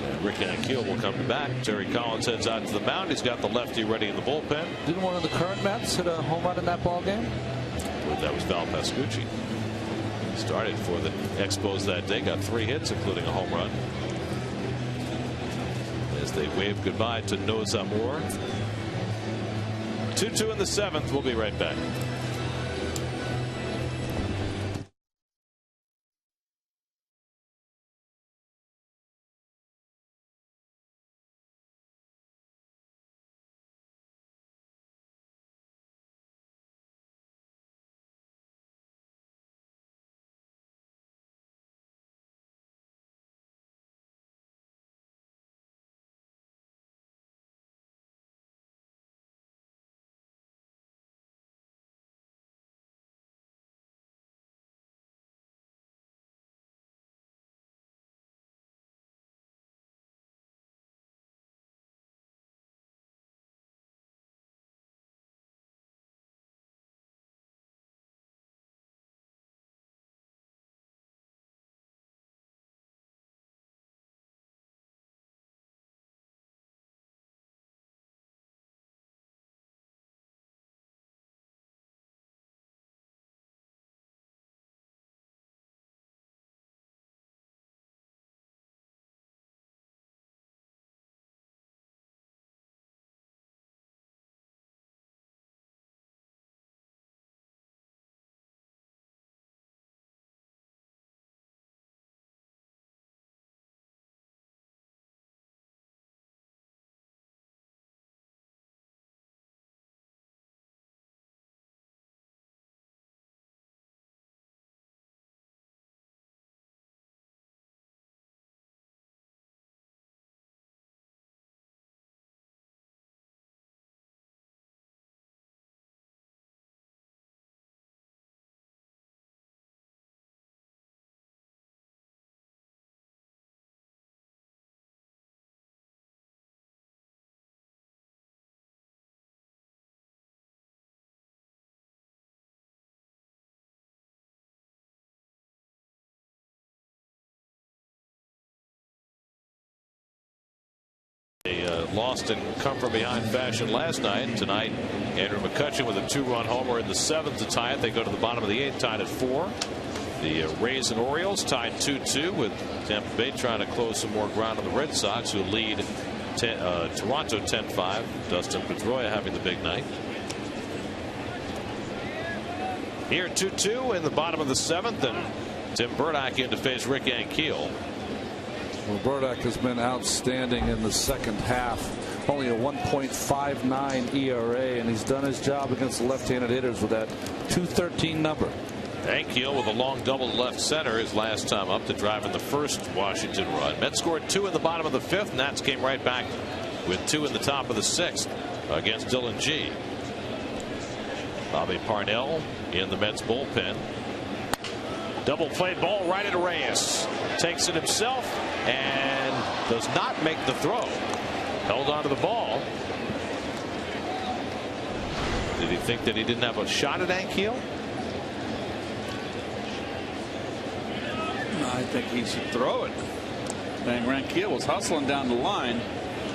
And Rick Ankiel will come back. Terry Collins heads out to the mound. He's got the lefty ready in the bullpen. Didn't one of the current Mets hit a home run in that ball game? That was Val Pascucci. Started for the Expos that day, got 3 hits, including a home run. As they wave goodbye to Noah Zamor. 2-2 in the 7th. We'll be right back. They lost in come from behind fashion last night. Tonight, Andrew McCutcheon with a 2-run homer in the 7th to tie it. They go to the bottom of the 8th, tied at 4. The Rays and Orioles tied 2-2 with Tampa Bay trying to close some more ground on the Red Sox, who lead Toronto 10-5. Dustin Pedroia having the big night. Here 2-2 in the bottom of the 7th, and Tim Burdick in to face Rick Ankiel. Well, Burdick has been outstanding in the second half. Only a 1.59 ERA, and he's done his job against the left-handed hitters with that .213 number. Ankiel with a long double to left center his last time up to drive in the first Washington run. Mets scored 2 in the bottom of the 5th. Nats came right back with 2 in the top of the 6th against Dillon Gee. Bobby Parnell in the Mets bullpen. Double play ball right at Reyes. Takes it himself and does not make the throw. Held onto the ball. Did he think that he didn't have a shot at Ankiel? I think he should throw it. And Ankiel was hustling down the line.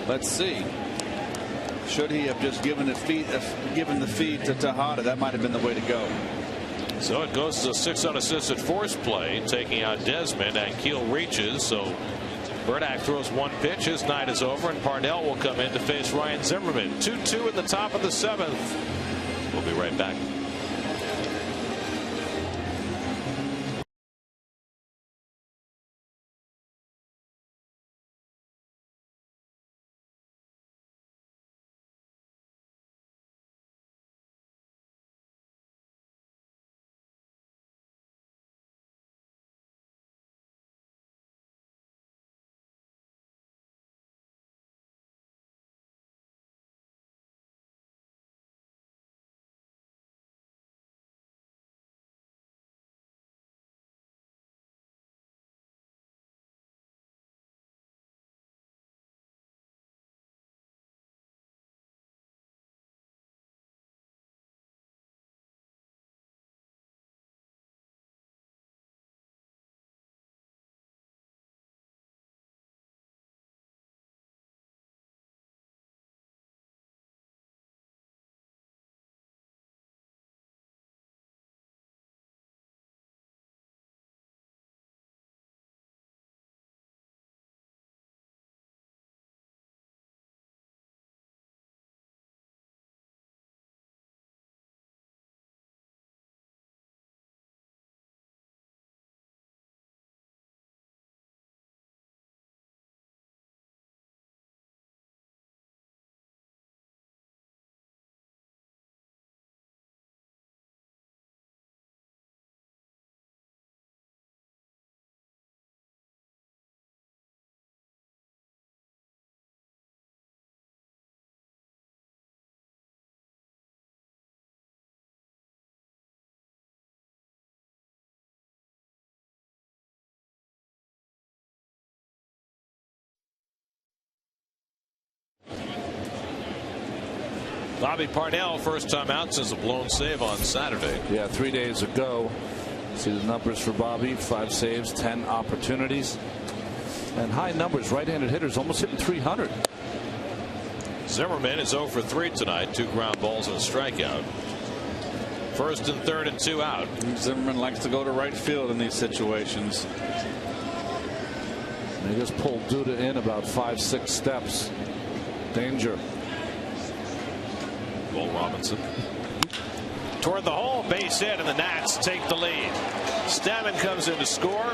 Let's see. Should he have just given the feed to Tejada? That might have been the way to go. So it goes to a 6 unassisted force play, taking out Desmond. Ankiel reaches, so Burdick throws 1 pitch. His night is over, and Parnell will come in to face Ryan Zimmerman. 2-2 in the top of the 7th. We'll be right back. Bobby Parnell, first time out since a blown save on Saturday. Yeah, 3 days ago. See the numbers for Bobby: 5 saves, 10 opportunities, and high numbers. Right-handed hitters almost hitting 300. Zimmerman is 0 for 3 tonight. 2 ground balls and a strikeout. First and third and 2 out. Zimmerman likes to go to right field in these situations. They just pulled Duda in about 5-6 steps. Danger. Will Robinson toward the hole, base hit, and the Nats take the lead. Stammen comes in to score.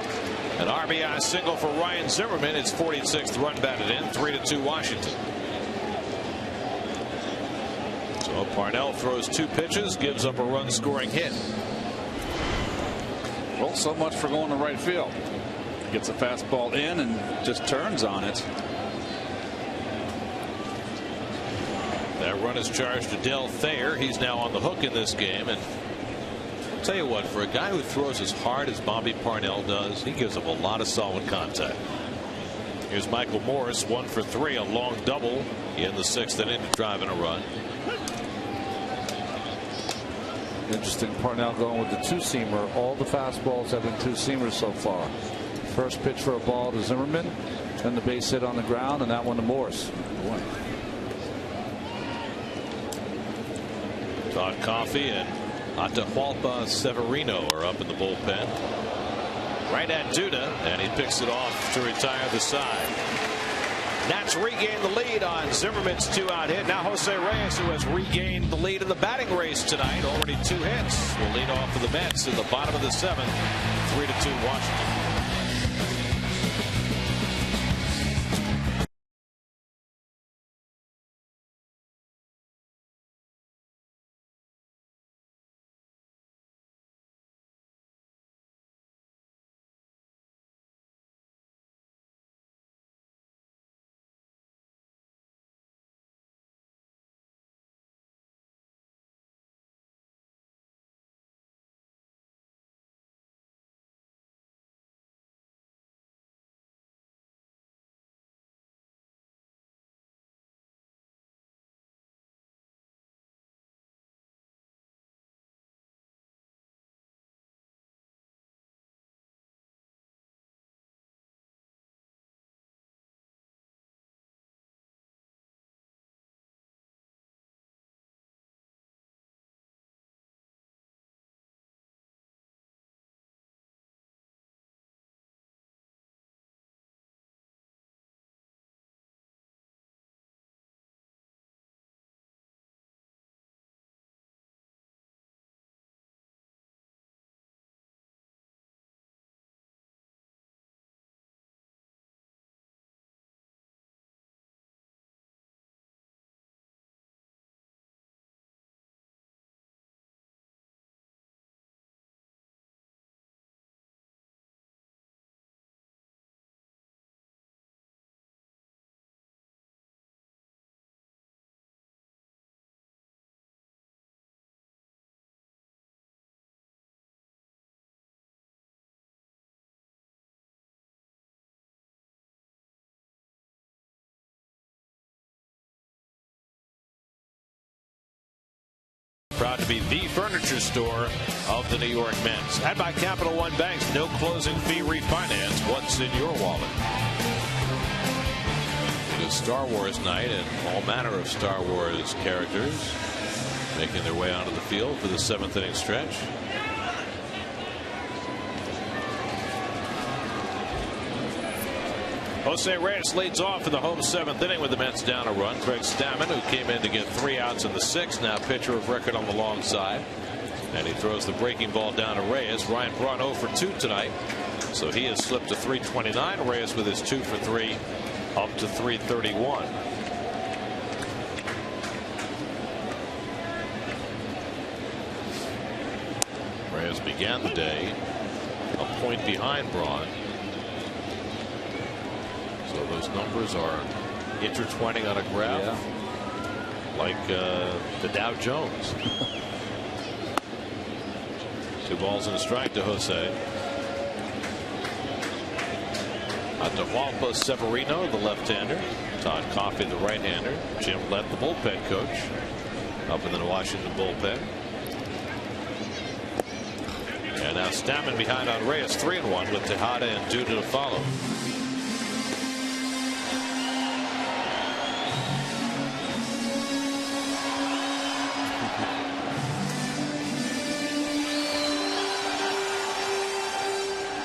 An RBI single for Ryan Zimmerman. It's 46th run batted in. 3-2 Washington. So Parnell throws 2 pitches, gives up a run scoring hit. Well, so much for going to right field. Gets a fastball in and just turns on it. That run is charged to Del Thayer. He's now on the hook in this game. And I'll tell you what, for a guy who throws as hard as Bobby Parnell does, he gives up a lot of solid contact. Here's Michael Morris, 1 for 3, a long double in the 6th inning to drive in a run. Interesting, Parnell going with the 2-seamer. All the fastballs have been 2-seamers so far. First pitch for a ball to Zimmerman. Then the base hit on the ground, and that one to Morse. Boy. Todd Coffey and Atahualpa Severino are up in the bullpen. Right at Duda, and he picks it off to retire the side. Nats regain the lead on Zimmerman's 2-out hit. Now Jose Reyes, who has regained the lead in the batting race tonight, already 2 hits, will lead off for the Mets in the bottom of the 7th, 3-2 Washington. Proud to be the furniture store of the New York Mets. And by Capital One Bank's no closing fee refinance. What's in your wallet? It is Star Wars night, and all manner of Star Wars characters making their way onto the field for the 7th inning stretch. Jose Reyes leads off in the home 7th inning with the Mets down a run. Craig Stammen, who came in to get 3 outs in the 6th, now pitcher of record on the long side. And he throws the breaking ball down to Reyes. Ryan Braun 0 for 2 tonight, so he has slipped to 329. Reyes with his 2 for 3 up to 331. Reyes began the day a point behind Braun. So those numbers are intertwining on a graph, like the Dow Jones. 2 balls and a strike to Jose. Atahualpa Severino, the left-hander. Todd Coffey, the right-hander. Jim Lett, the bullpen coach, up in the Washington bullpen. And now Stammen behind on Reyes, 3-1 with Tejada and Duda to follow.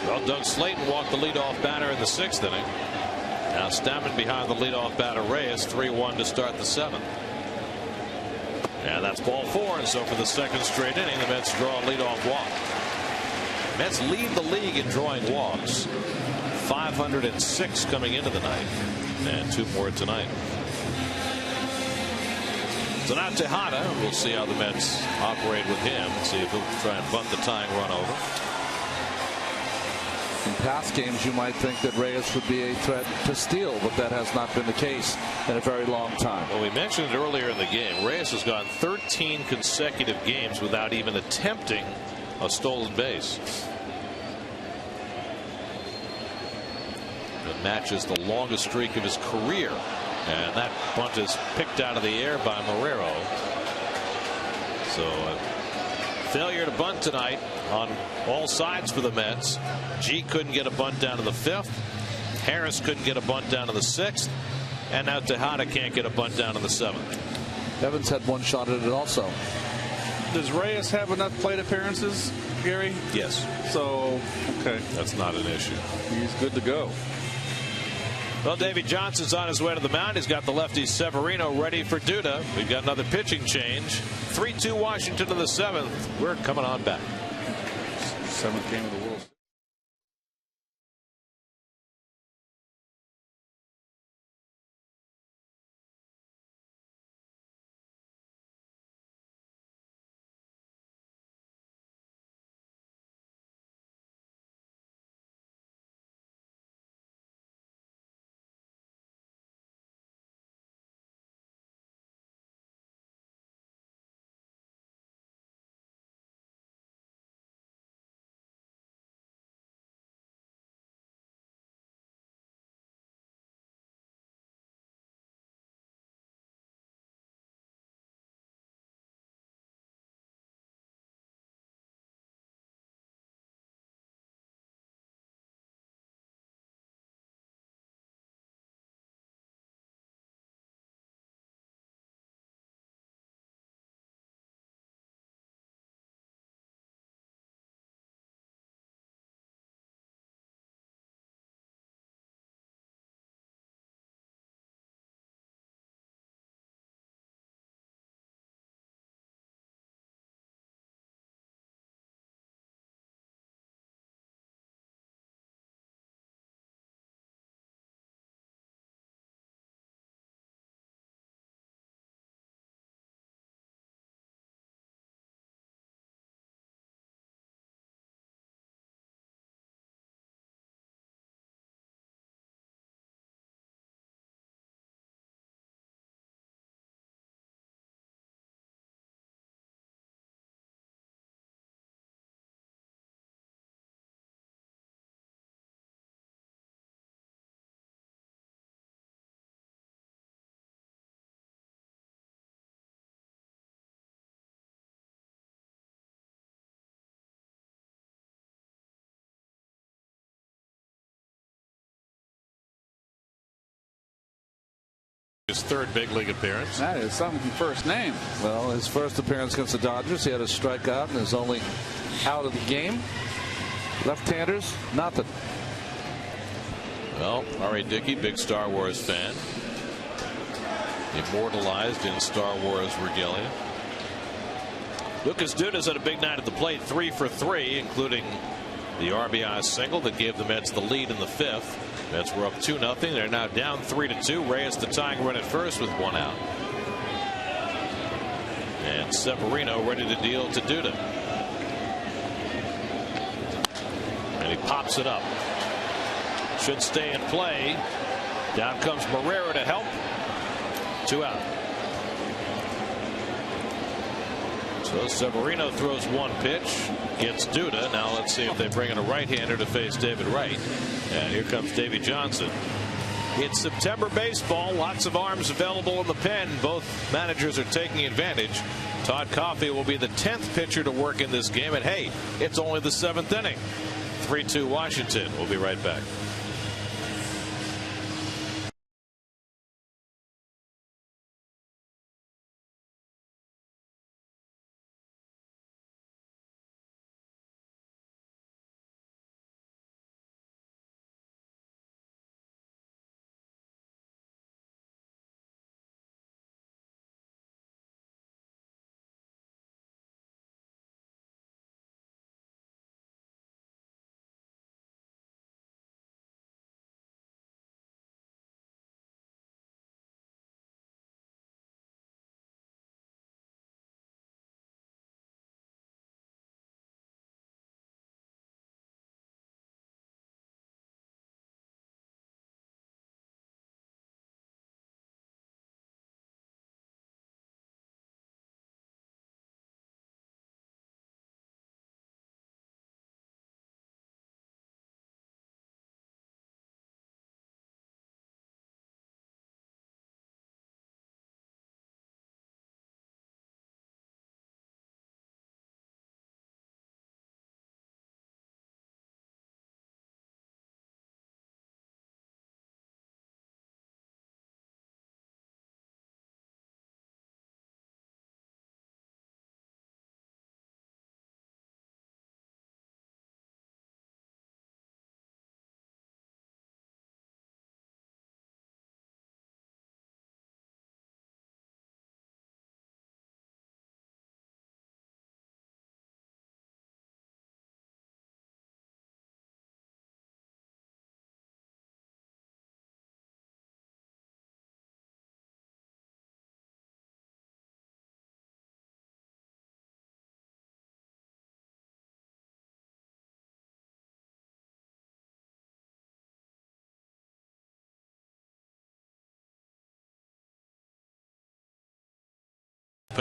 Well, Doug Slayton walked the leadoff batter in the 6th inning. Now Stammen behind the leadoff batter Reyes, 3-1 to start the 7th. And that's ball 4, and so for the 2nd straight inning, the Mets draw a leadoff walk. Mets lead the league in drawing walks, 506 coming into the night, and 2 more tonight. So now Tejada, we'll see how the Mets operate with him, see if he'll try and bunt the tying run over. In past games, you might think that Reyes would be a threat to steal, but that has not been the case in a very long time. Well, we mentioned it earlier in the game. Reyes has gone 13 consecutive games without even attempting a stolen base. It matches the longest streak of his career, and that bunt is picked out of the air by Marrero. So failure to bunt tonight on all sides for the Mets. G couldn't get a bunt down to the 5th. Harris couldn't get a bunt down in the 6th. And now Tejada can't get a bunt down in the 7th. Evans had one shot at it also. Does Reyes have enough plate appearances, Gary? Yes. So, okay. That's not an issue. He's good to go. Well, Davy Johnson's on his way to the mound. He's got the lefty Severino ready for Duda. We've got another pitching change. 3-2 Washington to the 7th. We're coming on back. 7th game of the World Series. His 3rd big league appearance. That is some first name. Well, his first appearance against the Dodgers, he had a strikeout and his only out of the game. Left-handers, nothing. Well, R.A. Dickey, big Star Wars fan. Immortalized in Star Wars regalia. Lucas Duda's had a big night at the plate, 3 for 3, including the RBI single that gave the Mets the lead in the 5th. Mets were up 2-0. They're now down 3-2. Reyes the tying run at first with 1 out. And Severino ready to deal to Duda. And he pops it up. Should stay in play. Down comes Marrero to help. 2 out. So Severino throws 1 pitch, gets Duda. Now let's see if they bring in a right-hander to face David Wright. And here comes Davy Johnson. It's September baseball. Lots of arms available in the pen. Both managers are taking advantage. Todd Coffey will be the 10th pitcher to work in this game. And hey, it's only the 7th inning. 3-2 Washington. We'll be right back.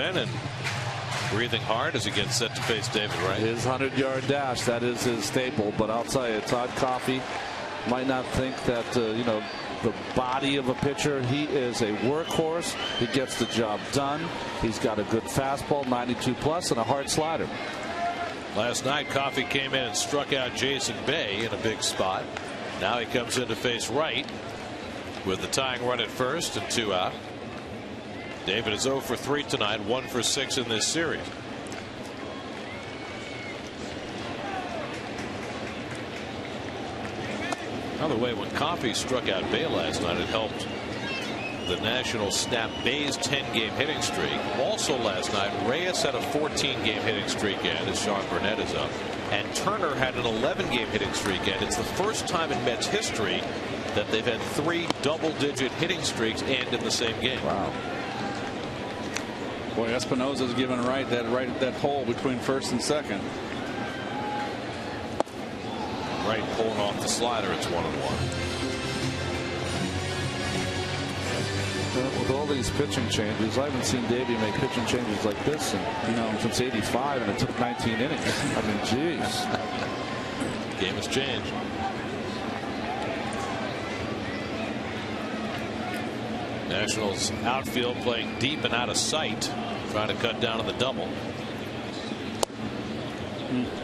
bullpen and breathing hard as he gets set to face David Wright. His 100-yard dash, that is his staple. But I'll tell you, Todd Coffey might not think that, you know, the body of a pitcher. He is a workhorse. He gets the job done. He's got a good fastball, 92 plus, and a hard slider. Last night, Coffey came in and struck out Jason Bay in a big spot. Now he comes in to face Wright with the tying run at first and 2 out. David is 0 for 3 tonight, 1 for 6 in this series. By the way, when Coffey struck out Bay last night, it helped the Nationals snap Bay's 10-game hitting streak. Also last night, Reyes had a 14-game hitting streak end as Sean Burnett is up. And Turner had an 11-game hitting streak end. It's the first time in Mets history that they've had 3 double-digit hitting streaks end in the same game. Wow. Boy, Espinosa's giving Wright that hole between first and second. Wright pulling off the slider. It's 1-1. With all these pitching changes, I haven't seen Davey make pitching changes like this since '85, and it took 19 innings. I mean, geez. Game has changed. Nationals outfield playing deep and out of sight, trying to cut down on the double.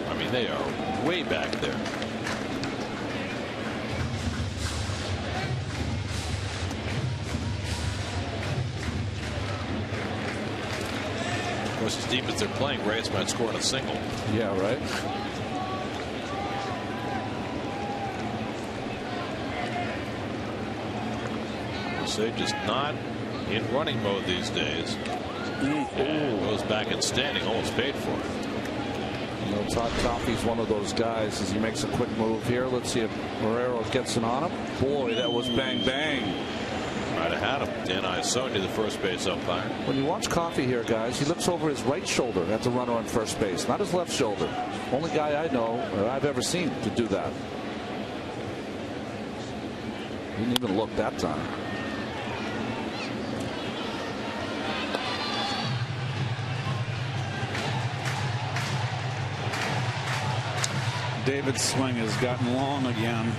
I mean, they are way back there. Of course, as deep as they're playing, Reyes might score on a single. Yeah, right. They're just not in running mode these days. And goes back and standing, almost paid for it. You know, Todd Coffey's one of those guys as he makes a quick move here. Let's see if Marrero gets it on him. Boy, that was bang bang. Might have had him. Dan Isoni, the first base umpire. When you watch Coffey here, guys, he looks over his right shoulder at the runner on first base, not his left shoulder. Only guy I know or I've ever seen to do that. He didn't even look that time. David's swing has gotten long again.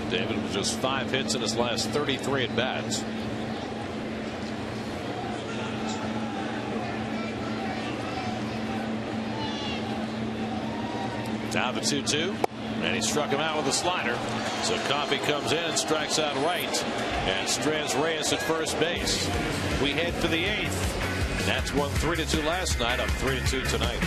David with just 5 hits in his last 33 at bats. Down to 2-2, and he struck him out with a slider. So Coffey comes in and strikes out Wright, and strands Reyes at first base. We head for the 8th. Nats won 3-2 last night, up 3-2 tonight.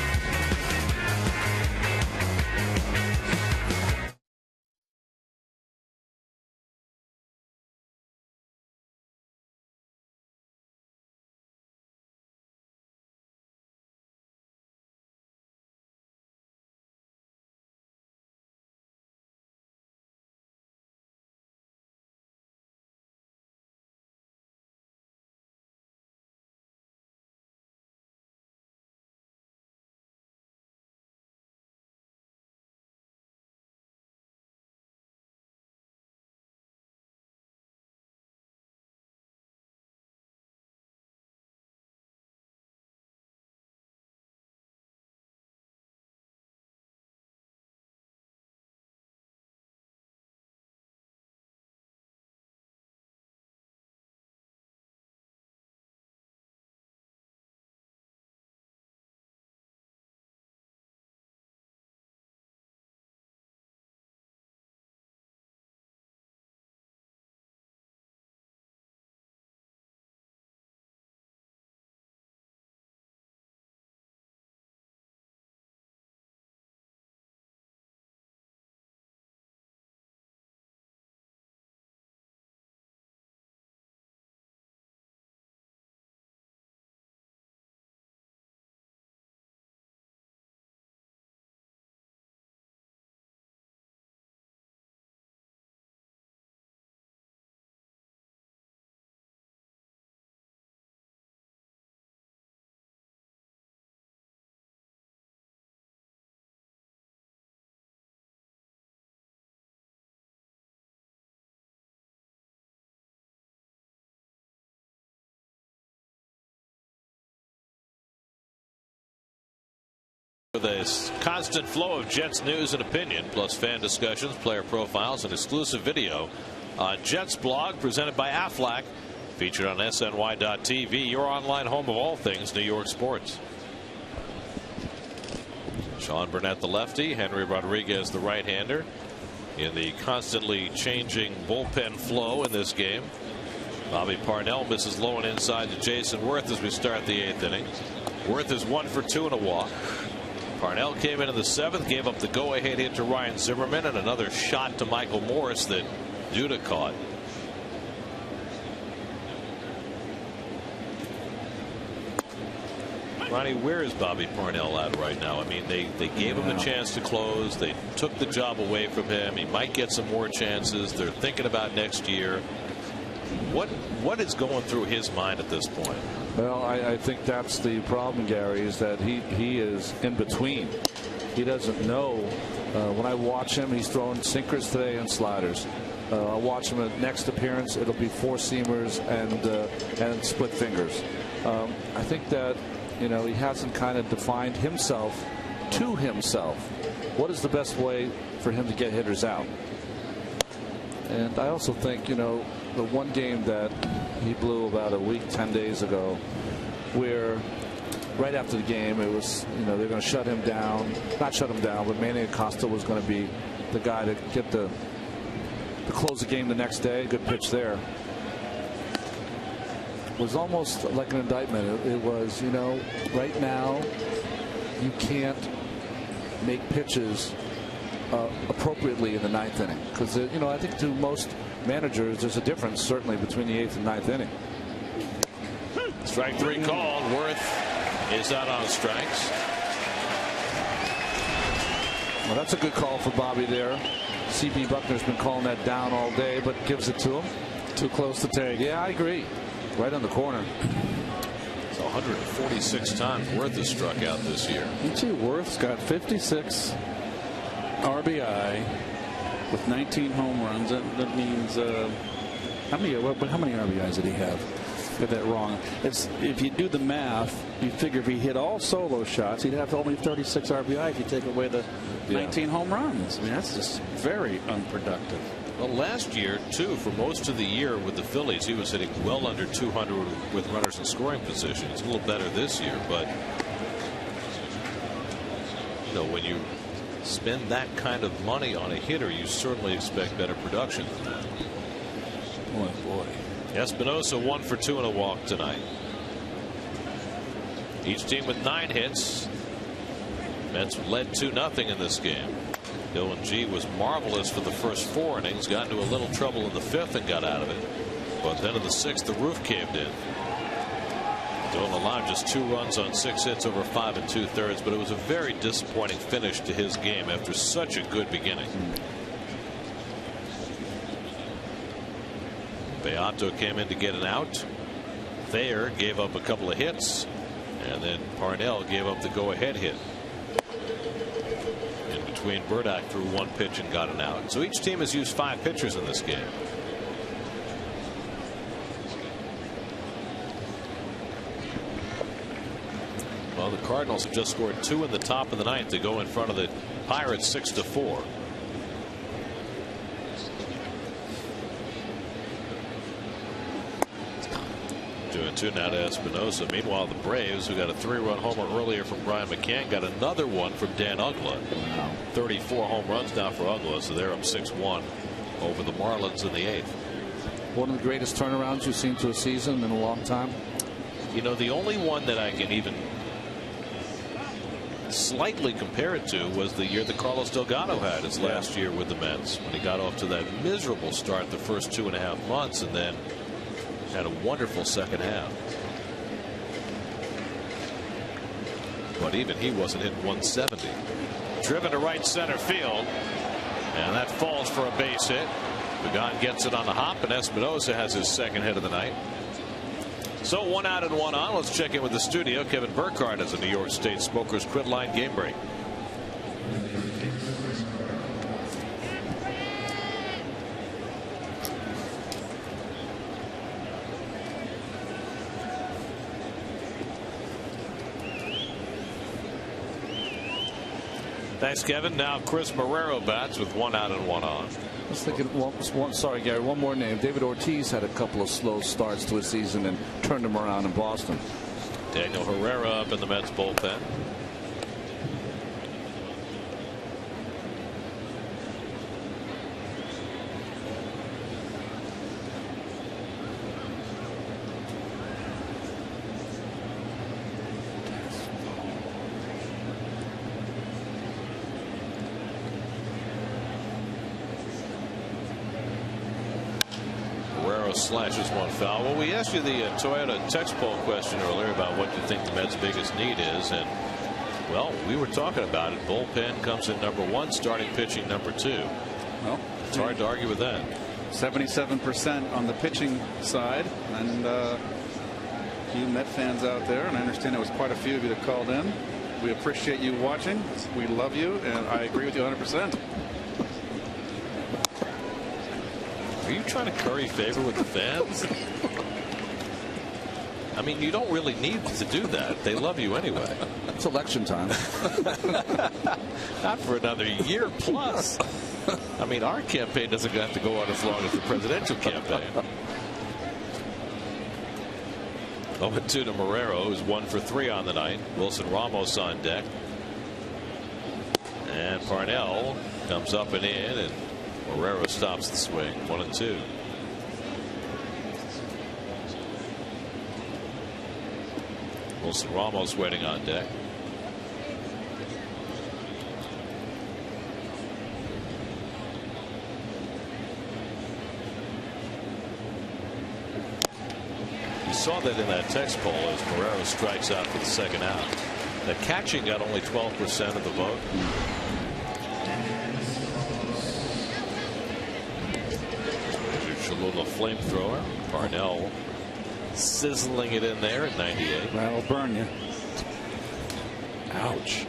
With a constant flow of Jets news and opinion, plus fan discussions, player profiles, and exclusive video on Jets blog presented by Aflac, featured on SNY.TV, your online home of all things New York sports. Sean Burnett, the lefty, Henry Rodriguez, the right-hander, in the constantly changing bullpen flow in this game. Bobby Parnell misses low and inside to Jason Worth as we start the 8th inning. Worth is 1 for 2 and a walk. Parnell came in the 7th, gave up the go-ahead hit to Ryan Zimmerman, and another shot to Michael Morris that Judah caught. Ronnie, where is Bobby Parnell at right now? I mean, they gave him a chance to close. They took the job away from him. He might get some more chances. They're thinking about next year. What is going through his mind at this point? Well, I think that's the problem, Gary, is that he is in between. He doesn't know. When I watch him, he's throwing sinkers today and sliders. I'll watch him at next appearance. It'll be 4-seamers and split fingers. I think that, you know, he hasn't kind of defined himself to himself. What is the best way for him to get hitters out? And I also think, you know, the one game that he blew about a week, 10 days ago, where right after the game it was, you know, they're going to shut him down, not shut him down, but Manny Acosta was going to be the guy to get to close the game the next day. Good pitch there. It was almost like an indictment. It was, you know, right now you can't make pitches appropriately in the 9th inning, because, you know, I think to most managers there's a difference certainly between the 8th and 9th inning. Strike 3 called. Worth is out on strikes. Well, that's a good call for Bobby there. C.B. Buckner's been calling that down all day, but gives it to him. Too close to take. Yeah, I agree. Right on the corner. It's 146 times Worth has struck out this year. E.G. Worth's got 56 RBI with 19 home runs. That means how many RBIs did he have? Got that wrong. It's, if you do the math, you figure if he hit all solo shots, he'd have only 36 RBI if you take away the 19 home runs. I mean, that's just very unproductive. Well, last year, too, for most of the year with the Phillies, he was hitting well under 200 with runners in scoring position. It's a little better this year, but you know, when you spend that kind of money on a hitter, you certainly expect better production. Oh boy. Espinosa 1 for 2 and a walk tonight. Each team with 9 hits. Mets led 2-0 in this game. Dylan G was marvelous for the first 4 innings. Got into a little trouble in the 5th and got out of it. But then in the 6th, the roof caved in. Dylan allowed just 2 runs on 6 hits over 5 2/3. But it was a very disappointing finish to his game after such a good beginning. Beato came in to get an out. Thayer gave up a couple of hits, and then Parnell gave up the go-ahead hit. In between, Burdick threw 1 pitch and got an out. So each team has used 5 pitchers in this game. Well, the Cardinals have just scored 2 in the top of the 9th to go in front of the Pirates 6-4. 2-2 now to Espinosa. Meanwhile, the Braves, who got a 3-run homer earlier from Brian McCann, got another one from Dan Uggla. 34 home runs now for Uggla, so they're up 6-1 over the Marlins in the 8th. One of the greatest turnarounds you've seen to a season in a long time. You know, the only one that I can even slightly compare it to was the year that Carlos Delgado had his last year with the Mets, when he got off to that miserable start the first 2.5 months and then had a wonderful second half. But even he wasn't hitting 170. Driven to right center field, and that falls for a base hit. Pagan gets it on the hop, and Espinosa has his second hit of the night. So 1 out and 1 on. Let's check in with the studio. Kevin Burkhardt has a New York State Smokers Quit Line game break. Thanks, Kevin. Now Chris Marrero bats with 1 out and 1 on. I was thinking, sorry, Gary, one more name. David Ortiz had a couple of slow starts to his season and turned him around in Boston. Daniel Herrera up in the Mets bullpen. Slashes one foul. Well, we asked you the Toyota text poll question earlier about what you think the Mets' biggest need is, and well, we were talking about it. Bullpen comes in number 1, starting pitching number 2. Well, it's hard to argue with that. 77% on the pitching side, and you Met fans out there, and I understand there was quite a few of you that called in. We appreciate you watching. We love you, and I agree with you 100%. Are you trying to curry favor with the fans? I mean, you don't really need to do that. They love you anyway. It's election time. Not for another year plus. I mean, our campaign doesn't have to go on as long as the presidential campaign. 0-2 to Marrero, who's 1 for 3 on the night. Wilson Ramos on deck. And Parnell comes up and in, and Marrero stops the swing. 1-2. Wilson Ramos waiting on deck. You saw that in that text poll as Marrero strikes out for the second out. The catching got only 12% of the vote. Cholula flamethrower. Parnell sizzling it in there at 98. That'll burn you. Ouch.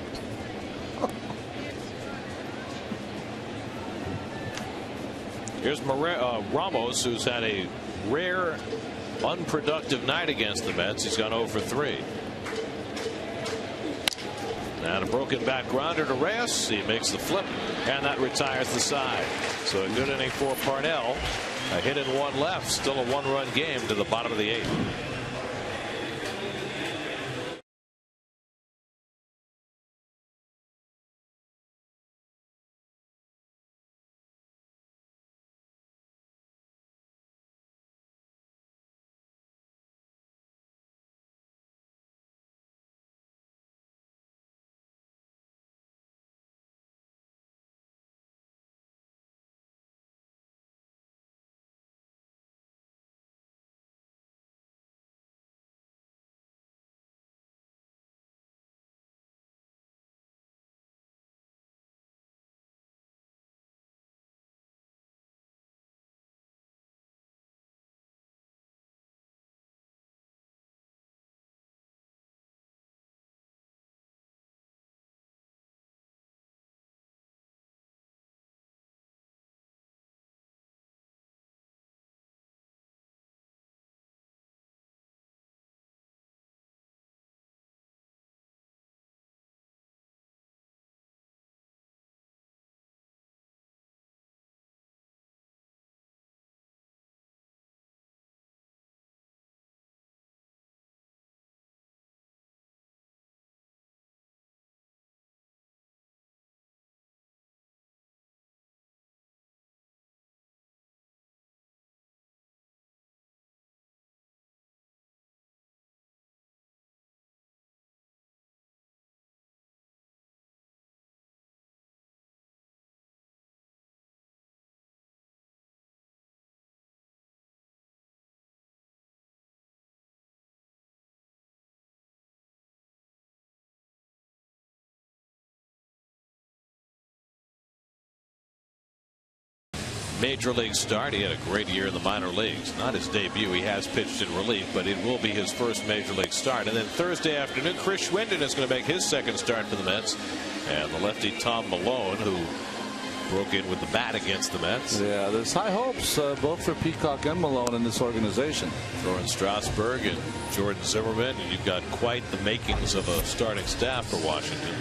Here's Ramos, who's had a rare unproductive night against the Mets. He's gone 0 for 3. And a broken back grounder to Reyes. He makes the flip, and that retires the side. So a good inning for Parnell. A hit and 1 left. Still a 1-run game to the bottom of the 8th. Major league start. He had a great year in the minor leagues. Not his debut. He has pitched in relief, but it will be his first major league start. And then Thursday afternoon, Chris Schwindon is going to make his second start for the Mets. And the lefty Tom Malone, who broke in with the bat against the Mets. Yeah, there's high hopes both for Peacock and Malone in this organization. Throw in Strasburg and Jordan Zimmerman, and you've got quite the makings of a starting staff for Washington.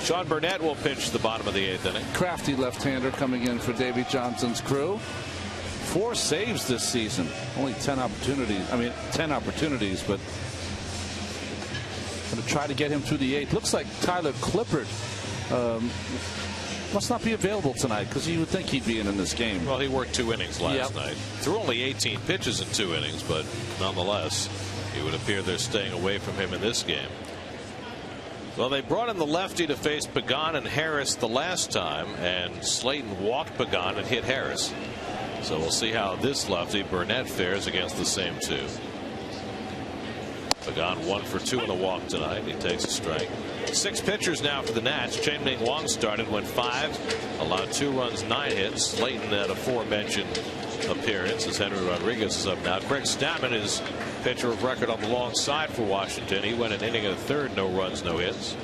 Sean Burnett will pitch the bottom of the 8th inning. Crafty left-hander coming in for Davey Johnson's crew. 4 saves this season. Only 10 opportunities. I mean, 10 opportunities, but going to try to get him through the 8th. Looks like Tyler Clippard must not be available tonight, because you would think he'd be in this game. Well, he worked 2 innings last night. Threw only 18 pitches in 2 innings, but nonetheless, it would appear they're staying away from him in this game. Well, they brought in the lefty to face Pagan and Harris the last time, and Slayton walked Pagan and hit Harris. So we'll see how this lefty, Burnett, fares against the same 2. Pagan 1 for 2 in a walk tonight. He takes a strike. 6 pitchers now for the Nats. Chen-Ming Wang started, went 5, allowed 2 runs, 9 hits. Slayton had a 4-mentioned appearance as Henry Rodriguez is up now. Craig Stammen is pitcher of record on the long side for Washington. He went an inning and a third, no runs, no hits.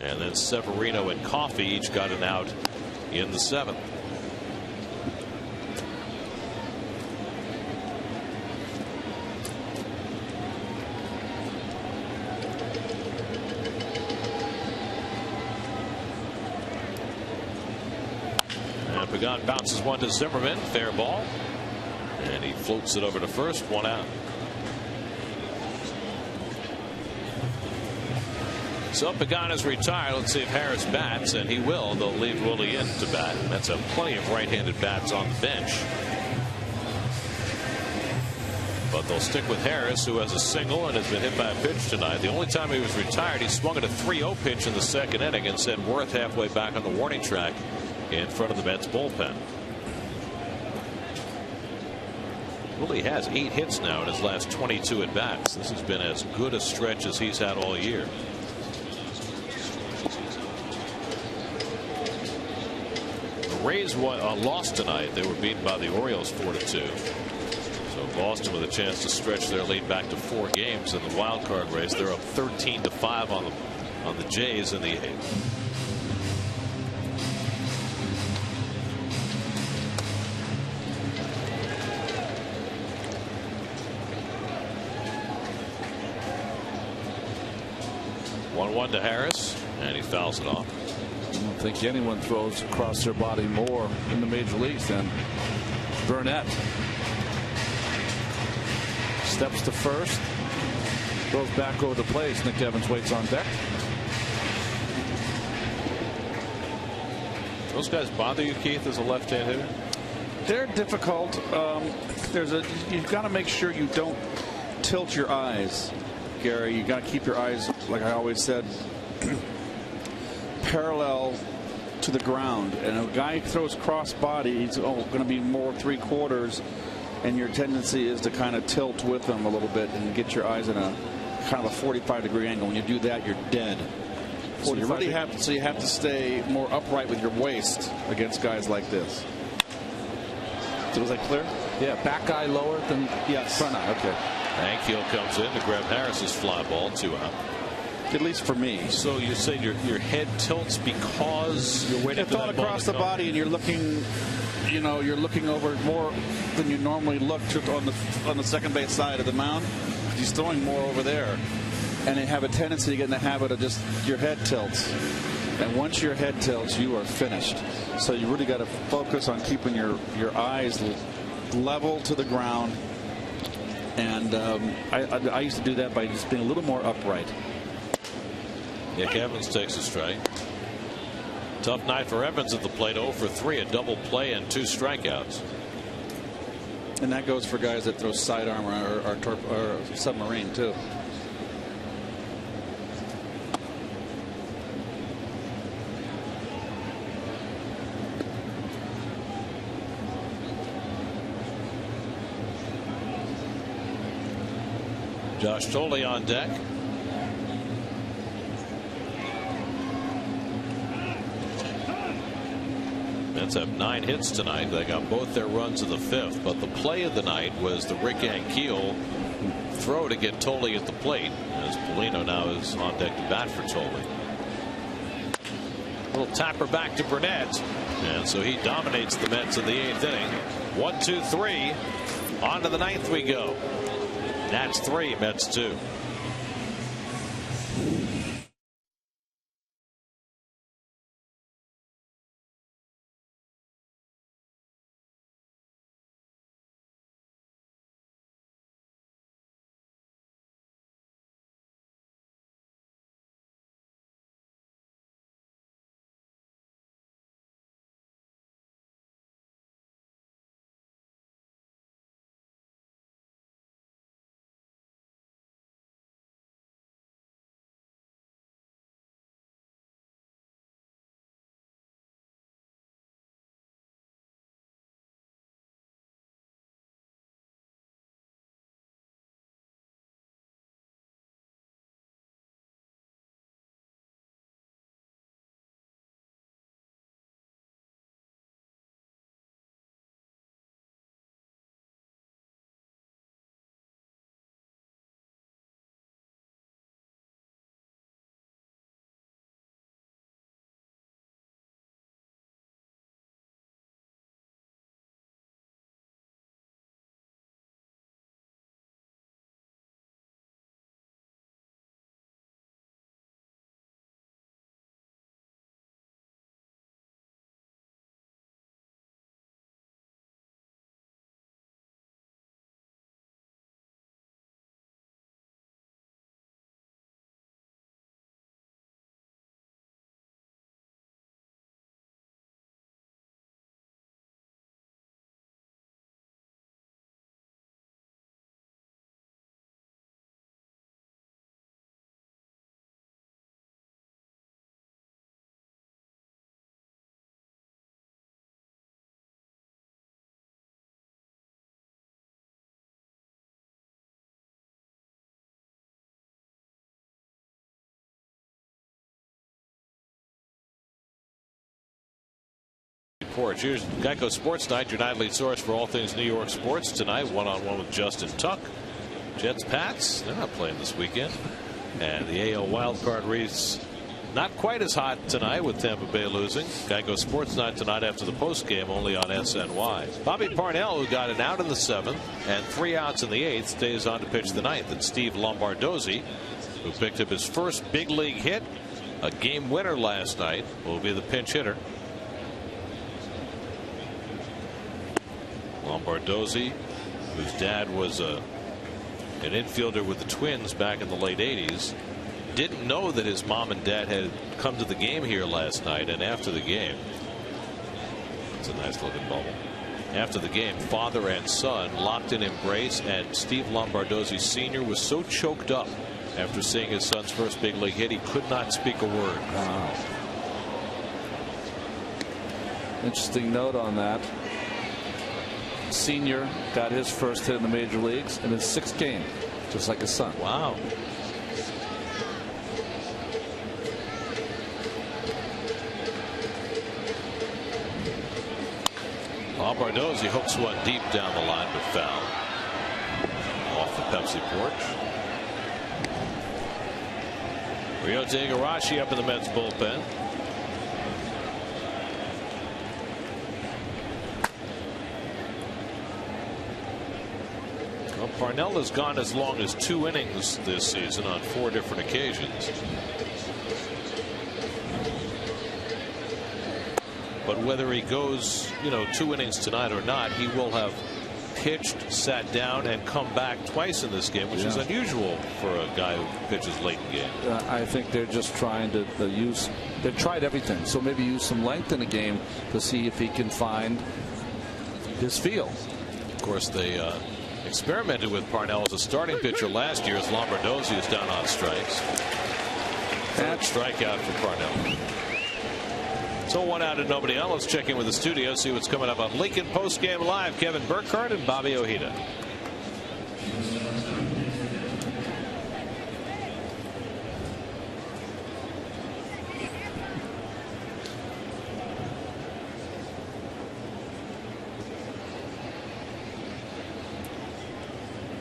And then Severino and Coffey each got an out in the 7th. Pagan bounces one to Zimmerman, fair ball, and he floats it over to first, 1 out. So Pagan is retired. Let's see if Harris bats, and he will. They'll leave Willie in to bat. That's plenty of right-handed bats on the bench. But they'll stick with Harris, who has a single and has been hit by a pitch tonight. The only time he was retired, he swung at a 3-0 pitch in the 2nd inning and sent Worth halfway back on the warning track in front of the Mets bullpen. Willie has 8 hits now in his last 22 at bats. This has been as good a stretch as he's had all year. The Rays lost tonight. They were beaten by the Orioles 4-2. So Boston with a chance to stretch their lead back to 4 games in the wild card race. They're up 13-5 on the Jays in the 8th. One to Harris, and he fouls it off. I don't think anyone throws across their body more in the major leagues than Burnett. Steps to first, throws back over the plate. Nick Evans waits on deck. Those guys bother you, Keith, as a left-hand hitter? They're difficult. You've got to make sure you don't tilt your eyes, Gary. You got to keep your eyes, like I always said, parallel to the ground. And a guy throws cross body, he's going to be more 3/4, and your tendency is to kind of tilt with him a little bit and get your eyes in a kind of a 45-degree angle. When you do that, you're dead. So you really have to stay more upright with your waist against guys like this. So was that clear? Yeah, back eye lower than front eye. Okay. Ankiel comes in to grab Harris's fly ball, 2 out. At least for me. So you say your head tilts because you're waiting for that across the body, and you're looking, you're looking over more than you normally look on the second base side of the mound. He's throwing more over there, and they have a tendency to get in the habit of just your head tilts. And once your head tilts, you are finished. So you really got to focus on keeping your eyes level to the ground. And I used to do that by just being a little more upright. Nick Evans takes a strike. Tough night for Evans at the plate. 0 for 3, a double play and 2 strikeouts. And that goes for guys that throw sidearm or submarine too. Josh Tolley on deck. Mets have 9 hits tonight. They got both their runs in the 5th, but the play of the night was the Rick Ankiel throw to get Tolley at the plate, as Polino now is on deck to bat for Tolley. Little tapper back to Burnett, and so he dominates the Mets in the 8th inning. 1, 2, 3. On to the 9th we go. Nats 3, Mets 2. porch. Here's Geico Sports Night, your nightly source for all things New York sports. Tonight, one-on-one with Justin Tuck. Jets, Pats, they're not playing this weekend. And the AL wildcard reads not quite as hot tonight with Tampa Bay losing. Geico Sports Night tonight after the postgame, only on SNY. Bobby Parnell, who got an out in the 7th and 3 outs in the 8th, stays on to pitch the 9th. And Steve Lombardozzi, who picked up his first big league hit, a game winner last night, will be the pinch hitter. Lombardozzi, whose dad was an infielder with the Twins back in the late 80s, didn't know that his mom and dad had come to the game here last night. And after the game, it's a nice looking bubble. After the game, father and son locked in embrace, and Steve Lombardozzi Sr. was so choked up after seeing his son's first big league hit, he could not speak a word. Wow. Interesting note on that. Senior got his first hit in the major leagues in his 6th game, just like his son. Wow. Lombardozzi hooks one deep down the line, but foul. Off the Pepsi porch. Ryota Igarashi up in the Mets bullpen. Well, Parnell has gone as long as 2 innings this season on 4 different occasions. But whether he goes, 2 innings tonight or not, he will have pitched, sat down, and come back twice in this game, which is unusual for a guy who pitches late in the game. I think they're just trying to use. They've tried everything, so maybe use some length in the game to see if he can find his feel. Of course, they experimented with Parnell as a starting pitcher last year, as Lombardozzi is down on strikes. Third strikeout for Parnell. So 1 out and nobody on. Let's check in with the studio, see what's coming up on Lincoln Postgame Live. Kevin Burkhardt and Bobby Ojeda.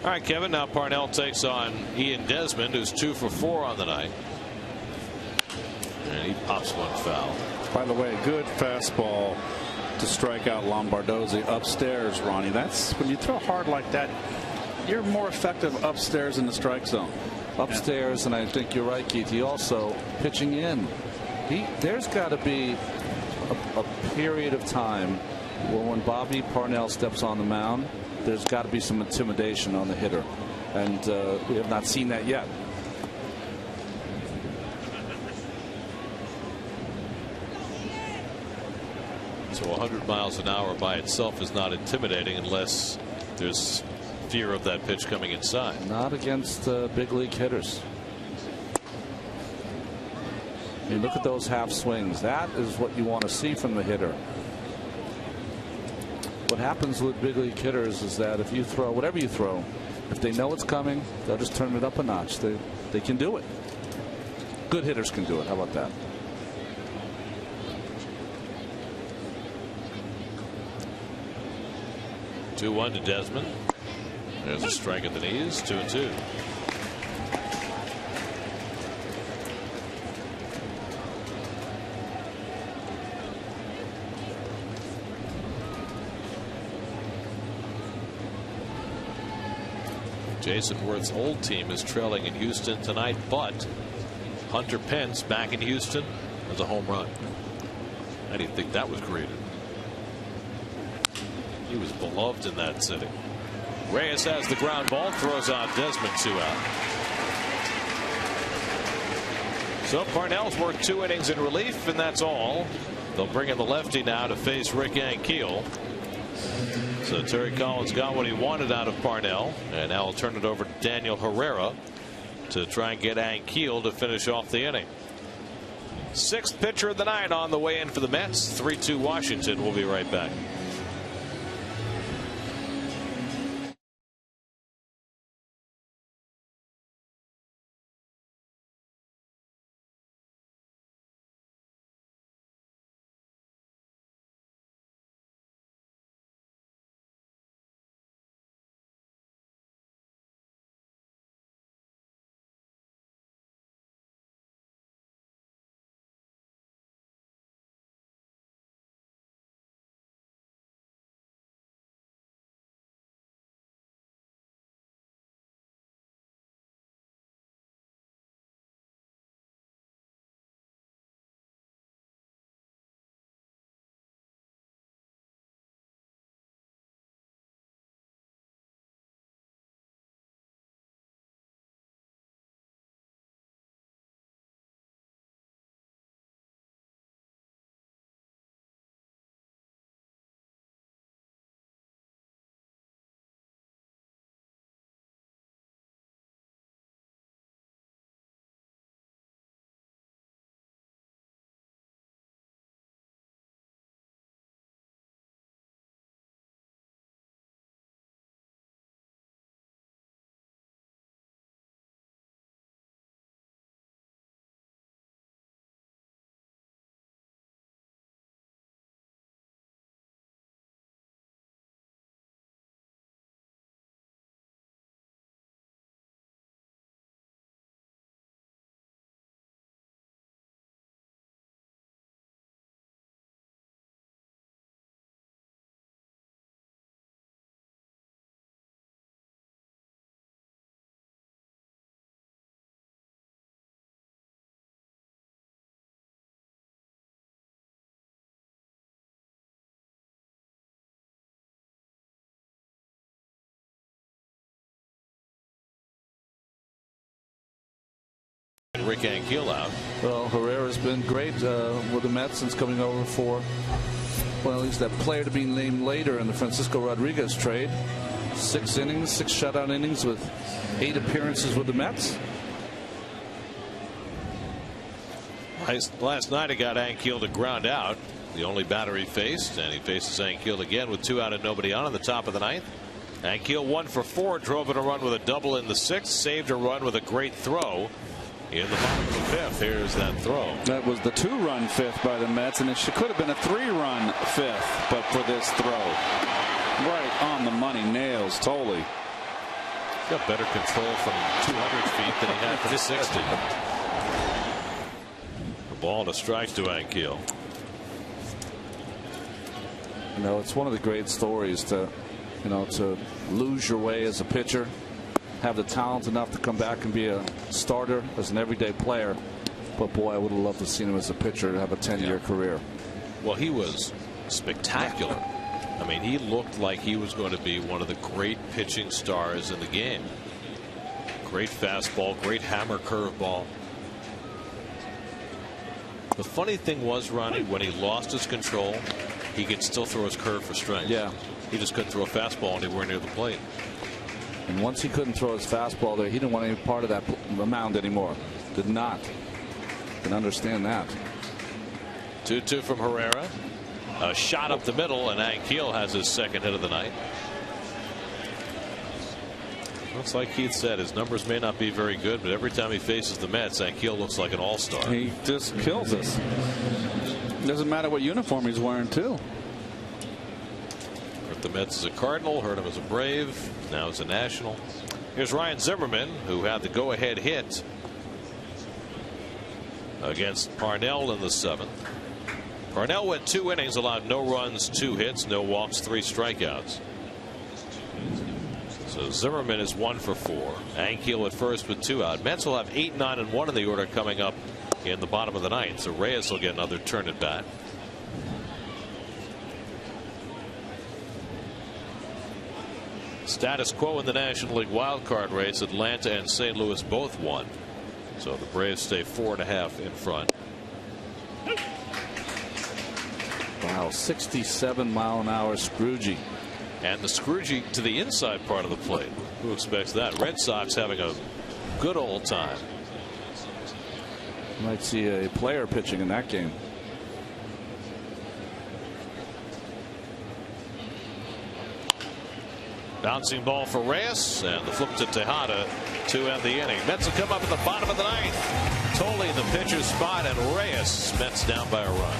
All right, Kevin. Now Parnell takes on Ian Desmond, who's 2 for 4 on the night. And he pops one foul. By the way, good fastball to strike out Lombardozzi upstairs, Ronnie. That's when you throw hard like that, you're more effective upstairs in the strike zone. Upstairs, and I think you're right, Keith. He also pitching in. There's got to be a period of time where when Bobby Parnell steps on the mound, there's got to be some intimidation on the hitter, and we have not seen that yet. So 100 miles an hour by itself is not intimidating unless there's fear of that pitch coming inside. Not against big league hitters. I mean, look at those half swings. That is what you want to see from the hitter. What happens with big league hitters is that if you throw whatever you throw, if they know it's coming, they'll just turn it up a notch. They can do it. Good hitters can do it. How about that? Two-1 to Desmond. There's a strike at the knees. 2-2. Jason Worth's old team is trailing in Houston tonight, but Hunter Pence back in Houston has a home run. How do you think that was created? He was beloved in that city. Reyes has the ground ball, throws out Desmond, 2 out. So Parnell's worked 2 innings in relief, and that's all. They'll bring in the lefty now to face Rick Ankiel. So Terry Collins got what he wanted out of Parnell, and now he'll turn it over to Daniel Herrera to try and get Ankiel to finish off the inning. 6th pitcher of the night on the way in for the Mets. 3-2 Washington. We'll be right back. Rick Ankiel out. Well, Herrera's been great with the Mets since coming over for, well, he's that player to be named later in the Francisco Rodriguez trade. 6 innings, 6 shutout innings with 8 appearances with the Mets. Last night he got Ankiel to ground out, the only batter he faced, and he faces Ankiel again with 2 out and nobody on in the top of the 9th. Ankiel 1 for 4, drove in a run with a double in the 6th, saved a run with a great throw in the bottom of the 5th. Here's that throw. That was the 2-run 5th by the Mets, and it could have been a 3-run 5th, but for this throw. Right on the money, nails Tolley. He's got better control from 200 feet than he had from 60. The ball to strike to Ankiel. You know, it's one of the great stories to, you know, to lose your way as a pitcher, have the talent enough to come back and be a starter as an everyday player. But boy, I would have loved to see him as a pitcher to have a 10-year career. Well, he was spectacular. I mean, he looked like he was going to be one of the great pitching stars in the game. Great fastball, great hammer curveball. The funny thing was, Ronnie, when he lost his control, he could still throw his curve for strength. Yeah. He just couldn't throw a fastball anywhere near the plate. And once he couldn't throw his fastball there, he didn't want any part of that mound anymore. Did not. Can understand that. 2-2 from Herrera. A shot up the middle, and Ankiel has his second hit of the night. Looks like Keith said, his numbers may not be very good, but every time he faces the Mets, Ankiel looks like an all-star. He just kills us. Doesn't matter what uniform he's wearing, too. Hurt the Mets as a Cardinal, hurt him as a Brave, now as a National. Here's Ryan Zimmerman, who had the go-ahead hit against Parnell in the 7th. Parnell went 2 innings, allowed no runs, 2 hits, no walks, 3 strikeouts. So Zimmerman is 1 for 4. Ankiel at first with 2 out. Mets will have 8, 9, and 1 in the order coming up in the bottom of the 9th. So Reyes will get another turn at bat. Status quo in the National League wildcard race. Atlanta and St. Louis both won. So the Braves stay 4.5 in front. Wow, 67-mile-an-hour Scroogey. And the Scroogey to the inside part of the plate. Who expects that? Red Sox having a good old time. Might see a player pitching in that game. Bouncing ball for Reyes, and the flip to Tejada to end the inning. Mets will come up at the bottom of the 9th. Tolley in the pitcher's spot, and Reyes, Mets down by a run.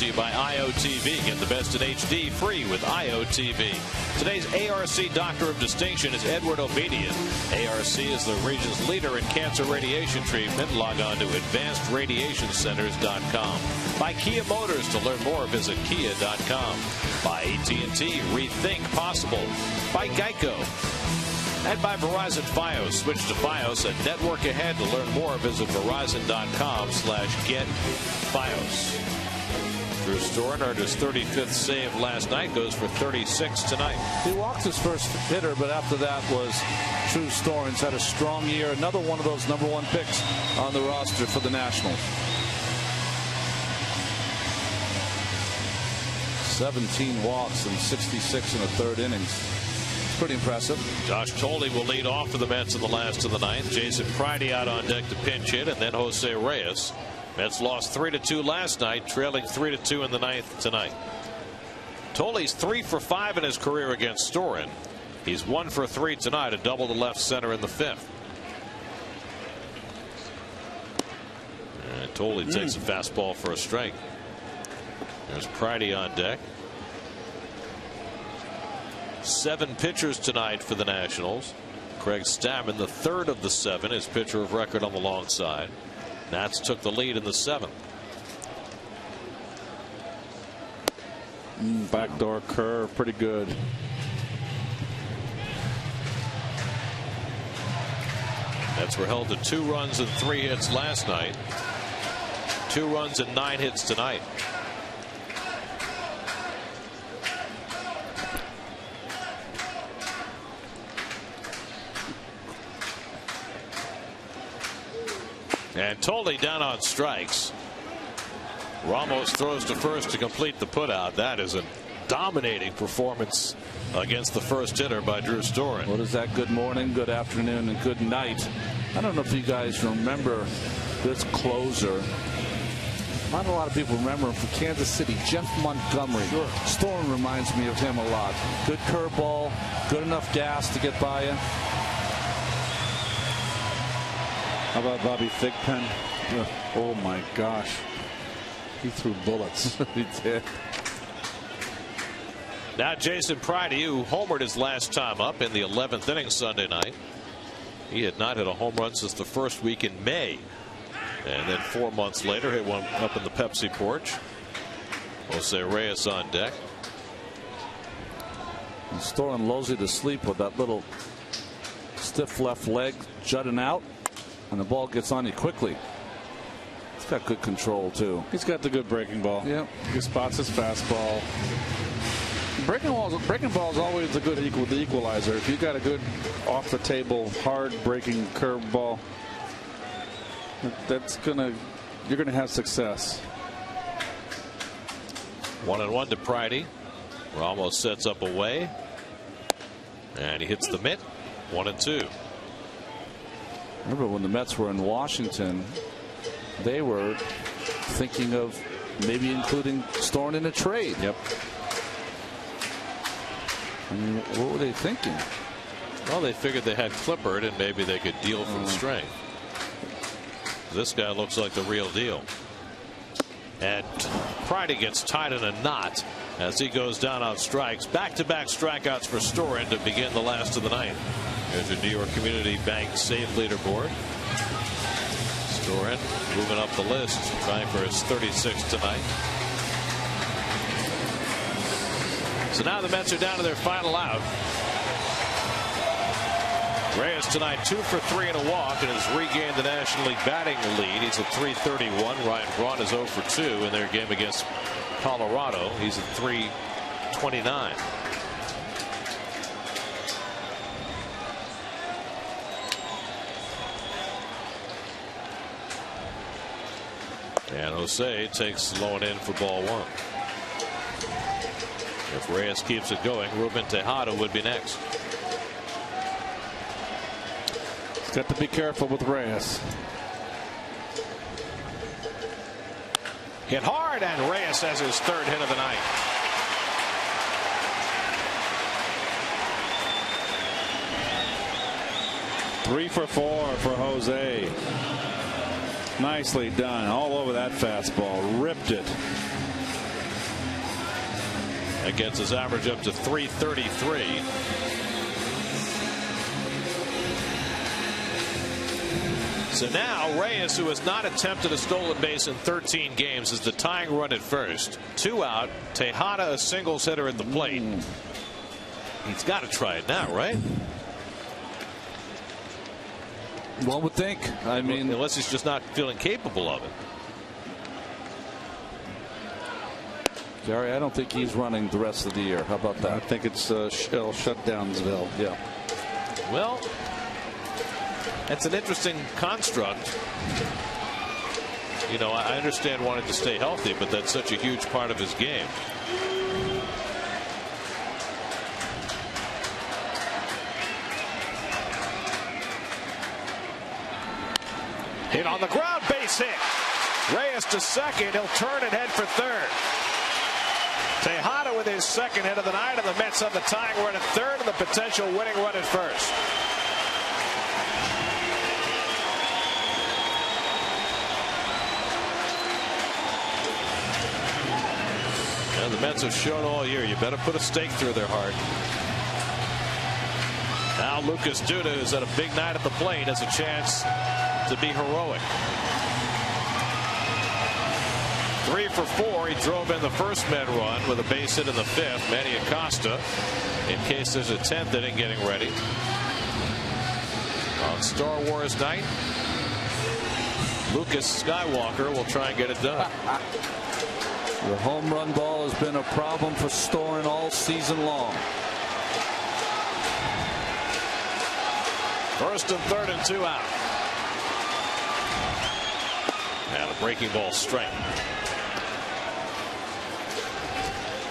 To you by IOTV. Get the best in HD free with IOTV. Today's ARC Doctor of Distinction is Edward Obedian. ARC is the region's leader in cancer radiation treatment. Log on to advancedradiationcenters.com. By Kia Motors. To learn more, visit kia.com. By AT&T, rethink possible. By Geico. And by Verizon Fios. Switch to Fios and network ahead. To learn more, visit verizon.com/getFios. Drew Storen earned his 35th save last night. Goes for 36 tonight. He walked his first hitter, but after that was Drew Storen. Had a strong year. Another one of those #1 picks on the roster for the Nationals. 17 walks and 66 in the third innings. Pretty impressive. Josh Toley will lead off for the Mets in the last of the ninth. Jason Pridey out on deck to pinch hit, and then Jose Reyes. Mets lost 3-2 last night, trailing 3-2 in the ninth tonight. Toley's 3 for 5 in his career against Storen. He's 1 for 3 tonight, a double to left center in the 5th. And Toley takes a fastball for a strike. There's Pridey on deck. 7 pitchers tonight for the Nationals. Craig Stammen, the 3rd of the 7, is pitcher of record on the long side. Nats took the lead in the 7th. Backdoor curve, pretty good. Mets were held to 2 runs and 3 hits last night. 2 runs and 9 hits tonight. And Toley down on strikes. Ramos throws to first to complete the putout. That is a dominating performance against the first hitter by Drew Storen. What is that? Good morning, good afternoon, and good night. I don't know if you guys remember this closer. Not a lot of people remember him from Kansas City. Jeff Montgomery. Sure. Storen reminds me of him a lot. Good curveball, good enough gas to get by you. How about Bobby Thigpen? Oh my gosh. He threw bullets. He did. Now Jason Pridey, who homered his last time up in the 11th inning Sunday night. He had not hit a home run since the first week in May. And then 4 months later, hit one up in the Pepsi porch. Jose Reyes on deck. And Storen lulls you to sleep with that little stiff left leg jutting out. And the ball gets on you quickly. He's got good control, too. He's got the good breaking ball. Yep. He spots his fastball. Breaking ball is always a good equalizer. If you got a good off the table, hard breaking curve ball, you're gonna have success. 1-1 to Pridey. Ramos sets up away. And he hits the mitt. 1-2. Remember when the Mets were in Washington, they were thinking of maybe including Storen in a trade. Yep. I mean, what were they thinking? Well, they figured they had Clippard and maybe they could deal for the strength. This guy looks like the real deal. And Pridey gets tied in a knot as he goes down on strikes. Back-to-back strikeouts for Storen to begin the last of the night. Here's your New York Community Bank save leaderboard. Storen moving up the list, trying for his 36th tonight. So now the Mets are down to their final out. Reyes tonight 2 for 3 and a walk and has regained the National League batting lead. He's at .331. Ryan Braun is 0 for 2 in their game against Colorado. He's at .329. And Jose takes low and in for ball 1. If Reyes keeps it going, Ruben Tejada would be next. He's got to be careful with Reyes. Hit hard, and Reyes has his 3rd hit of the night. Three for 4 for Jose. Nicely done. All over that fastball. Ripped it. That gets his average up to 333. So now Reyes, who has not attempted a stolen base in 13 games, is the tying run at first. 2 out. Tejada, a singles hitter at the plate. He's got to try it now, right? One would think. I mean, unless he's just not feeling capable of it. Gary, I don't think he's running the rest of the year. How about that? I think it's shutdownsville. Yeah. Well, that's an interesting construct. You know, I understand wanting to stay healthy, but that's such a huge part of his game. Hit on the ground, base hit. Reyes to second. He'll turn and head for third. Tejada with his second hit of the night, and the Mets have the tying run at third and the potential winning run at first. And the Mets have shown all year, you better put a stake through their heart. Now Lucas Duda, who's had a big night at the plate, has a chance to be heroic. 3 for 4. He drove in the first Met run with a base hit in the 5th. Manny Acosta, in case there's a 10th inning, getting ready. On Star Wars night, Lucas Skywalker will try and get it done. The home run ball has been a problem for Storen all season long. First and third and 2 out. And a breaking ball strike.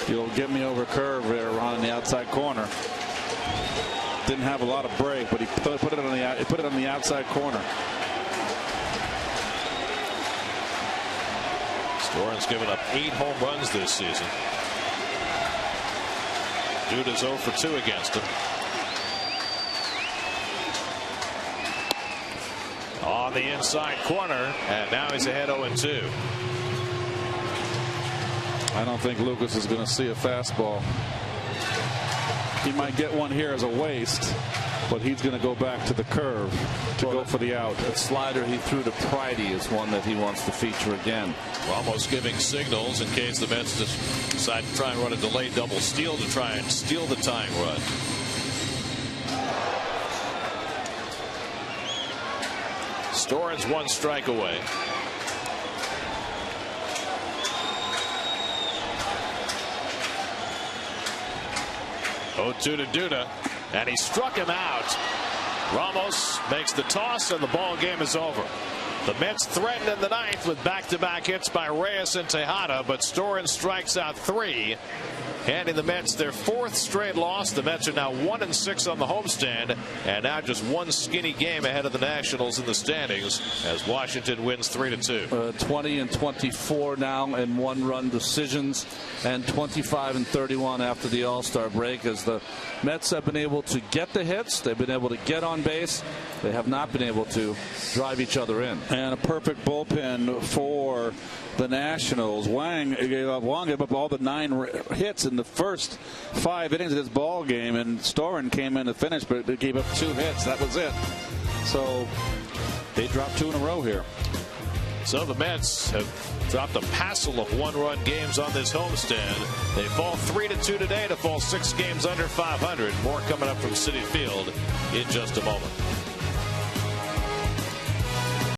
You'll get me over curve there, Ron, in the outside corner. Didn't have a lot of break, but he put it on the outside corner. Storen's given up 8 home runs this season. Duda's 0 for 2 against him. On the inside corner, and now he's ahead 0-2. I don't think Lucas is going to see a fastball. He might get one here as a waste, but he's going to go back to the curve to go for the out. That slider he threw to Pridey is one that he wants to feature again. Ramos giving signals in case the Mets decide to try and run a delayed double steal to try and steal the tying run. Storen's 1 strike away. To Duda, and he struck him out. Ramos makes the toss, and the ball game is over. The Mets threatened in the 9th with back-to-back hits by Reyes and Tejada, but Storen strikes out 3, handing the Mets their 4th straight loss. The Mets are now 1-6 on the homestand, and now just 1 skinny game ahead of the Nationals in the standings as Washington wins 3-2. 20-24 now in 1-run decisions, and 25-31 after the All-Star break, as the Mets have been able to get the hits. They've been able to get on base. They have not been able to drive each other in. And a perfect bullpen for the Nationals. Wang gave up all the 9 hits in the first 5 innings of this ball game, and Storen came in to finish, but they gave up 2 hits. That was it. So they dropped 2 in a row here. So the Mets have dropped a passel of 1-run games on this homestand. They fall 3-2 today to fall 6 games under 500. More coming up from Citi Field in just a moment.